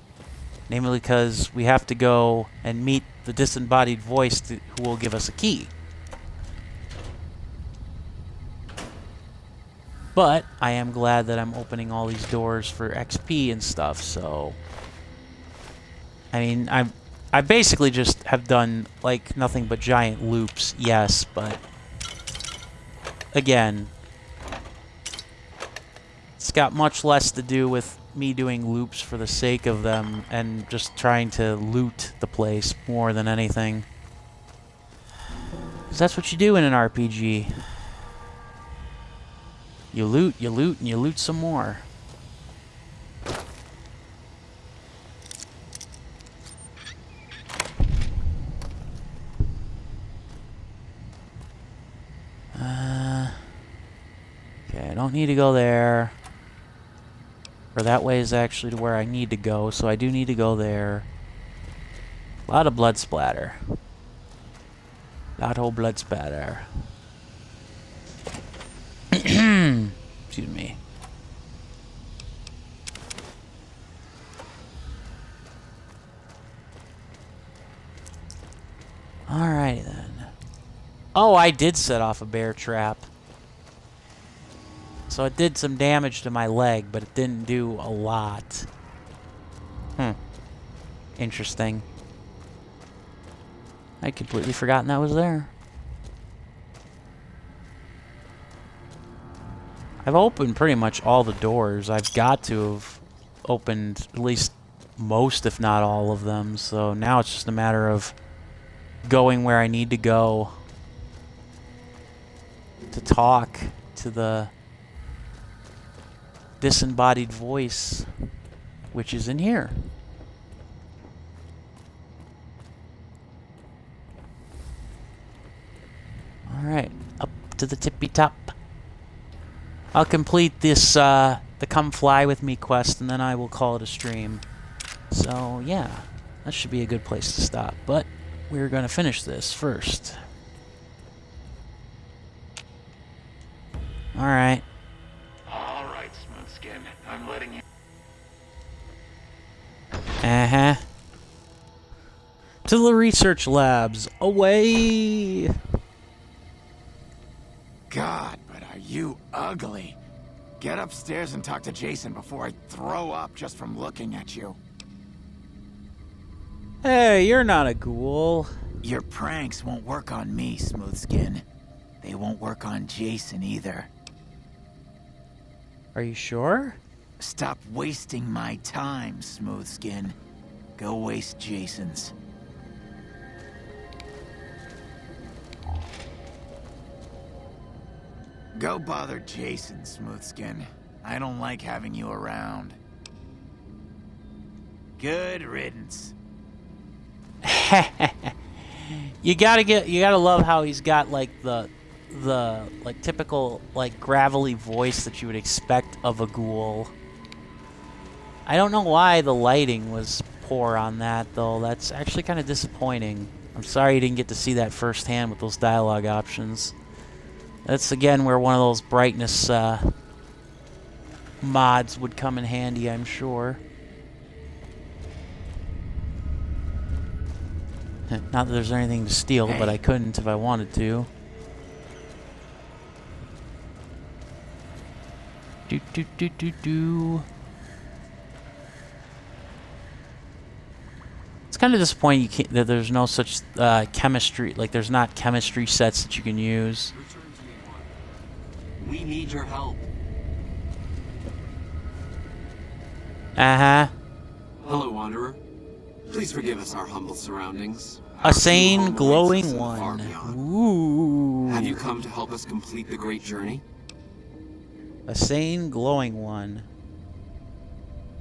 Namely because we have to go and meet the disembodied voice who will give us a key. But I am glad that I'm opening all these doors for XP and stuff, so I mean, I basically just have done like nothing but giant loops, yes, but again, it's got much less to do with me doing loops for the sake of them and just trying to loot the place more than anything. 'Cause that's what you do in an RPG. You loot, and you loot some more. Okay, I don't need to go there. Or that way is actually to where I need to go, so I do need to go there. A lot of blood splatter. Lot of blood splatter. Excuse me. Alrighty then. Oh, I did set off a bear trap. So it did some damage to my leg, but it didn't do a lot. Interesting. I'd completely forgotten that was there. I've opened pretty much all the doors. I've got to have opened at least most, if not all of them. So now it's just a matter of going where I need to go to talk to the disembodied voice, which is in here. Alright, up to the tippy top. I'll complete this, the Come Fly With Me quest, and then I will call it a stream. So, yeah, that should be a good place to stop. But we're going to finish this first. Alright. All right, Smoothskin. I'm letting you... Uh-huh. To the research labs. Away! God, but are you ugly. Get upstairs and talk to Jason before I throw up just from looking at you. Hey, you're not a ghoul. Your pranks won't work on me, Smoothskin. They won't work on Jason either. Are you sure? Stop wasting my time, Smoothskin. Go waste Jason's. Go bother Jason, Smoothskin. I don't like having you around. Good riddance. You gotta love how he's got like the like typical like gravelly voice that you would expect of a ghoul. I don't know why the lighting was poor on that though. That's actually kind of disappointing. I'm sorry you didn't get to see that firsthand with those dialogue options. That's again where one of those brightness mods would come in handy, I'm sure. Not that there's anything to steal, but I couldn't if I wanted to. Do. It's kind of disappointing that there's no such chemistry, like there's not chemistry sets that you can use. We need your help. Uh-huh. Hello, Wanderer. Please forgive us our humble surroundings. A sane, glowing one. Ooh. Have you come to help us complete the great journey? A sane, glowing one.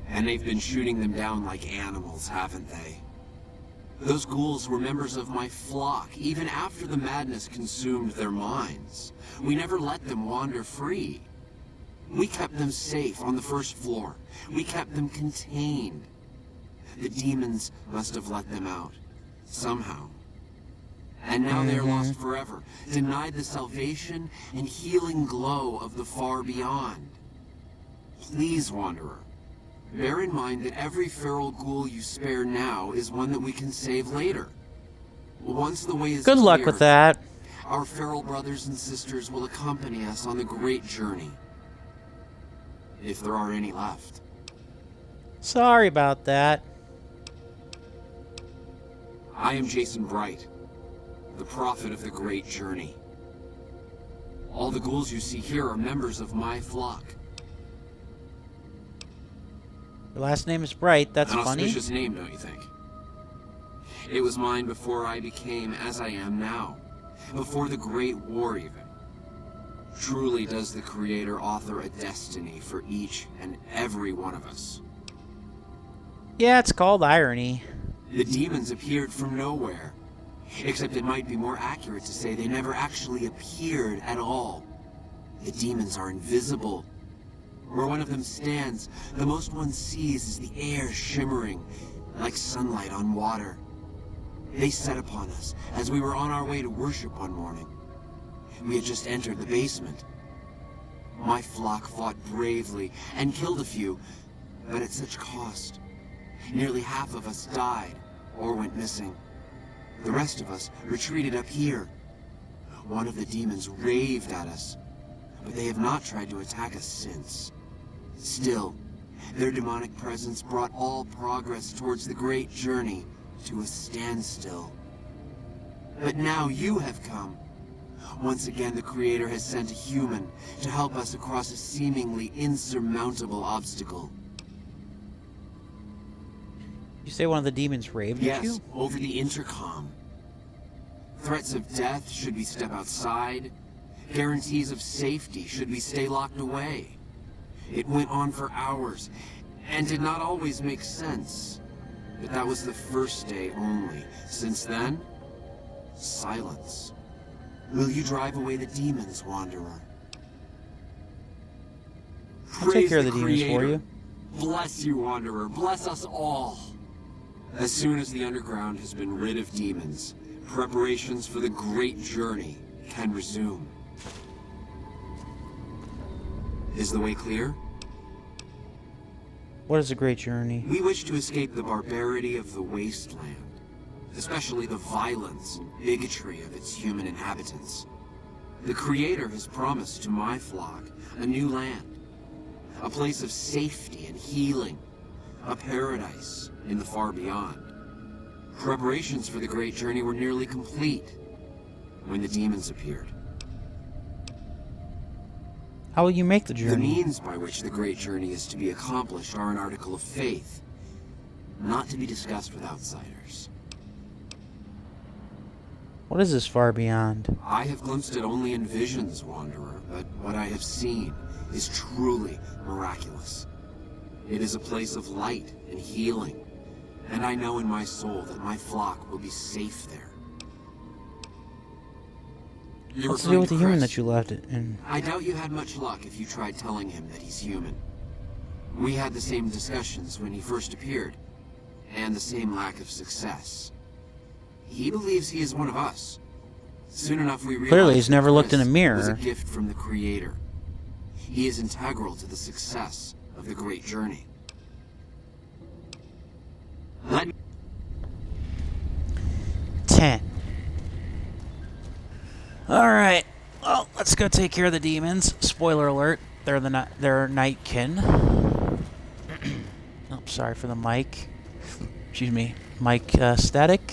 And they've been shooting them down like animals, haven't they? Those ghouls were members of my flock, even after the madness consumed their minds. We never let them wander free. We kept them safe on the first floor. We kept them contained. The demons must have let them out, somehow. And now they're lost forever, denied the salvation and healing glow of the far beyond. Please, Wanderer, bear in mind that every feral ghoul you spare now is one that we can save later. Once the way is Good luck clear, with that. Our feral brothers and sisters will accompany us on the great journey. If there are any left. Sorry about that. I am Jason Bright, the prophet of the great journey. All the ghouls you see here are members of my flock. Your last name is Bright, that's An funny. auspicious name, don't you think? It was mine before I became as I am now. Before the Great War, even. Truly does the Creator author a destiny for each and every one of us. Yeah, it's called irony. The demons appeared from nowhere. Except it might be more accurate to say they never actually appeared at all. The demons are invisible. Where one of them stands, the most one sees is the air shimmering, like sunlight on water. They set upon us as we were on our way to worship one morning. We had just entered the basement. My flock fought bravely and killed a few, but at such cost. Nearly half of us died or went missing. The rest of us retreated up here. One of the demons raved at us, but they have not tried to attack us since. Still, their demonic presence brought all progress towards the great journey to a standstill. But now you have come. Once again, the Creator has sent a human to help us across a seemingly insurmountable obstacle. You say one of the demons raved at you? Yes, over the intercom. Threats of death should we step outside. Guarantees of safety should we stay locked away. It went on for hours, and did not always make sense. But that was the first day only. Since then, silence. Will you drive away the demons, Wanderer? I'll take care of the demons for you. Bless you, Wanderer. Bless us all. As soon as the underground has been rid of demons, preparations for the great journey can resume. Is the way clear? What is a great journey? We wish to escape the barbarity of the wasteland, especially the violence and bigotry of its human inhabitants. The Creator has promised to my flock a new land, a place of safety and healing, a paradise in the far beyond. Preparations for the great journey were nearly complete when the demons appeared. How will you make the The journey? means by which the great journey is to be accomplished are an article of faith, not to be discussed with outsiders. What is this far beyond? I have glimpsed it only in visions, Wanderer, but what I have seen is truly miraculous. It is a place of light and healing, and I know in my soul that my flock will be safe there. You're What's to do with the human Chris. that you left it in? I doubt you had much luck if you tried telling him that he's human. We had the same discussions when he first appeared, and the same lack of success. He believes he is one of us. Soon enough we realize Clearly he's never looked in a Chris mirror. was a gift from the Creator. He is integral to the success of the great journey. Let me 10. Alright. Well, let's go take care of the demons. Spoiler alert. They're nightkin. Oh, sorry for the mic. Excuse me. Mic static.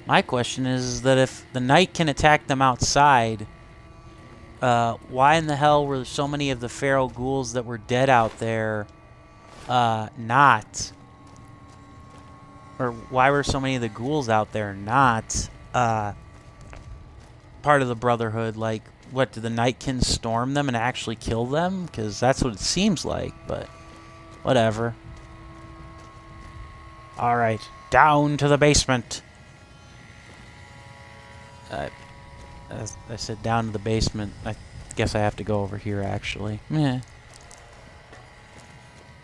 My question is that if the knight can attack them outside, why in the hell were so many of the feral ghouls that were dead out there not? Or why were so many of the ghouls out there not part of the Brotherhood? Like, what, did the Nightkin storm them and actually kill them? Because that's what it seems like, but whatever. Alright, down to the basement. I said down to the basement. I guess I have to go over here, actually. Meh.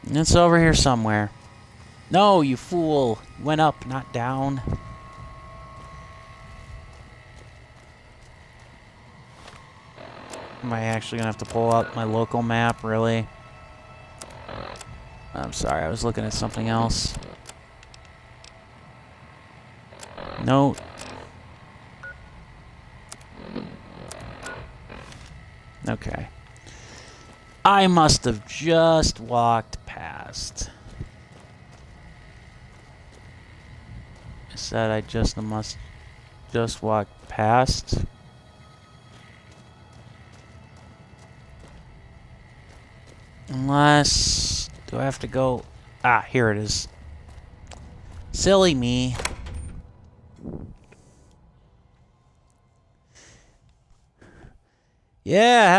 It's over here somewhere. No, you fool. Went up, not down. Am I actually going to have to pull out my local map? Really? I'm sorry, I was looking at something else. No. Okay. I must have just walked past. I said I must just walk past. Unless, do I have to go? Ah, here it is. Silly me. Yeah,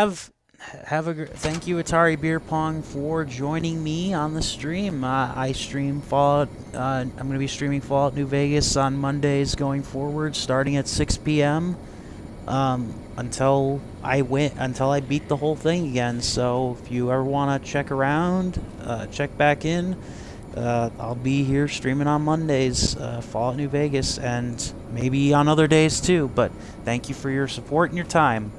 have a thank you Atari Beer Pong for joining me on the stream. I stream Fallout. I'm going to be streaming Fallout New Vegas on Mondays going forward, starting at 6 p.m. Until I beat the whole thing again. So if you ever want to check around, check back in. I'll be here streaming on Mondays, Fallout New Vegas, and maybe on other days too. But thank you for your support and your time.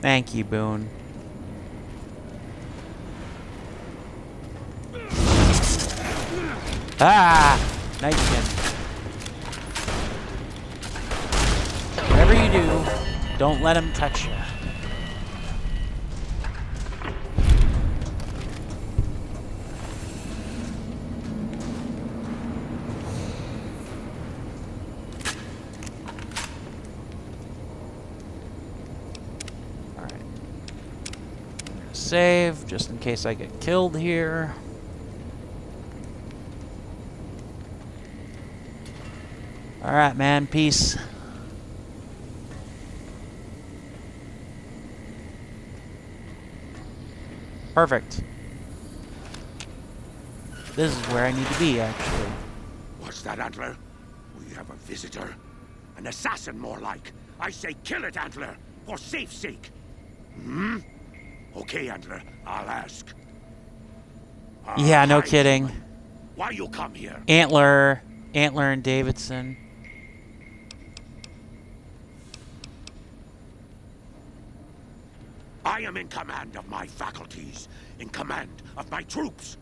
Thank you, Boone. Ah! Nightkin. Whatever you do, don't let him touch you. Alright. I'm gonna save, just in case I get killed here. Alright, man. Peace. Perfect. This is where I need to be, actually. What's that, Antler? We have a visitor. An assassin, more like. I say kill it, Antler, for safe's sake. Hmm? Okay, Antler, I'll ask. Yeah, no Hi, kidding. human. Why you come here? Antler and Davidson. I am in command of my faculties, in command of my troops.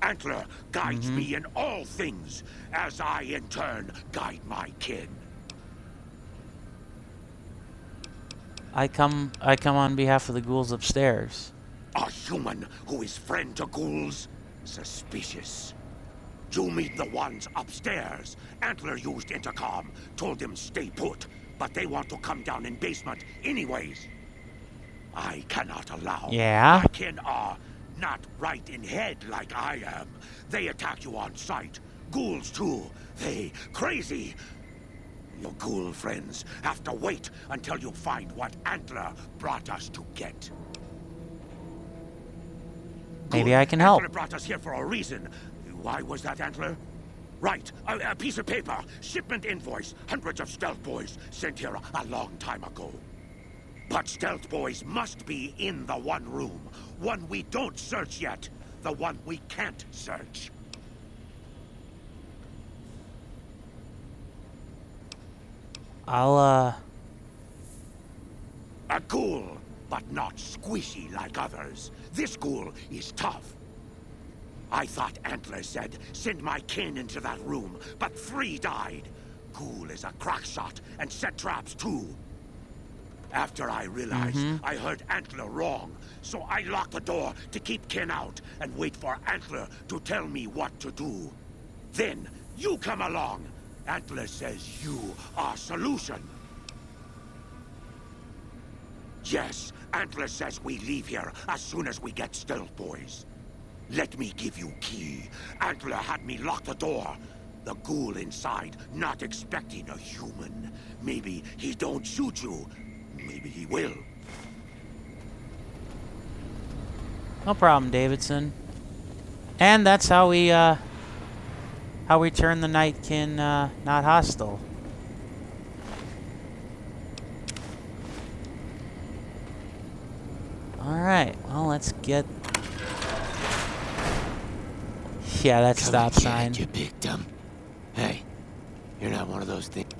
Antler guides me in all things, as I in turn guide my kin. I come on behalf of the ghouls upstairs. A human who is friend to ghouls? Suspicious. You meet the ones upstairs. Antler used intercom, told them stay put, but they want to come down in basement anyways. I cannot allow. Yeah? My kin are not right in head like I am. They attack you on sight. Ghouls too. They crazy. Your ghoul friends have to wait until you find what Antler brought us to get. Maybe I can help. Antler brought us here for a reason. Why was that, Antler? Right, a piece of paper, shipment invoice, hundreds of stealth boys sent here a long time ago. But stealth boys must be in the one room, one we don't search yet, the one we can't search. I'll, A ghoul, but not squishy like others. This ghoul is tough. I thought Antler said, send my kin into that room, but 3 died. Ghoul is a crack shot and set traps too. After I realized I heard Antler wrong, so I locked the door to keep kin out and wait for Antler to tell me what to do. Then you come along. Antler says you are solution. Yes, Antler says we leave here as soon as we get stealth boys. Let me give you key. Antler had me lock the door. The ghoul inside not expecting a human. Maybe he don't shoot you. Maybe he will. no problem, Davidson. And that's how we turn the Nightkin not hostile. Alright, well, let's get... Yeah, that stop sign. You big dumb. Hey, you're not one of those things.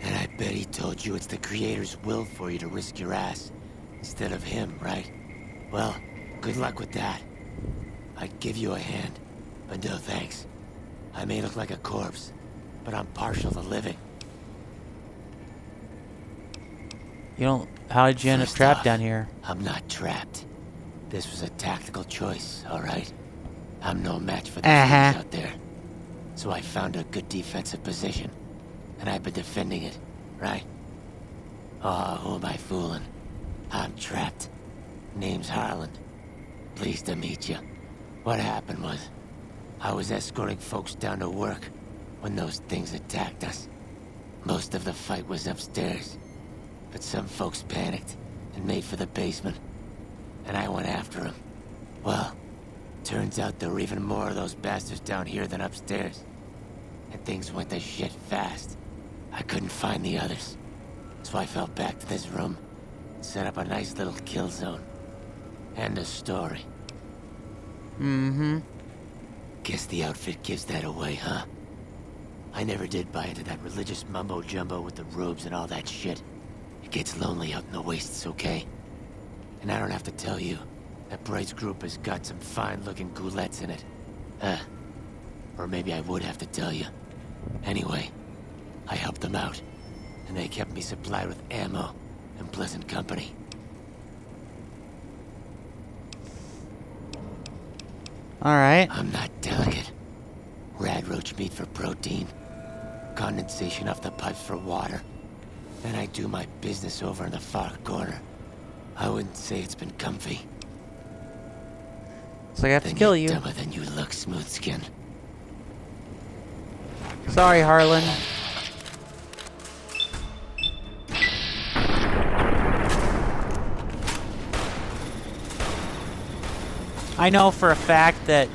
And I bet he told you it's the Creator's will for you to risk your ass instead of him, right? Well, good luck with that. I'd give you a hand, but no thanks. I may look like a corpse, but I'm partial to living. You don't... How did you end up First trapped off, down here? I'm not trapped. This was a tactical choice, alright? I'm no match for the things out there. So I found a good defensive position, and I've been defending it, right? Oh, who am I fooling? I'm trapped. Name's Harlan. Pleased to meet you. What happened was, I was escorting folks down to work when those things attacked us. Most of the fight was upstairs, but some folks panicked and made for the basement, and I went after them. Well, turns out there were even more of those bastards down here than upstairs, and things went to shit fast. I couldn't find the others, so I fell back to this room and set up a nice little kill zone. End of story. Guess the outfit gives that away, huh? I never did buy into that religious mumbo-jumbo with the robes and all that shit. It gets lonely out in the wastes, okay? And I don't have to tell you, that Bright's group has got some fine-looking ghoulettes in it. Or maybe I would have to tell you. Anyway, I helped them out, and they kept me supplied with ammo and pleasant company. Alright. I'm not delicate. Radroach meat for protein, condensation off the pipes for water. Then I do my business over in the far corner. I wouldn't say it's been comfy. So I have to Then kill you're you. dumber than you look, smooth skin. Sorry, Harlan. I know for a fact that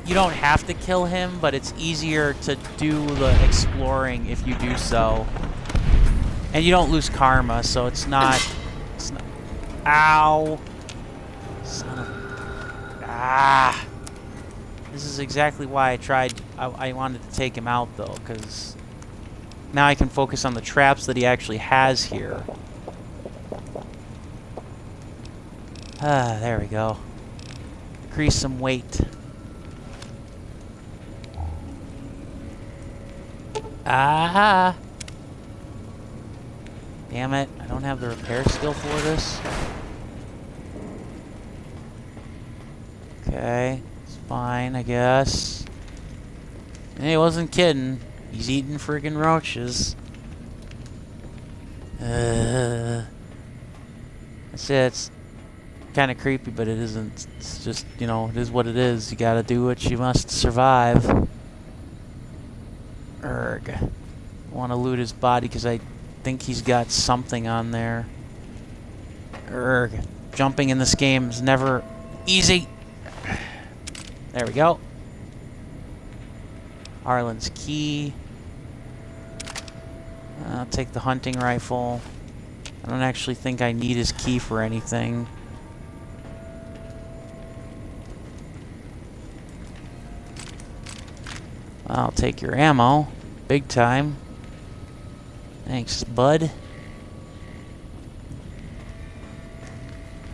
you don't have to kill him, but it's easier to do the exploring if you do so. And you don't lose karma, so it's not... Ow! Son of... Ah! This is exactly why I tried... I wanted to take him out, though, because... Now I can focus on the traps that he actually has here. Ah, there we go. Increase some weight. Ah! Damn it, I don't have the repair skill for this. Okay, it's fine, I guess. And he wasn't kidding. He's eating friggin' roaches. That's it. It's kind of creepy, but it isn't. It's just, you know, it is what it is. You gotta do what you must to survive. Erg. I want to loot his body because I think he's got something on there. Erg. Jumping in this game is never easy. There we go. Harlan's key. I'll take the hunting rifle. I don't actually think I need his key for anything. I'll take your ammo. Big time. Thanks, bud.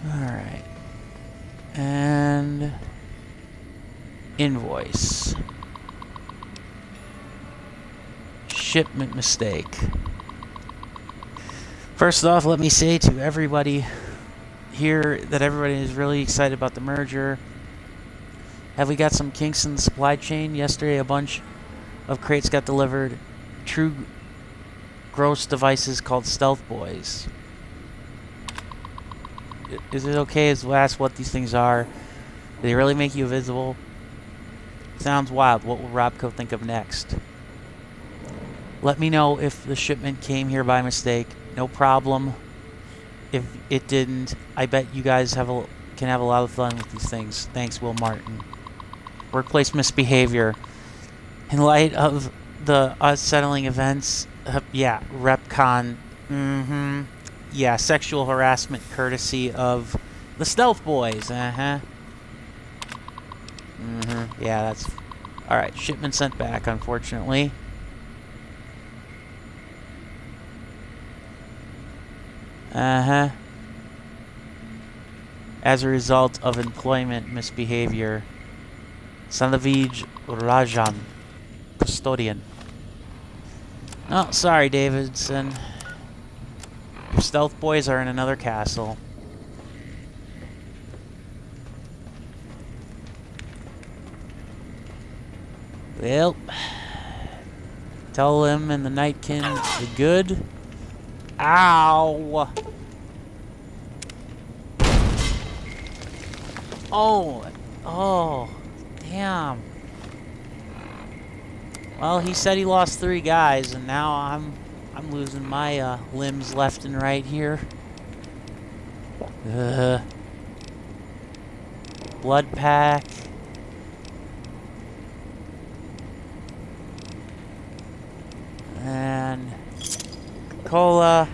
Alright. And... invoice. Shipment mistake. First off, let me say to everybody here that everybody is really excited about the merger. Have we got some kinks in the supply chain? Yesterday, a bunch of crates got delivered. True gross devices called Stealth Boys. Is it okay to ask what these things are? Do they really make you invisible? Sounds wild. What will Robco think of next? Let me know if the shipment came here by mistake. No problem. If it didn't, I bet you guys can have a lot of fun with these things. Thanks, Will Martin. Workplace misbehavior. In light of the unsettling events, yeah, RepCon. Yeah, sexual harassment courtesy of the Stealth Boys. Yeah, that's... Alright, shipment sent back, unfortunately. As a result of employment misbehavior. Sanavij Rajan, custodian. Oh, sorry, Davidson. Your Stealth Boys are in another castle. Well, tell them and the Nightkin you're good. Ow! Oh, damn. Well, he said he lost 3 guys, and now I'm losing my limbs left and right here. Blood pack. And cola.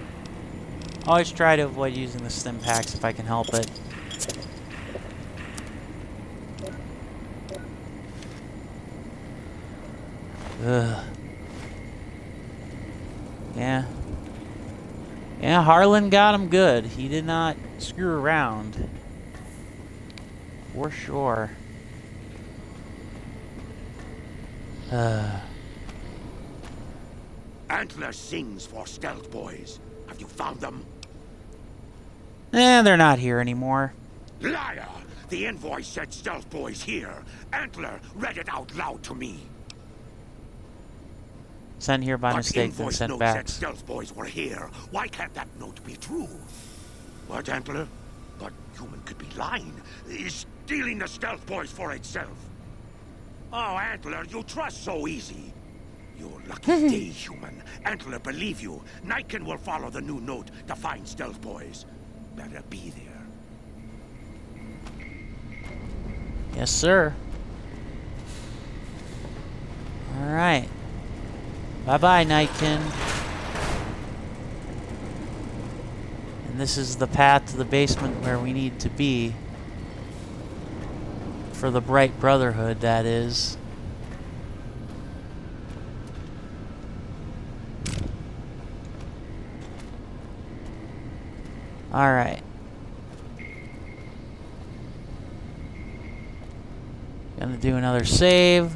Always try to avoid using the stim packs if I can help it. Yeah. Yeah, Harlan got him good. He did not screw around. For sure. Antler sings for stealth boys. Have you found them? They're not here anymore. Liar! The envoy said stealth boys here. Antler read it out loud to me. Sent here by mistake, then Invoice sent note back. said stealth boys were here. Why can't that note be true? What, Antler? But human could be lying. Is stealing the stealth boys for itself. Oh, Antler, you trust so easy. Your lucky day, human. Antler, believe you. Nightkin will follow the new note to find stealth boys. Better be there. Yes, sir. Alright. Bye-bye, Nightkin. And this is the path to the basement where we need to be. For the Bright Brotherhood, that is. Alright. Gonna do another save.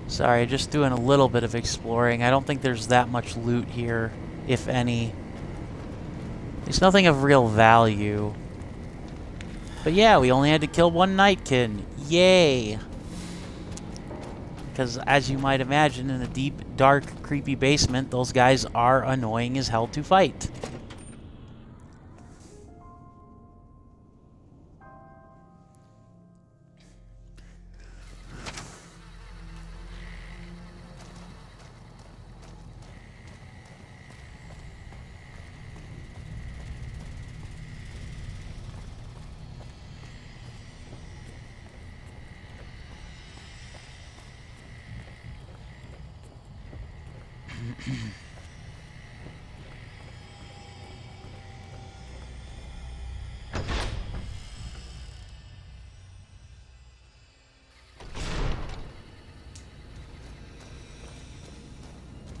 Sorry, just doing a little bit of exploring. I don't think there's that much loot here, if any. There's nothing of real value. But yeah, we only had to kill one Nightkin. Yay! Because as you might imagine, in a deep, dark, creepy basement, those guys are annoying as hell to fight.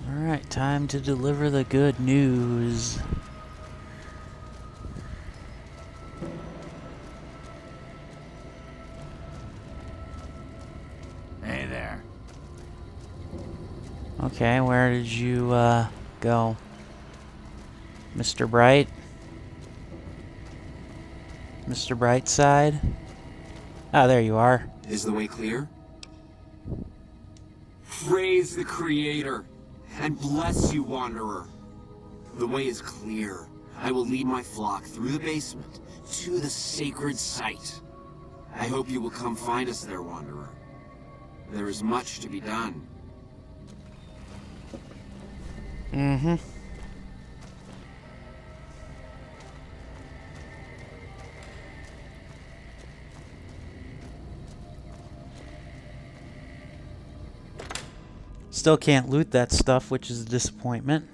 Alright, time to deliver the good news. Hey there. Okay, where did you, go? Mr. Bright? Mr. Brightside? Ah, there you are. Is the way clear? Praise the Creator, and bless you, Wanderer. The way is clear. I will lead my flock through the basement to the sacred site. I hope you will come find us there, Wanderer. There is much to be done. Mm-hmm. Still can't loot that stuff, which is a disappointment.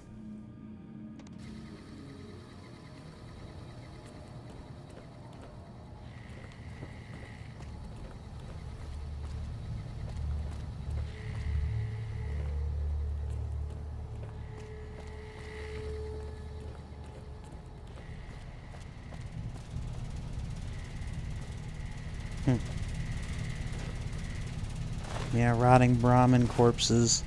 Yeah, rotting Brahmin corpses.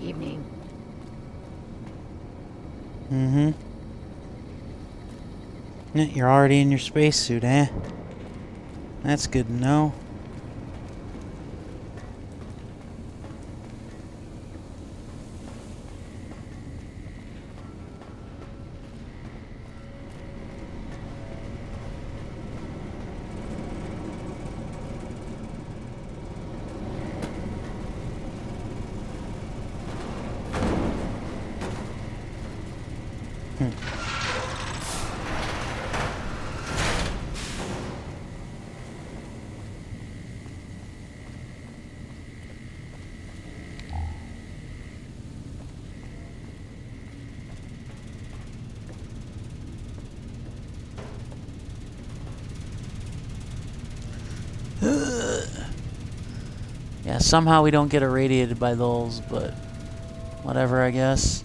Evening. Mm-hmm. Yeah, you're already in your spacesuit, eh? That's good to know. somehow we don't get irradiated by those, but whatever, I guess.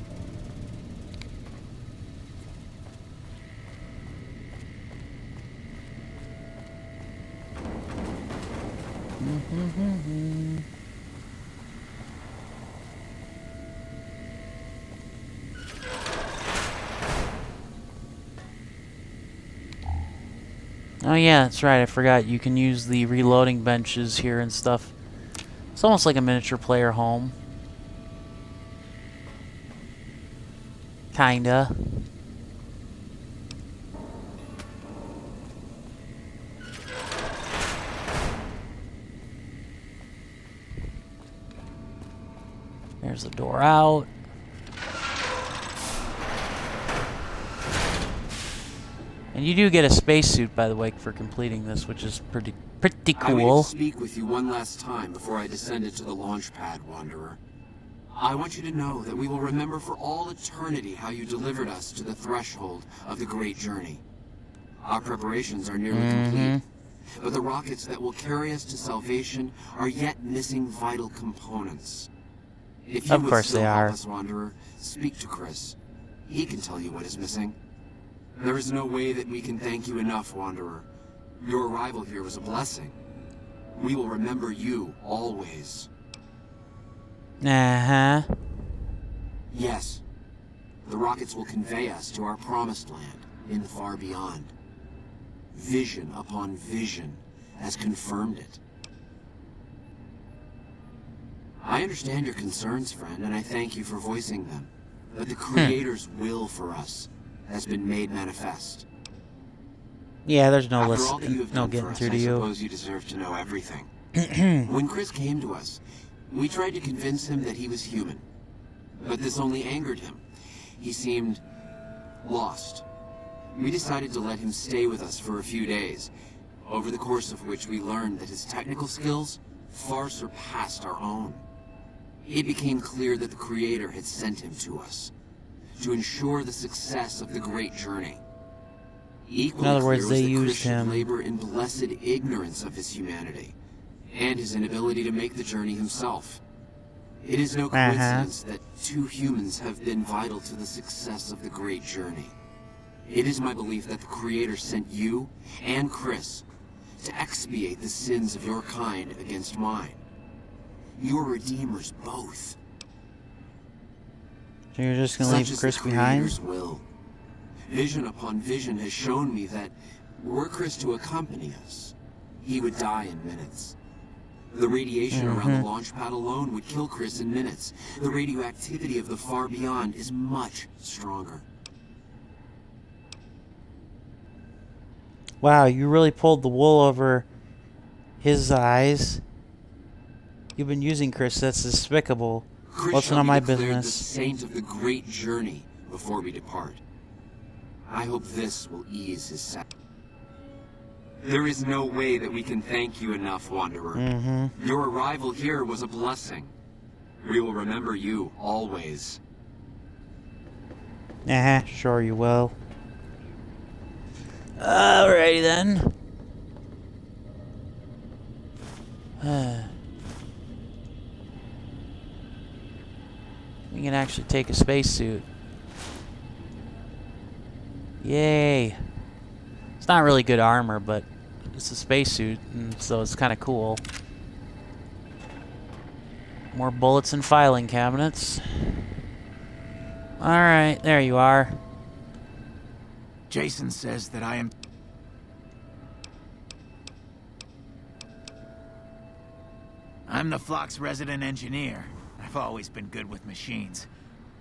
Oh yeah, that's right, I forgot. You can use the reloading benches here and stuff. It's almost like a miniature player home. Kinda. There's the door out. And you do get a spacesuit, by the way, for completing this, which is pretty I waited cool. to speak with you one last time before I descended to the launch pad, Wanderer. I want you to know that we will remember for all eternity how you delivered us to the threshold of the great journey. Our preparations are nearly complete, but the rockets that will carry us to salvation are yet missing vital components. If you Of would course still they help are. us, Wanderer, speak to Chris. He can tell you what is missing. There is no way that we can thank you enough, Wanderer. Your arrival here was a blessing. We will remember you always. Uh-huh. Yes. The rockets will convey us to our promised land in the far beyond. Vision upon vision has confirmed it. I understand your concerns, friend, and I thank you for voicing them. But the Creator's will for us has been made manifest. Yeah, there's no After all that you have done getting for us, through to I you. suppose you deserve to know everything. When Chris came to us, we tried to convince him that he was human. But this only angered him. He seemed lost. We decided to let him stay with us for a few days, over the course of which we learned that his technical skills far surpassed our own. It became clear that the Creator had sent him to us to ensure the success of the great journey. Equally In other words, clear was they that used Chris should him. labor in blessed ignorance of his humanity and his inability to make the journey himself. It is no coincidence that two humans have been vital to the success of the great journey. It is my belief that the Creator sent you and Chris to expiate the sins of your kind against mine. Your redeemers both. So you're just gonna Such leave is Chris the behind? Creator's will. Vision upon vision has shown me that were Chris to accompany us, he would die in minutes. The radiation around the launch pad alone would kill Chris in minutes. The radioactivity of the far beyond is much stronger. Wow, you really pulled the wool over his eyes. You've been using Chris, that's despicable. Chris What's shall none of be my declared business? the saint of the great journey before we depart. I hope this will ease his sadness. There is no way that we can thank you enough, Wanderer. Your arrival here was a blessing. We will remember you always. Sure you will. Alrighty then. We can actually take a spacesuit. Yay. It's not really good armor, but it's a spacesuit, and so it's kind of cool. More bullets and filing cabinets. Alright, there you are. Jason says that I am... I'm the Flock's resident engineer. I've always been good with machines.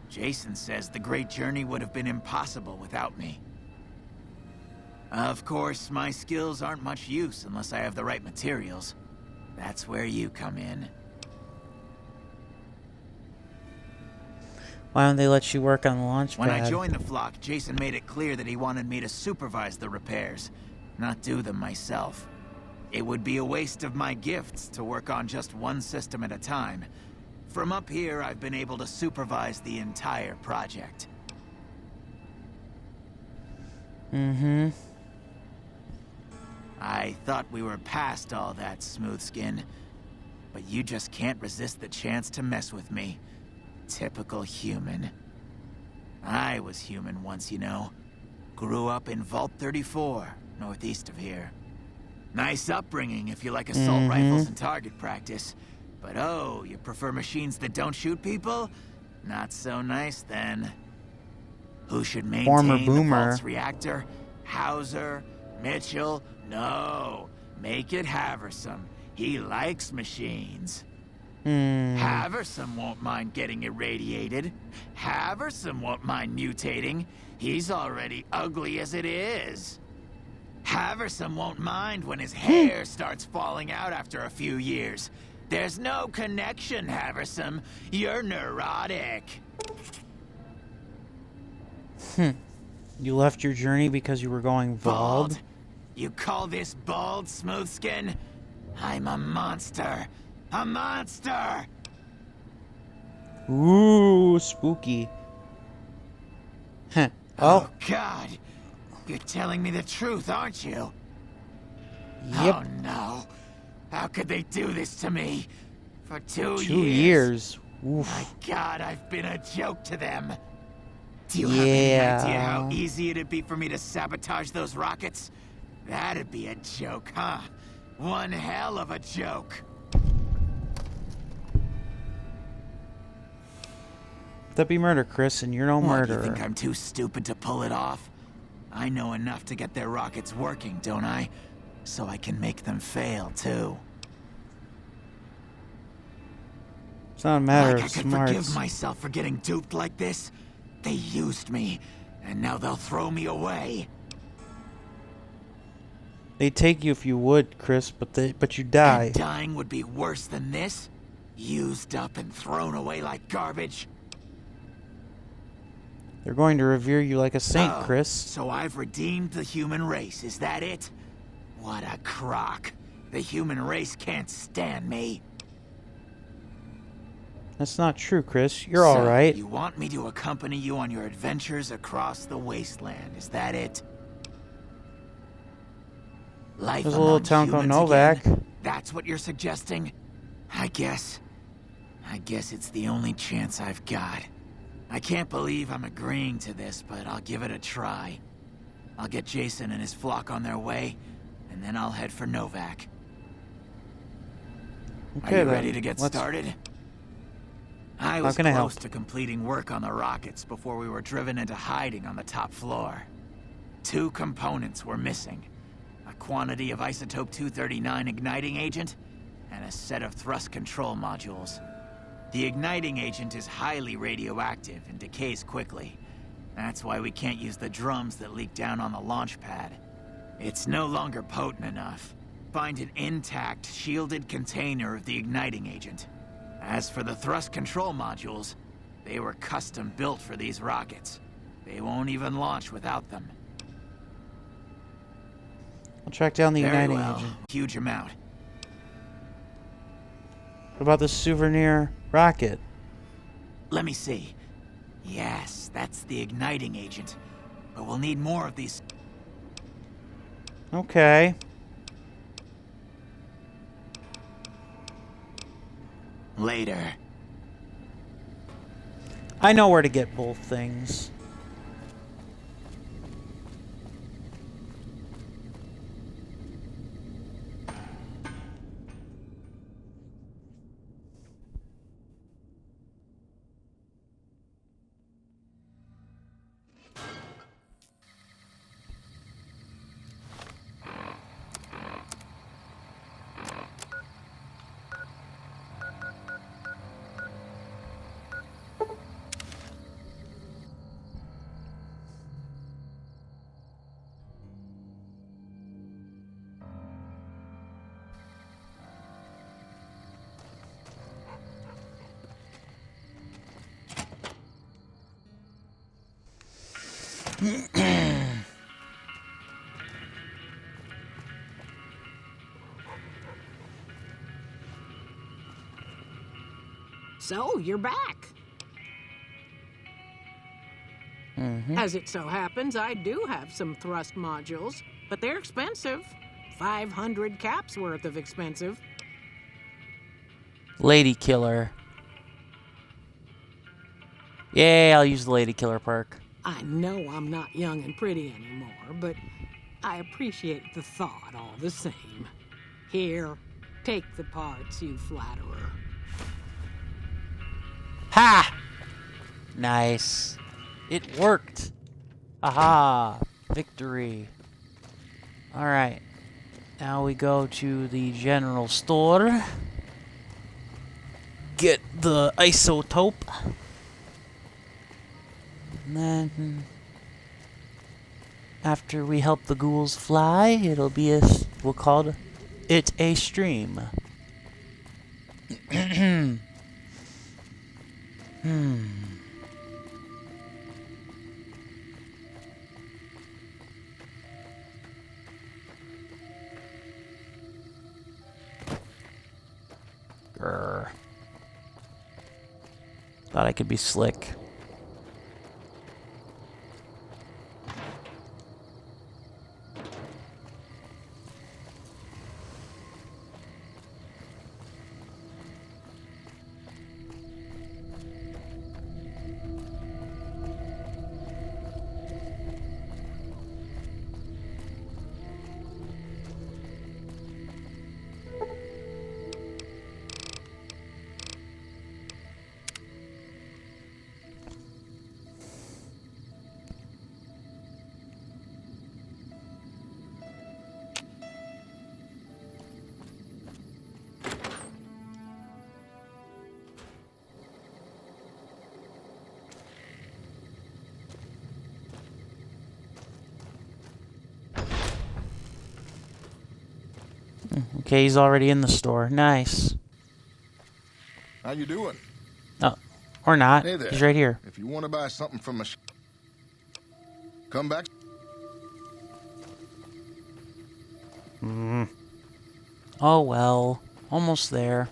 Jason says the Great Journey would have been impossible without me. Of course, my skills aren't much use unless I have the right materials. That's where you come in. Why don't they let you work on the launch When pad? I joined the Flock, Jason made it clear that he wanted me to supervise the repairs, not do them myself. It would be a waste of my gifts to work on just one system at a time. From up here, I've been able to supervise the entire project. I thought we were past all that, Smoothskin. but you just can't resist the chance to mess with me. Typical human. I was human once, you know. Grew up in Vault 34, northeast of here. Nice upbringing if you like assault rifles and target practice. But oh, you prefer machines that don't shoot people? Not so nice then. Who should maintain the Vault's reactor? Hauser? Mitchell? No. Make it Haversam. He likes machines. Haversam won't mind getting irradiated. Haversam won't mind mutating. He's already ugly as it is. Haversam won't mind when his hair starts falling out after a few years. There's no connection, Haversam. You're neurotic. You left your journey because you were going bald? You call this bald, Smoothskin? I'm a monster. A monster! Ooh, spooky. Oh, God. You're telling me the truth, aren't you? Yep. Oh, no. How could they do this to me? For 2 years? 2 years. Oof. My God, I've been a joke to them. Do you have any idea how easy it'd be for me to sabotage those rockets? That'd be a joke, huh? One hell of a joke. That'd be murder, Chris, and you're no murderer. You think I'm too stupid to pull it off? I know enough to get their rockets working, don't I? So I can make them fail, too. It's not a matter like of I could smarts. forgive myself for getting duped like this? They used me, and now they'll throw me away. They'd take you if you would, Chris, but you die. And dying would be worse than this? Used up and thrown away like garbage? They're going to revere you like a saint, Chris. So I've redeemed the human race, is that it? What a crock. The human race can't stand me. That's not true, Chris. You're all right. You want me to accompany you on your adventures across the wasteland, is that it? Life There's a little town called Novac. Again? That's what you're suggesting? I guess it's the only chance I've got. I can't believe I'm agreeing to this, but I'll give it a try. I'll get Jason and his flock on their way, and then I'll head for Novac. Okay, Are you ready to get started? I was can I help? close to completing work on the rockets before we were driven into hiding on the top floor. 2 components were missing. A quantity of isotope 239 igniting agent, and a set of thrust control modules. The igniting agent is highly radioactive and decays quickly. That's why we can't use the drums that leak down on the launch pad. It's no longer potent enough. Find an intact, shielded container of the igniting agent. As for the thrust control modules, they were custom built for these rockets. They won't even launch without them. I'll track down the igniting Very well. agent. Huge amount. What about the souvenir rocket? Let me see. Yes, that's the igniting agent. But we'll need more of these. Okay. Later. I know where to get both things. So, you're back. As it so happens, I do have some thrust modules, but they're expensive. 500 caps worth of expensive. Lady Killer. Yay, I'll use the Lady Killer perk. I know I'm not young and pretty anymore, but I appreciate the thought all the same. Here, take the parts, you flatterer. Ha! Nice. It worked. Aha! Victory. Alright. Now we go to the general store. Get the isotope. And then, after we help the ghouls fly, it'll be we'll call it a stream. Grr. Thought I could be slick. Okay, he's already in the store. Nice. How you doing? Oh, or not. Hey there. He's right here. If you want to buy something from a come back. Oh well. Almost there.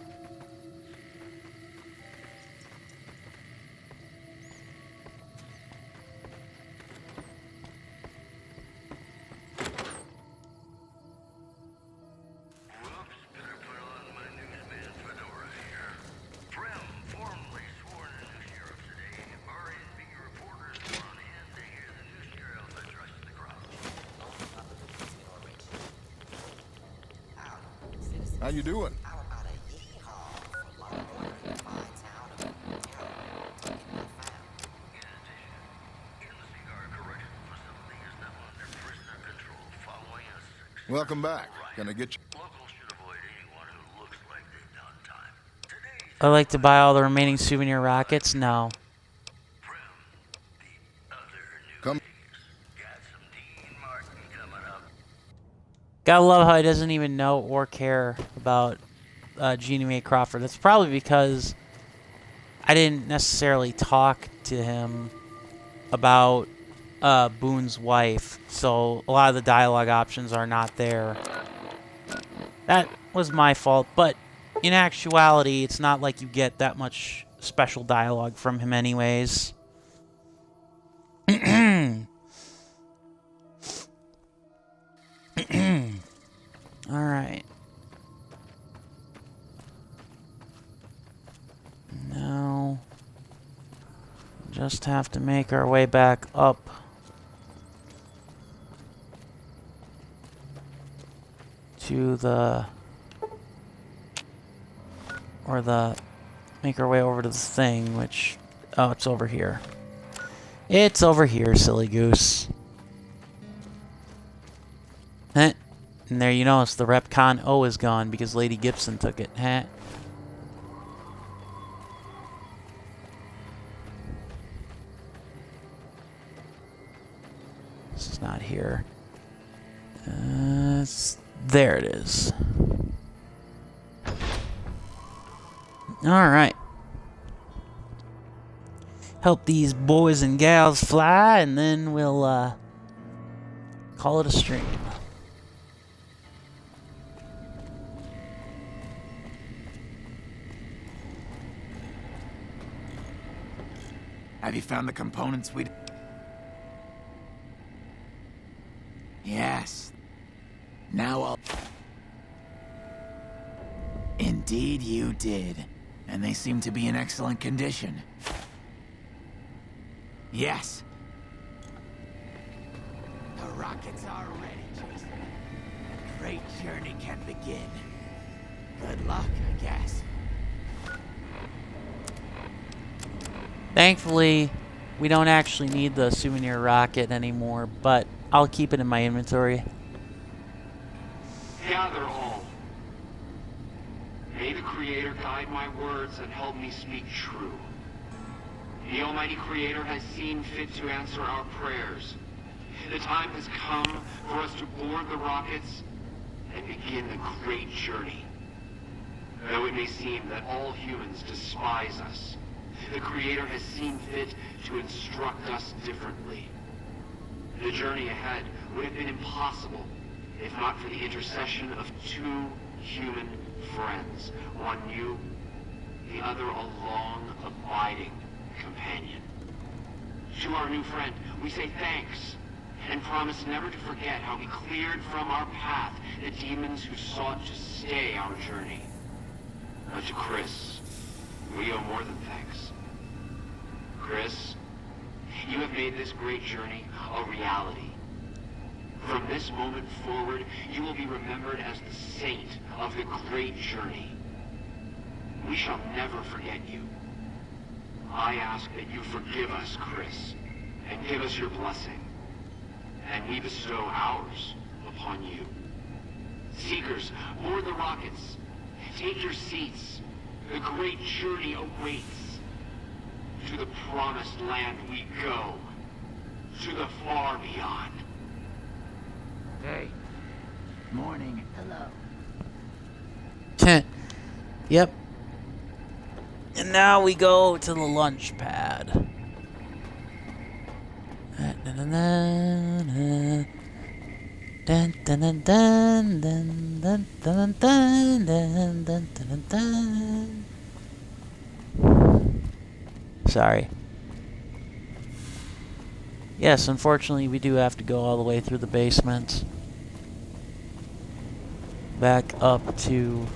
How you doing? Welcome back. Gonna get you. I like to buy all the remaining souvenir rockets. No. Come. Gotta love how he doesn't even know or care about Jeannie Mae Crawford. That's probably because I didn't necessarily talk to him about Boone's wife, so a lot of the dialogue options are not there. That was my fault, but in actuality, it's not like you get that much special dialogue from him anyways. Alright. Now, just have to make our way back up. To the... make our way over to the thing, which... Oh, it's over here. It's over here, silly goose. Heh. And there you notice the Repcon O is gone because Lady Gibson took it. Heh. This is not here. There it is. Alright. Help these boys and gals fly, and then we'll call it a stream. Have you found the components we... Yes. Now I'll... Indeed you did. and they seem to be in excellent condition. Yes. The rockets are ready, Jason. The great journey can begin. Good luck, I guess. Thankfully, we don't actually need the souvenir rocket anymore, but I'll keep it in my inventory. Gather all. May the Creator guide my words and help me speak true. The Almighty Creator has seen fit to answer our prayers. The time has come for us to board the rockets and begin the great journey. Though it may seem that all humans despise us, the Creator has seen fit to instruct us differently. The journey ahead would have been impossible if not for the intercession of two human friends. One new, the other a long, abiding companion. To our new friend, we say thanks and promise never to forget how he cleared from our path the demons who sought to stay our journey. But to Chris, we owe more than thanks. Chris, you have made this great journey a reality. From this moment forward, you will be remembered as the saint of the great journey. We shall never forget you. I ask that you forgive us, Chris, and give us your blessing. And we bestow ours upon you. Seekers, board the rockets. Take your seats. The great journey awaits. To the promised land we go. To the far beyond. Hey. Morning. Hello. Yep. And now we go to the lunch pad. Sorry. Yes, unfortunately, we do have to go all the way through the basement. Back up to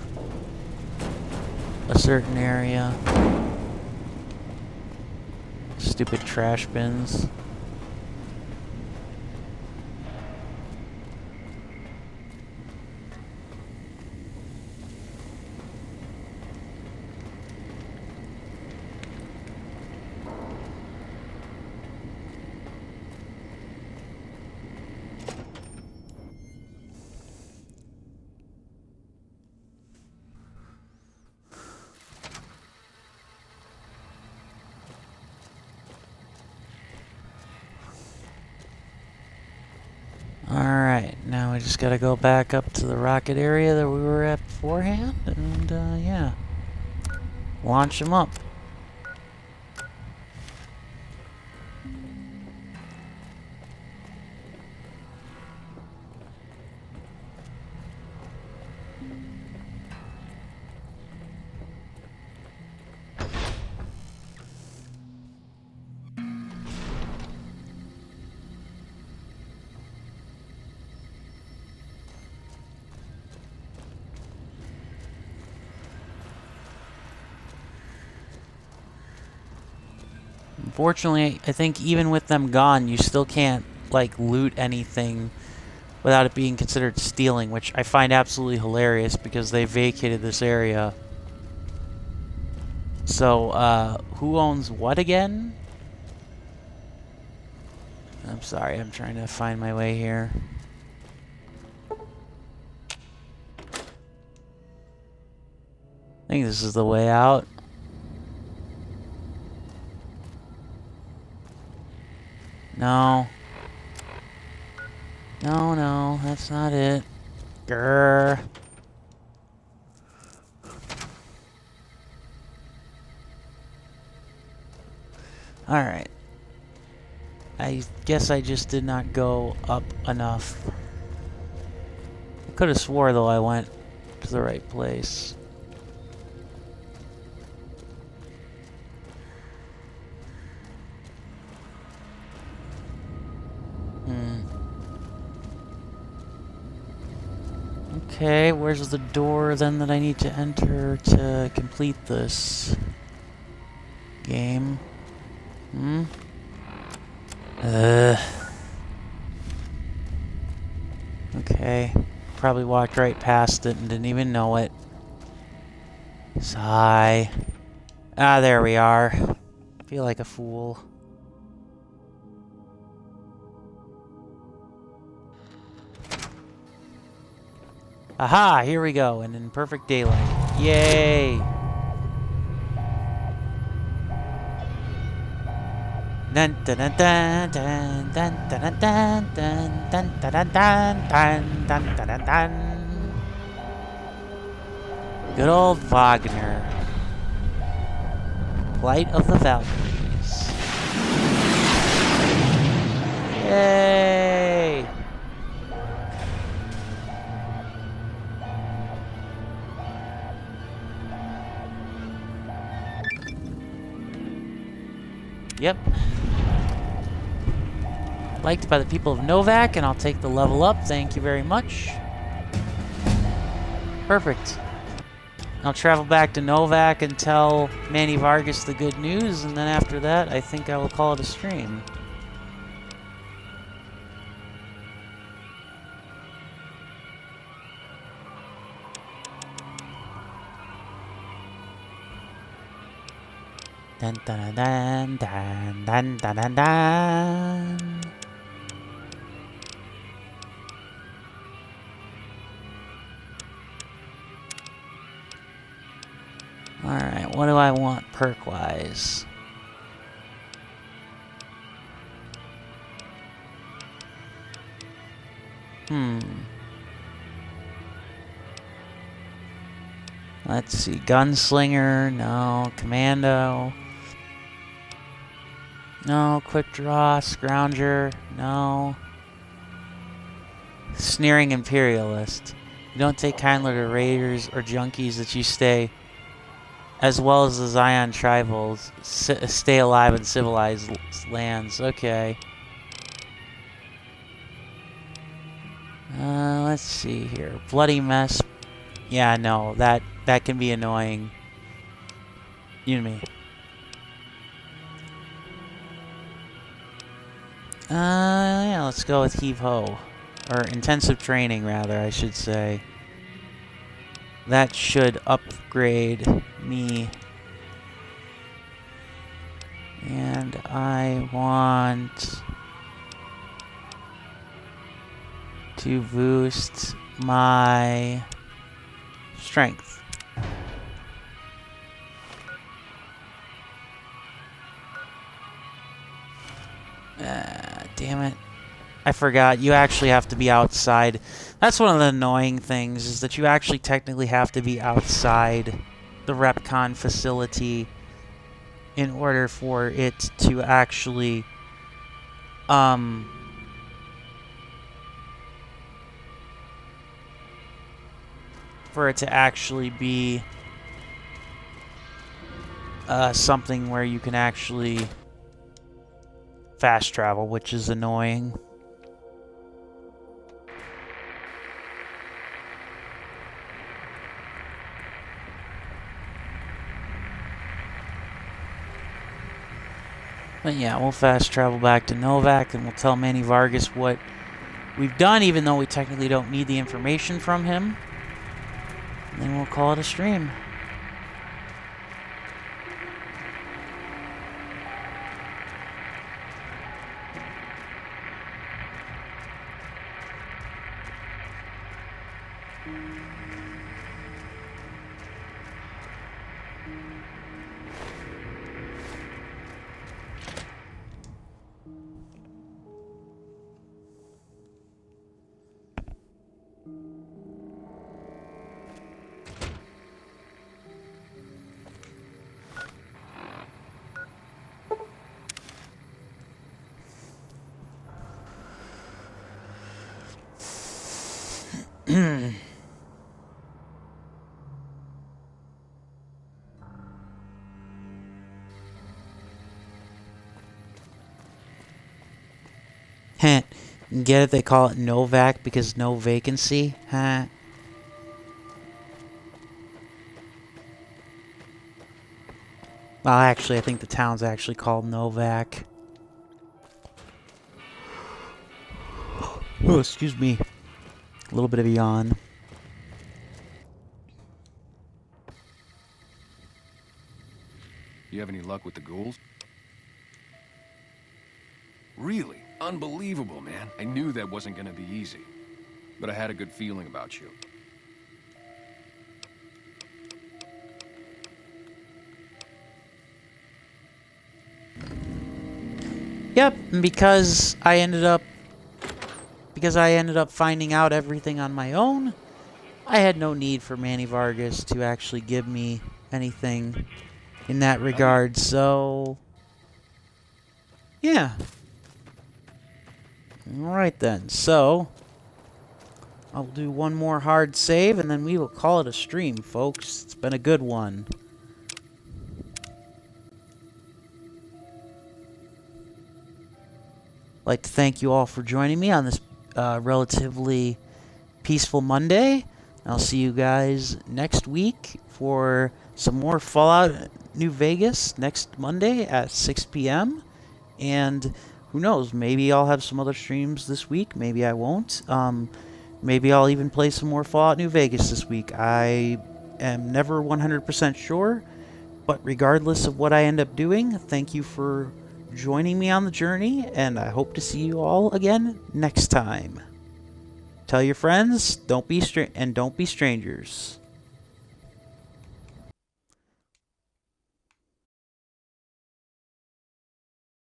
a certain area. Stupid trash bins. Alright, now we just gotta go back up to the rocket area that we were at beforehand, and yeah, launch them up. Unfortunately, I think even with them gone, you still can't, like, loot anything without it being considered stealing, which I find absolutely hilarious because they vacated this area. So, who owns what again? I'm sorry, I'm trying to find my way here. I think this is the way out. No. No, that's not it. Grrr. Alright. I guess I just did not go up enough. I could have swore, though, I went to the right place. Okay, where's the door then that I need to enter to complete this game? Okay, probably walked right past it and didn't even know it. Sigh. Ah, there we are. Feel like a fool. Aha, here we go, and in perfect daylight. Yay! Dun dun dun dun dun dun dun dun dun dun dun dun dun dun dun dun dun. Good old Wagner. Flight of the Valkyries. Yay! Yep. Liked by the people of Novac, and I'll take the level up. Thank you very much. Perfect. I'll travel back to Novac and tell Manny Vargas the good news, and then after that, I think I will call it a stream. Dun dun dun dun dun dun dun dun. Alright, what do I want perk-wise? Let's see, Gunslinger, no. Commando, no. Quick Draw, Scrounger, no. Sneering Imperialist. You don't take kindly to raiders or junkies that you stay, as well as the Zion tribals, stay alive in civilized lands. Okay. Let's see here. Bloody Mess. Yeah, no, that can be annoying. You and me. Yeah, let's go with Heave Ho. Or Intensive Training, rather, I should say. That should upgrade me. And I want to boost my strength. Damn it. I forgot. You actually have to be outside. That's one of the annoying things, is that you actually technically have to be outside the RepCon facility in order for it to actually be something where you can actually fast travel, which is annoying. But yeah, we'll fast travel back to Novac, and we'll tell Manny Vargas what we've done, even though we technically don't need the information from him. And then we'll call it a stream. Get it? They call it Novac because no vacancy? Huh? Well, actually, I think the town's actually called Novac. Oh, excuse me. A little bit of a yawn. You have any luck with the ghouls? Really? Unbelievable, man. I knew that wasn't gonna be easy. But I had a good feeling about you. Yep, and because I ended up finding out everything on my own, I had no need for Manny Vargas to actually give me anything in that regard. So, yeah. Alright then, so I'll do one more hard save and then we will call it a stream, folks. It's been a good one. I'd like to thank you all for joining me on this relatively peaceful Monday. I'll see you guys next week for some more Fallout New Vegas next Monday at 6 p.m. And who knows, maybe I'll have some other streams this week. Maybe I won't. Maybe I'll even play some more Fallout New Vegas this week. I am never 100% sure. But regardless of what I end up doing, thank you for joining me on the journey. And I hope to see you all again next time. Tell your friends, don't be strangers.